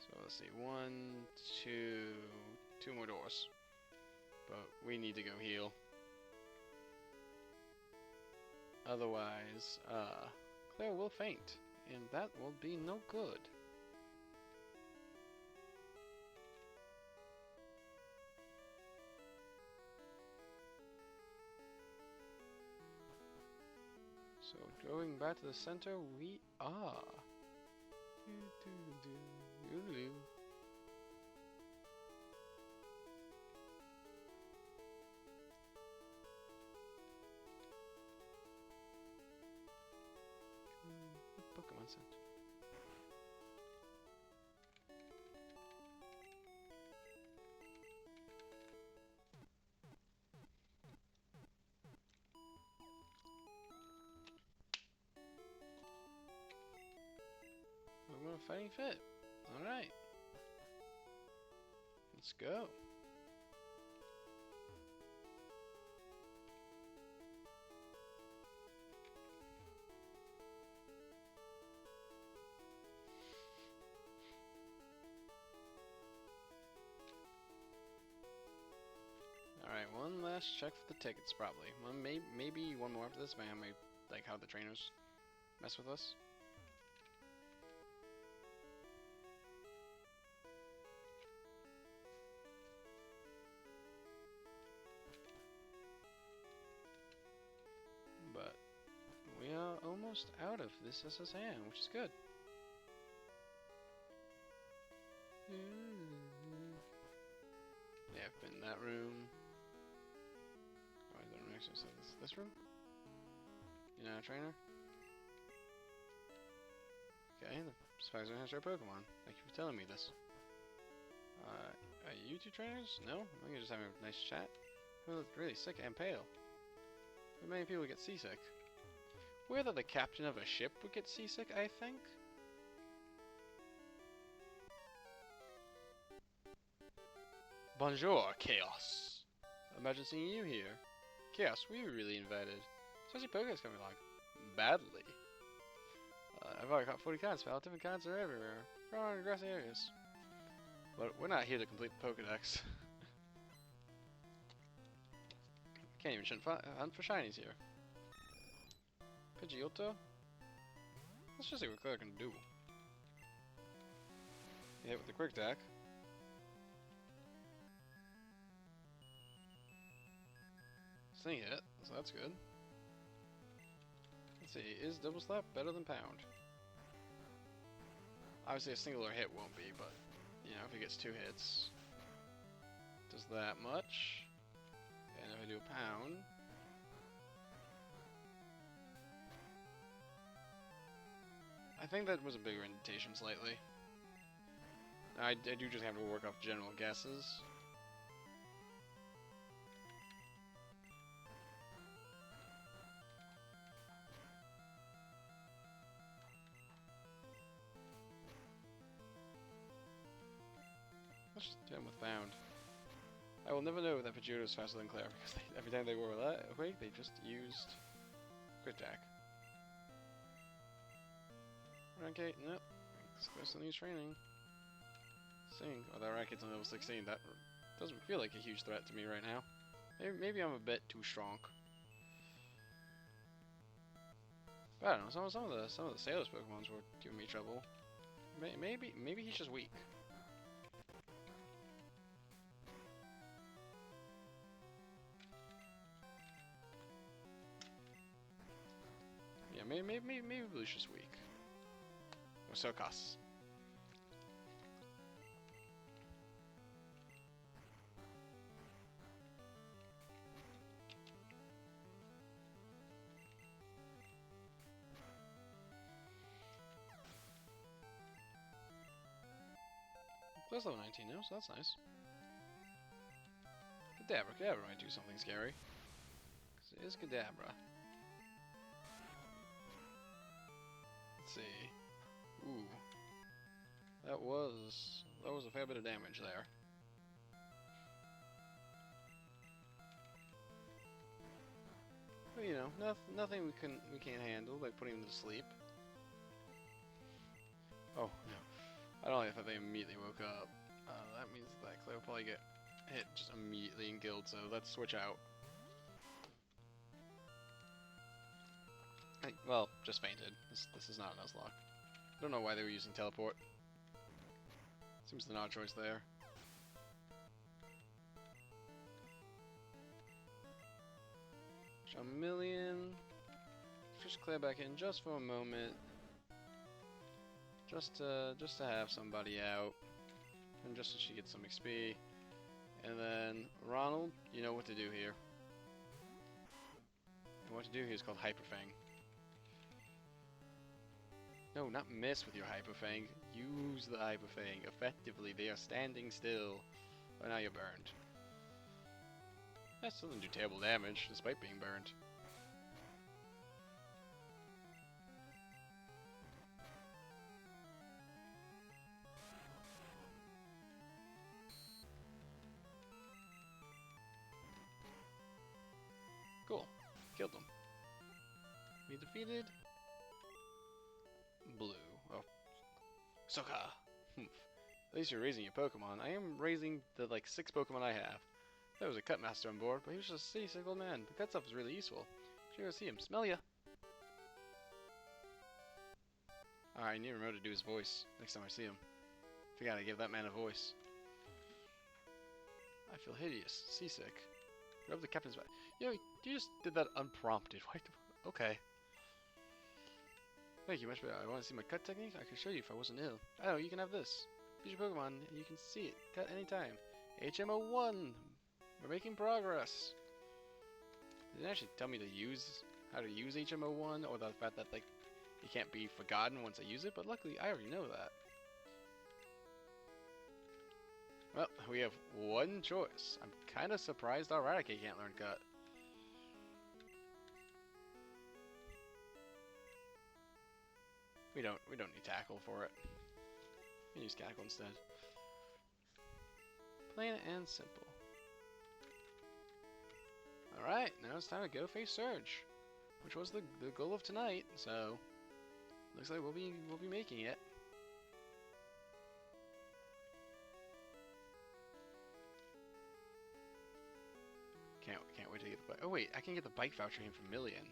So let's see. 1, 2, 2 more doors. But we need to go heal. Otherwise, Claire will faint. And that will be no good. So going back to the center, we are. Pokemon Center. We're going to Fighting Fit. Alright. Let's go. Alright, one last check for the tickets, probably. Well, maybe one more after this, man. Like how the trainers mess with us. But we are almost out of this SSN, which is good. Yeah, I've been in that room. Oh, is there next to this room? You know, trainer? Okay, the Spider has our Pokemon. Thank you for telling me this. Are you two trainers? No? I think you're just having a nice chat. You look really sick and pale. Many people get seasick. Whether the captain of a ship would get seasick, I think. Bonjour, Chaos. Imagine seeing you here. Chaos, we were really invited. Especially Pokedex coming along. Badly. I've already caught 40 cards, pal. Different cards are everywhere. Growing in grassy areas. But we're not here to complete the Pokedex. Can't even hunt for shinies here. Pidgeotto? Let's just see what Claire can do. Hit with the quick attack. Sing hit, so that's good. Let's see, is double slap better than pound? Obviously a singular hit won't be, but you know, if he gets 2 hits, does that much. And if I do a pound, I think that was a bigger indentation slightly. I do just have to work off general guesses. Let's just do him with pound. I will never know that Vegeta is faster than Claire because every time they were that quick, they just used quick attack. Okay, nope. Claire still needs training. Sing. Oh, that Racket's on level 16. That doesn't feel like a huge threat to me right now. Maybe I'm a bit too strong. But I don't know. Some of the Sailor's Pokemons were giving me trouble. Maybe he's just weak. Yeah, maybe Blue's just weak. Or Suiika. That's level 19 now, so that's nice. Kadabra might do something scary. 'Cause it is Kadabra. Let's see. Ooh. That was a fair bit of damage there. But you know, nothing we can't handle by putting them to sleep. Oh no. I don't like that they immediately woke up. That means that Claire will probably get hit just immediately and killed, so let's switch out. Well, just fainted. This is not a Nuzlocke. I don't know why they were using teleport. Seems an odd choice there. Charmeleon. Push Claire back in just for a moment. Just to have somebody out. And just so she gets some XP. And then Ronald, you know what to do here. And what to do here is called Hyper Fang. No, not miss with your Hyper Fang. Use the Hyper Fang effectively. They are standing still. But now you're burned. That still doesn't do terrible damage, despite being burned. Cool. Killed them. We defeated Blue. Oh. Suiika. At least you're raising your Pokemon. I am raising the, 6 Pokemon I have. There was a Cut Master on board, but he was just a seasick old man. The cut stuff is really useful. Should go see him. Smell ya! Alright, I need to remember to do his voice next time I see him. Forgot I give that man a voice. I feel hideous. Seasick. Rub the captain's back. You just did that unprompted. Okay. Thank you much better. I want to see my cut technique? I could show you if I wasn't ill. Oh, you can have this. Use your Pokemon, and you can see it. Cut anytime. HMO1! We're making progress! It didn't actually tell me to how to use HMO1, or the fact that, it can't be forgotten once I use it, but luckily I already know that. Well, we have one choice. I'm kind of surprised our Raticate can't learn Cut. We don't need Tackle for it. We can use Cackle instead. Plain and simple. Alright, now it's time to go face Surge, which was the goal of tonight, so looks like we'll be making it. Can't wait to get the bike. Oh wait, I can get the bike voucher in for Million.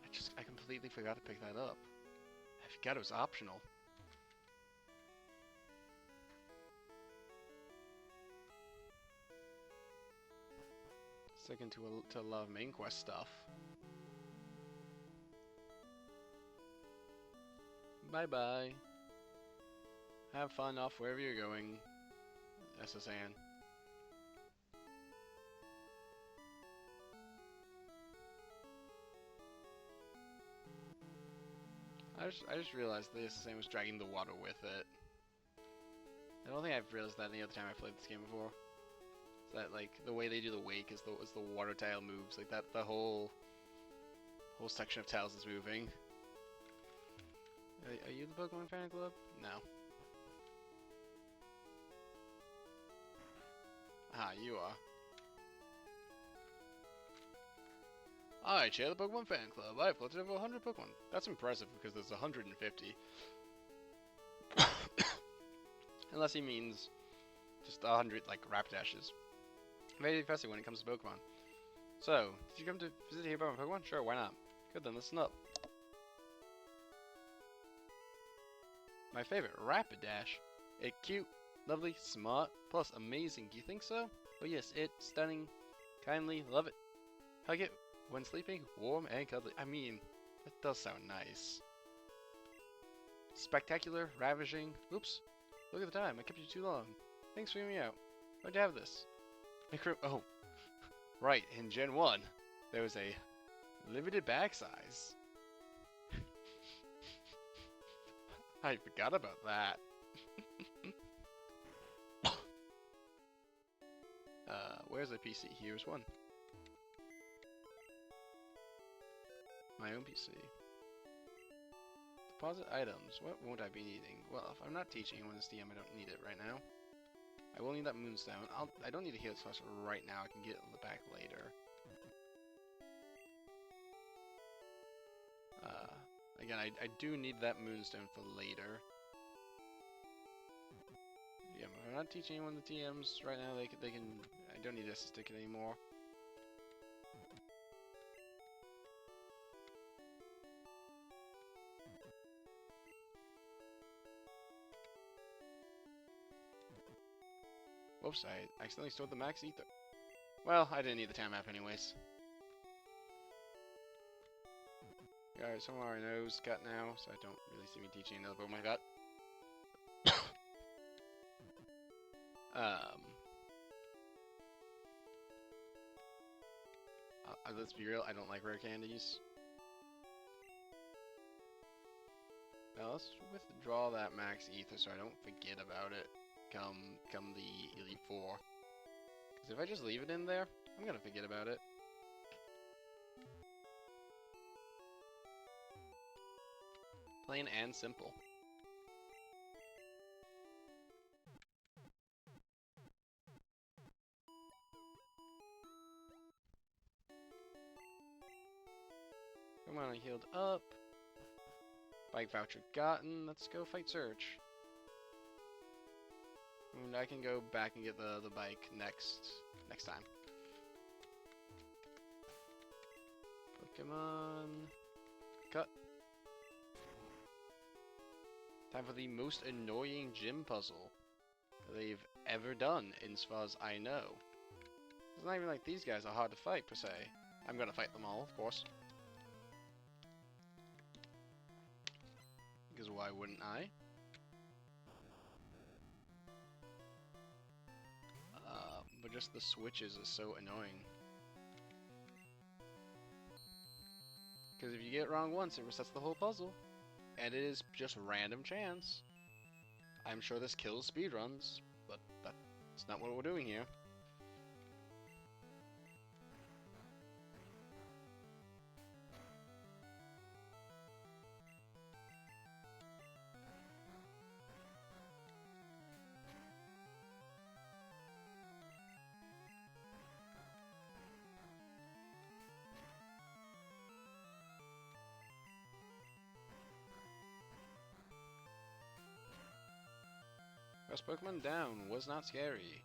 I I completely forgot to pick that up. I forgot it was optional. Sticking to a lot of main quest stuff. Bye bye. Have fun off wherever you're going, SSN. I just realized the SSN was dragging the water with it. I don't think I've realized that any other time I've played this game before. Is that like the way they do the wake is the water tile moves, like that the whole section of tiles is moving. Are you the Pokemon fan club? No. Ah, you are. I chair the Pokemon fan club. I have collected over 100 Pokemon. That's impressive because there's 150. Unless he means just 100 like Rapidashes. Very impressive when it comes to Pokemon. So, did you come to visit here about my Pokemon? Sure, why not? Good then, listen up. My favorite, Rapidash. It's cute, lovely, smart, plus amazing. Do you think so? Oh yes, it's stunning, kindly, love it. Hug it when sleeping, warm and cuddly. I mean, that does sound nice. Spectacular, ravishing. Oops, look at the time. I kept you too long. Thanks for getting me out. Why'd you have this? Oh, right. In Gen 1, there was a limited bag size. I forgot about that. Where's the PC? Here's one. My own PC. Deposit items. What won't I be needing? Well, if I'm not teaching anyone this DM, I don't need it right now. I will need that moonstone. I don't need to heal this fast right now. I can get it back later. Again, I do need that moonstone for later. Yeah, if I'm not teaching anyone the TMs right now, they can. I don't need this ticket anymore. Whoops, I accidentally stored the max ether. Well, I didn't need the time map anyways. Alright, some of our nose got now, so I don't really see me teaching another Pokemon got. Let's be real, I don't like rare candies. Now let's withdraw that max ether so I don't forget about it come the Elite Four. Because if I just leave it in there, I'm gonna forget about it. Plain and simple. Come on, I healed up. Bike voucher gotten. Let's go fight Surge. And I can go back and get the bike next time. Pokemon. Cut. Time for the most annoying gym puzzle they've ever done, as far as I know. It's not even like these guys are hard to fight, per se. I'm gonna fight them all, of course. Because why wouldn't I? But just the switches is so annoying. Because if you get it wrong once, it resets the whole puzzle. And it is just random chance. I'm sure this kills speedruns, but that's not what we're doing here. First Pokemon down was not scary.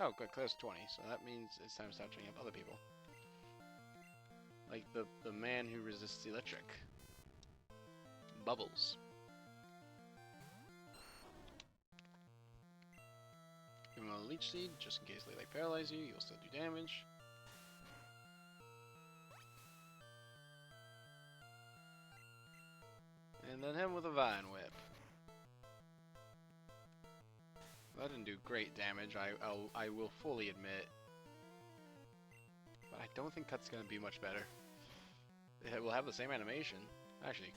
Oh, good, clears 20, so that means it's time to start training up other people. Like the man who resists electric. Bubbles. Give him a leech seed, just in case they like paralyze you, you'll still do damage. And then him with a vine whip. That didn't do great damage, I will fully admit. But I don't think Cut's gonna be much better. It will have the same animation. Actually,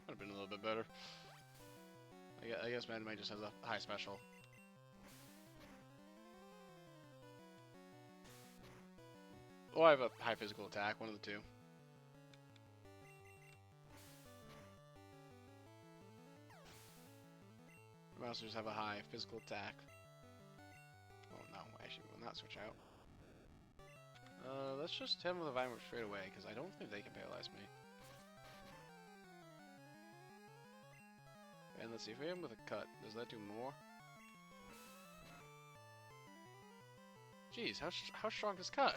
would have been a little bit better. I guess Magnemite just has a high special. Or I have a high physical attack, one of the two. Monsters have a high physical attack. Oh no, actually will not switch out. Let's just hit him with a Vine Whip straight away, because I don't think they can paralyze me. And let's see, if we hit him with a Cut, does that do more? Jeez, how strong is Cut?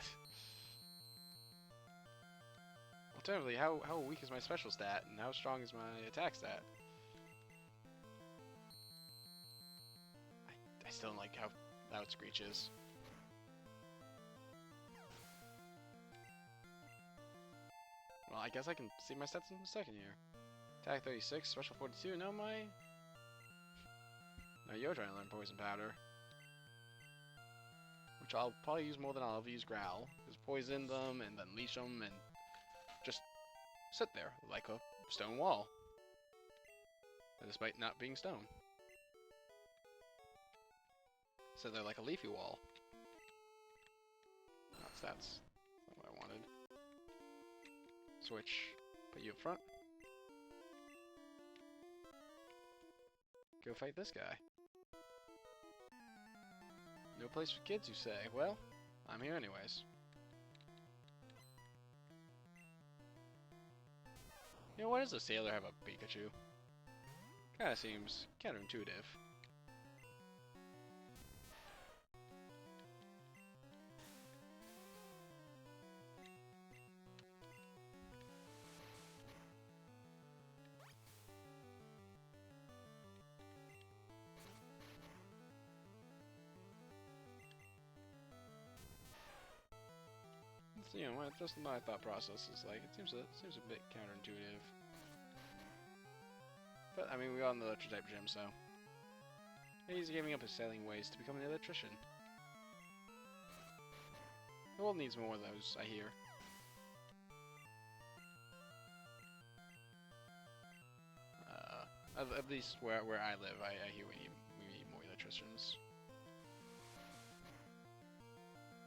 Alternatively, how weak is my special stat, and how strong is my attack stat? I still don't like how loud Screech is. Well, I guess I can see my stats in a second here. Attack 36, special 42. No, you're trying to learn Poison Powder. Which I'll probably use more than I'll ever use Growl. Just poison them and then leash them and just sit there like a stone wall. Despite not being stone. Sit there like a leafy wall. Not stats. Not what I wanted. Switch. Put you up front. Go fight this guy. No place for kids, you say? Well, I'm here anyways. You know, why does a sailor have a Pikachu? Kinda seems counterintuitive. You know, just my thought process is like, it seems a bit counterintuitive. But I mean, we all know the electric type gym, so he's giving up his sailing ways to become an electrician. The world needs more of those, I hear. At least where I live, I hear we need more electricians.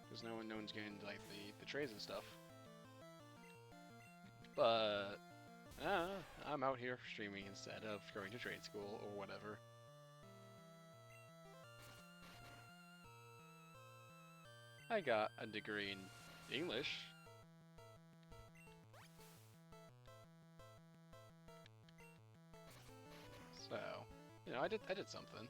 Because no one's getting into like the trades and stuff. But I'm out here streaming instead of going to trade school or whatever. I got a degree in English. So, you know, I did something.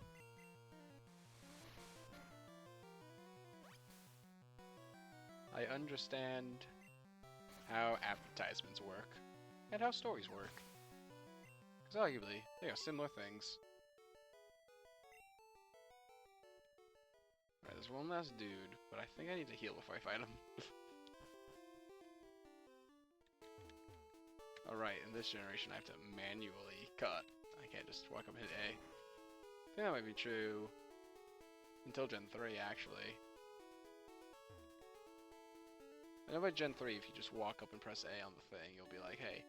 I understand how advertisements work, and how stories work. Because arguably, they are similar things. Alright, there's one last dude, but I think I need to heal before I fight him. Alright, in this generation I have to manually cut. I can't just walk up and hit A. I think that might be true until Gen 3, actually. I know by Gen 3, if you just walk up and press A on the thing, you'll be like, hey,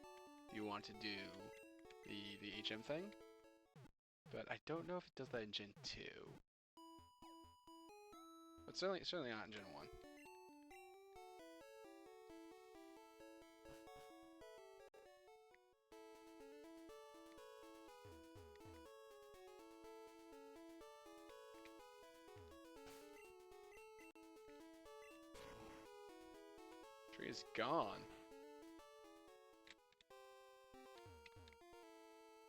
do you want to do the HM thing? But I don't know if it does that in Gen 2. But certainly not in Gen 1. Tree is gone.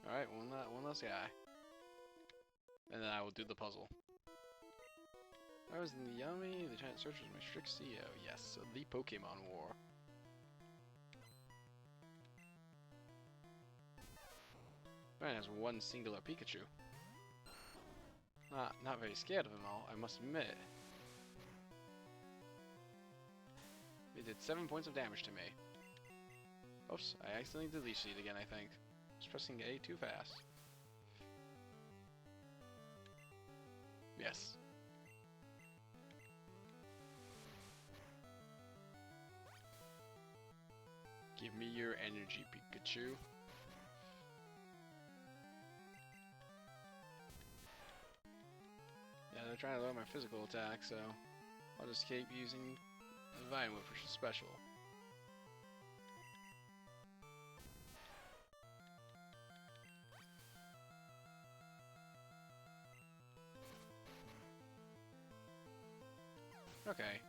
Alright, one last guy. And then I will do the puzzle. I was in the Yummy, the giant search was my strict CEO. Yes, the Pokemon War. Man has one singular Pikachu. Not very scared of him though, I must admit. It did 7 points of damage to me. Oops, I accidentally did Leech Seed again, I think. Just pressing A too fast. Yes. Give me your energy, Pikachu. Yeah, they're trying to lower my physical attack, so I'll just keep using the Vine Whip, which is special. Okay.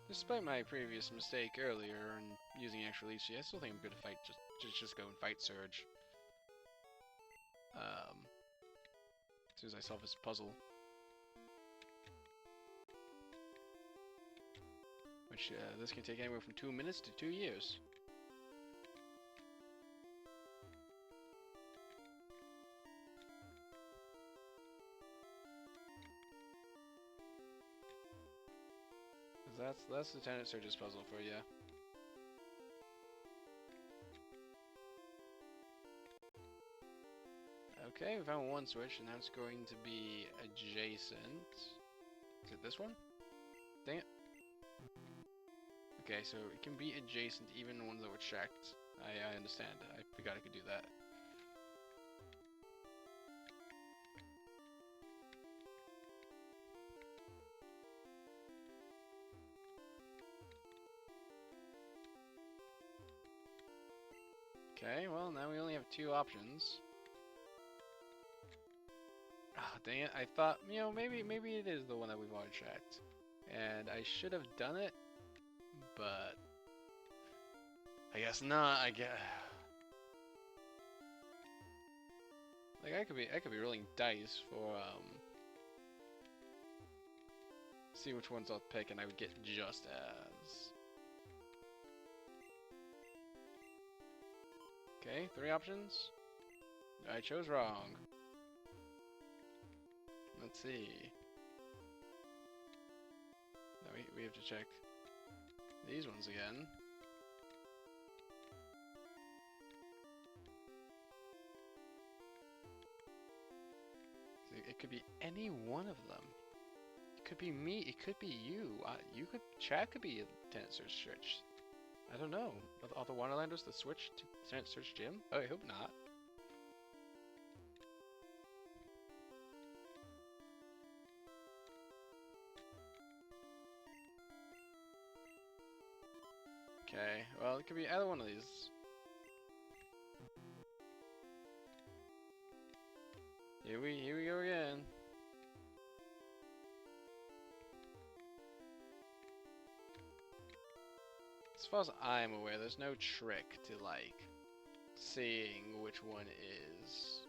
Despite my previous mistake earlier in using actual Leech Seed, I still think I'm good to fight. Just go and fight Surge. As soon as I solve this puzzle. Which, this can take anywhere from 2 minutes to 2 years. That's Lieutenant Surge's puzzle for you. Okay, we found one switch, and that's going to be adjacent. Is it this one? Dang it. Okay, so it can be adjacent even the ones that were checked. I understand. I forgot I could do that. Okay, well now we only have 2 options. Ah, dang it, I thought, you know, maybe it is the one that we've already checked. And I should have done it, but I guess not, I guess. Like I could be rolling dice for see which ones I'll pick and I would get just as. Okay, 3 options. I chose wrong. Let's see. Now we have to check these ones again. It could be any one of them. It could be me. It could be you. Chad could be a Lieutenant Surge Switch. I don't know. Are the Wonderlanders the switch to Lieutenant Surge Gym? Oh, I hope not. Okay, well, it could be either one of these. Here we go again. As far as I'm aware, there's no trick to, like, seeing which one is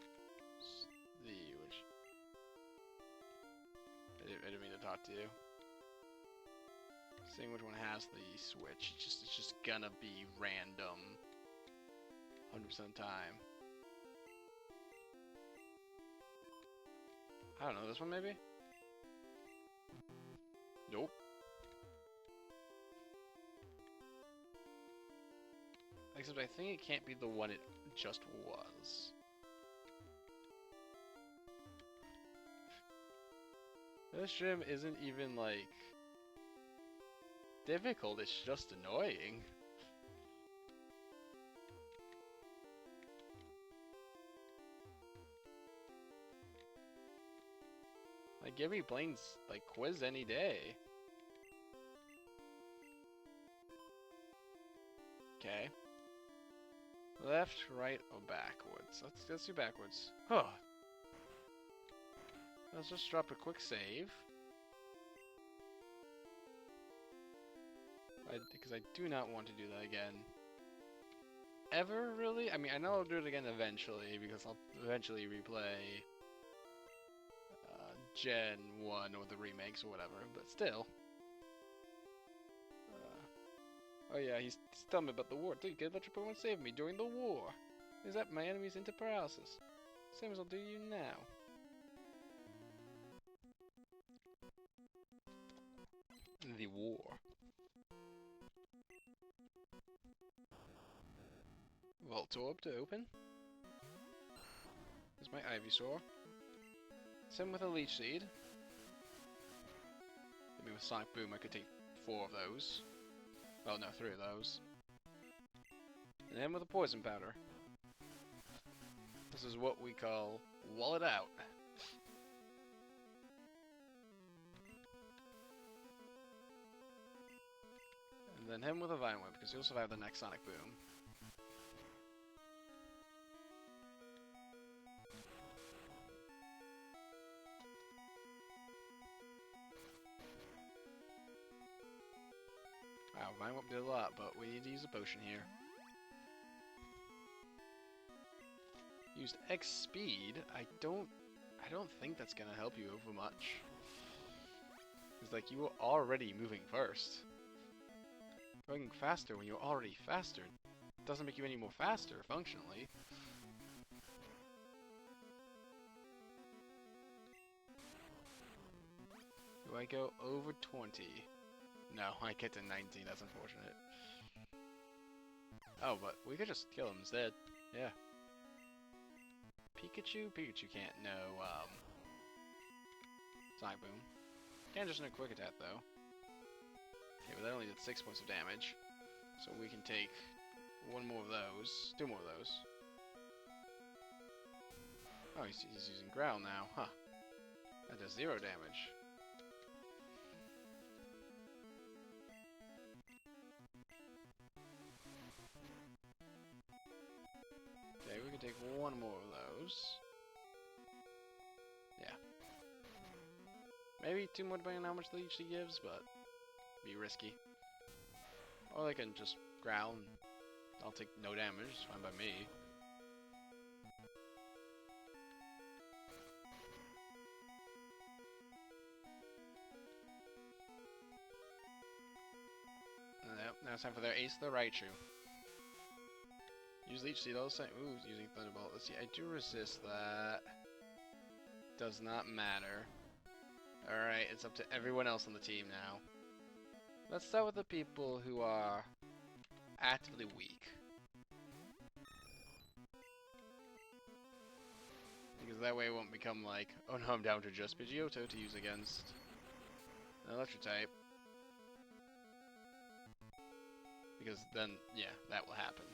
which... I didn't mean to talk to you. Seeing which one has the switch, it's just gonna be random 100% of the time. I don't know, this one maybe? Nope. Except I think it can't be the one it just was. This gym isn't even, like, difficult, it's just annoying. Like, give me Blaine's, like, quiz any day. Okay. Left, right, or backwards? Let's do backwards. Oh. Let's just drop a quick save. Because I do not want to do that again. Ever, really? I mean, I know I'll do it again eventually, because I'll eventually replay Gen 1 or the remakes or whatever, but still. Oh yeah, he's telling me about the war. Dude, get about your Pokemon save me during the war. is that my enemies into paralysis. Same as I'll do you now. The war. Vault orb to open. Here's my Ivysaur. Same with a Leech Seed. Maybe with Sonic Boom I could take 4 of those. Well, no, 3 of those. And then with a Poison Powder. This is what we call Wall It Out. And then him with a Vine Whip, because he'll survive the next Sonic Boom. Wow, Vine Whip did a lot, but we need to use a potion here. Used X speed. I don't think that's gonna help you over much. It's like you were already moving first. Going faster when you're already faster doesn't make you any more faster functionally. Do I go over 20? No, I get to 19. That's unfortunate. Oh, but we could just kill him instead. Yeah. Pikachu? Pikachu can't know, Sonic Boom. Can just know Quick Attack, though. Okay, but that only did 6 points of damage. So we can take 1 more of those. 2 more of those. Oh, he's using Growl now. Huh. That does 0 damage. Okay, we can take 1 more of those. Yeah. Maybe 2 more depending on how much leech he gives, but be risky. Or they can just growl and I'll take no damage, it's fine by me. Yep, now it's time for their Ace the Raichu. Use Leech Seed all the same. Ooh, using Thunderbolt. Let's see, I do resist that. Does not matter. Alright, it's up to everyone else on the team now. Let's start with the people who are actively weak. Because that way it won't become like, oh no, I'm down to just Pidgeotto to use against an Electric type. Because then, yeah, that will happen.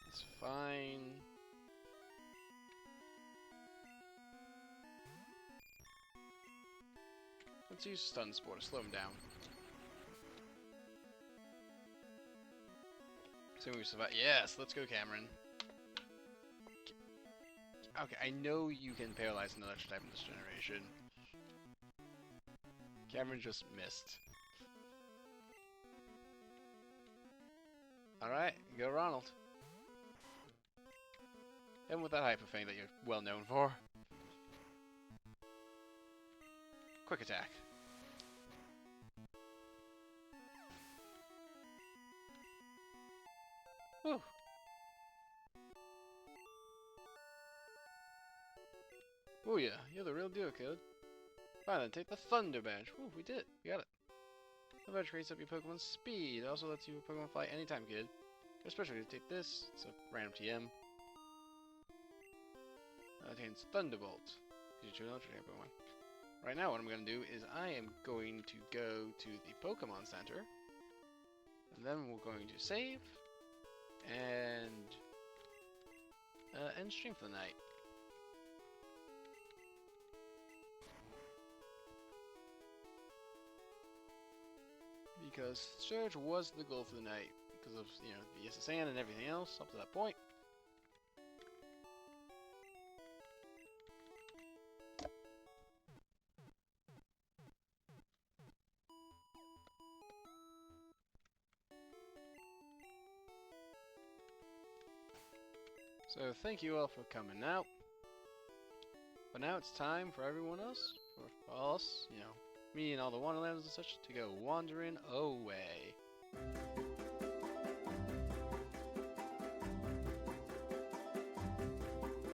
It's fine. Let's use Stun Spore to slow him down. So we survive. Yes, let's go, Cameron. Okay, I know you can paralyze an electric type in this generation. Cameron just missed. Alright, go Ronald. And with that Hyper Fang that you're well known for. Quick Attack. Whew. Oh yeah, you're the real deal, kid. Fine then, take the Thunder Badge. Ooh, we did it. We got it. The badge creates up your Pokemon's speed. It also lets you Pokemon fly anytime, kid. Especially if you take this. It's a random TM. That contains Thunderbolt. You choose another Pokemon. Right now, what I'm going to do is I am going to go to the Pokemon Center. And then we're going to save. And end stream for the night. Because Surge was the goal for the night, because of, you know, the SSN and everything else up to that point. So thank you all for coming out. But now it's time for everyone else, for us, you know, me and all the Wonderlands and such to go wandering away.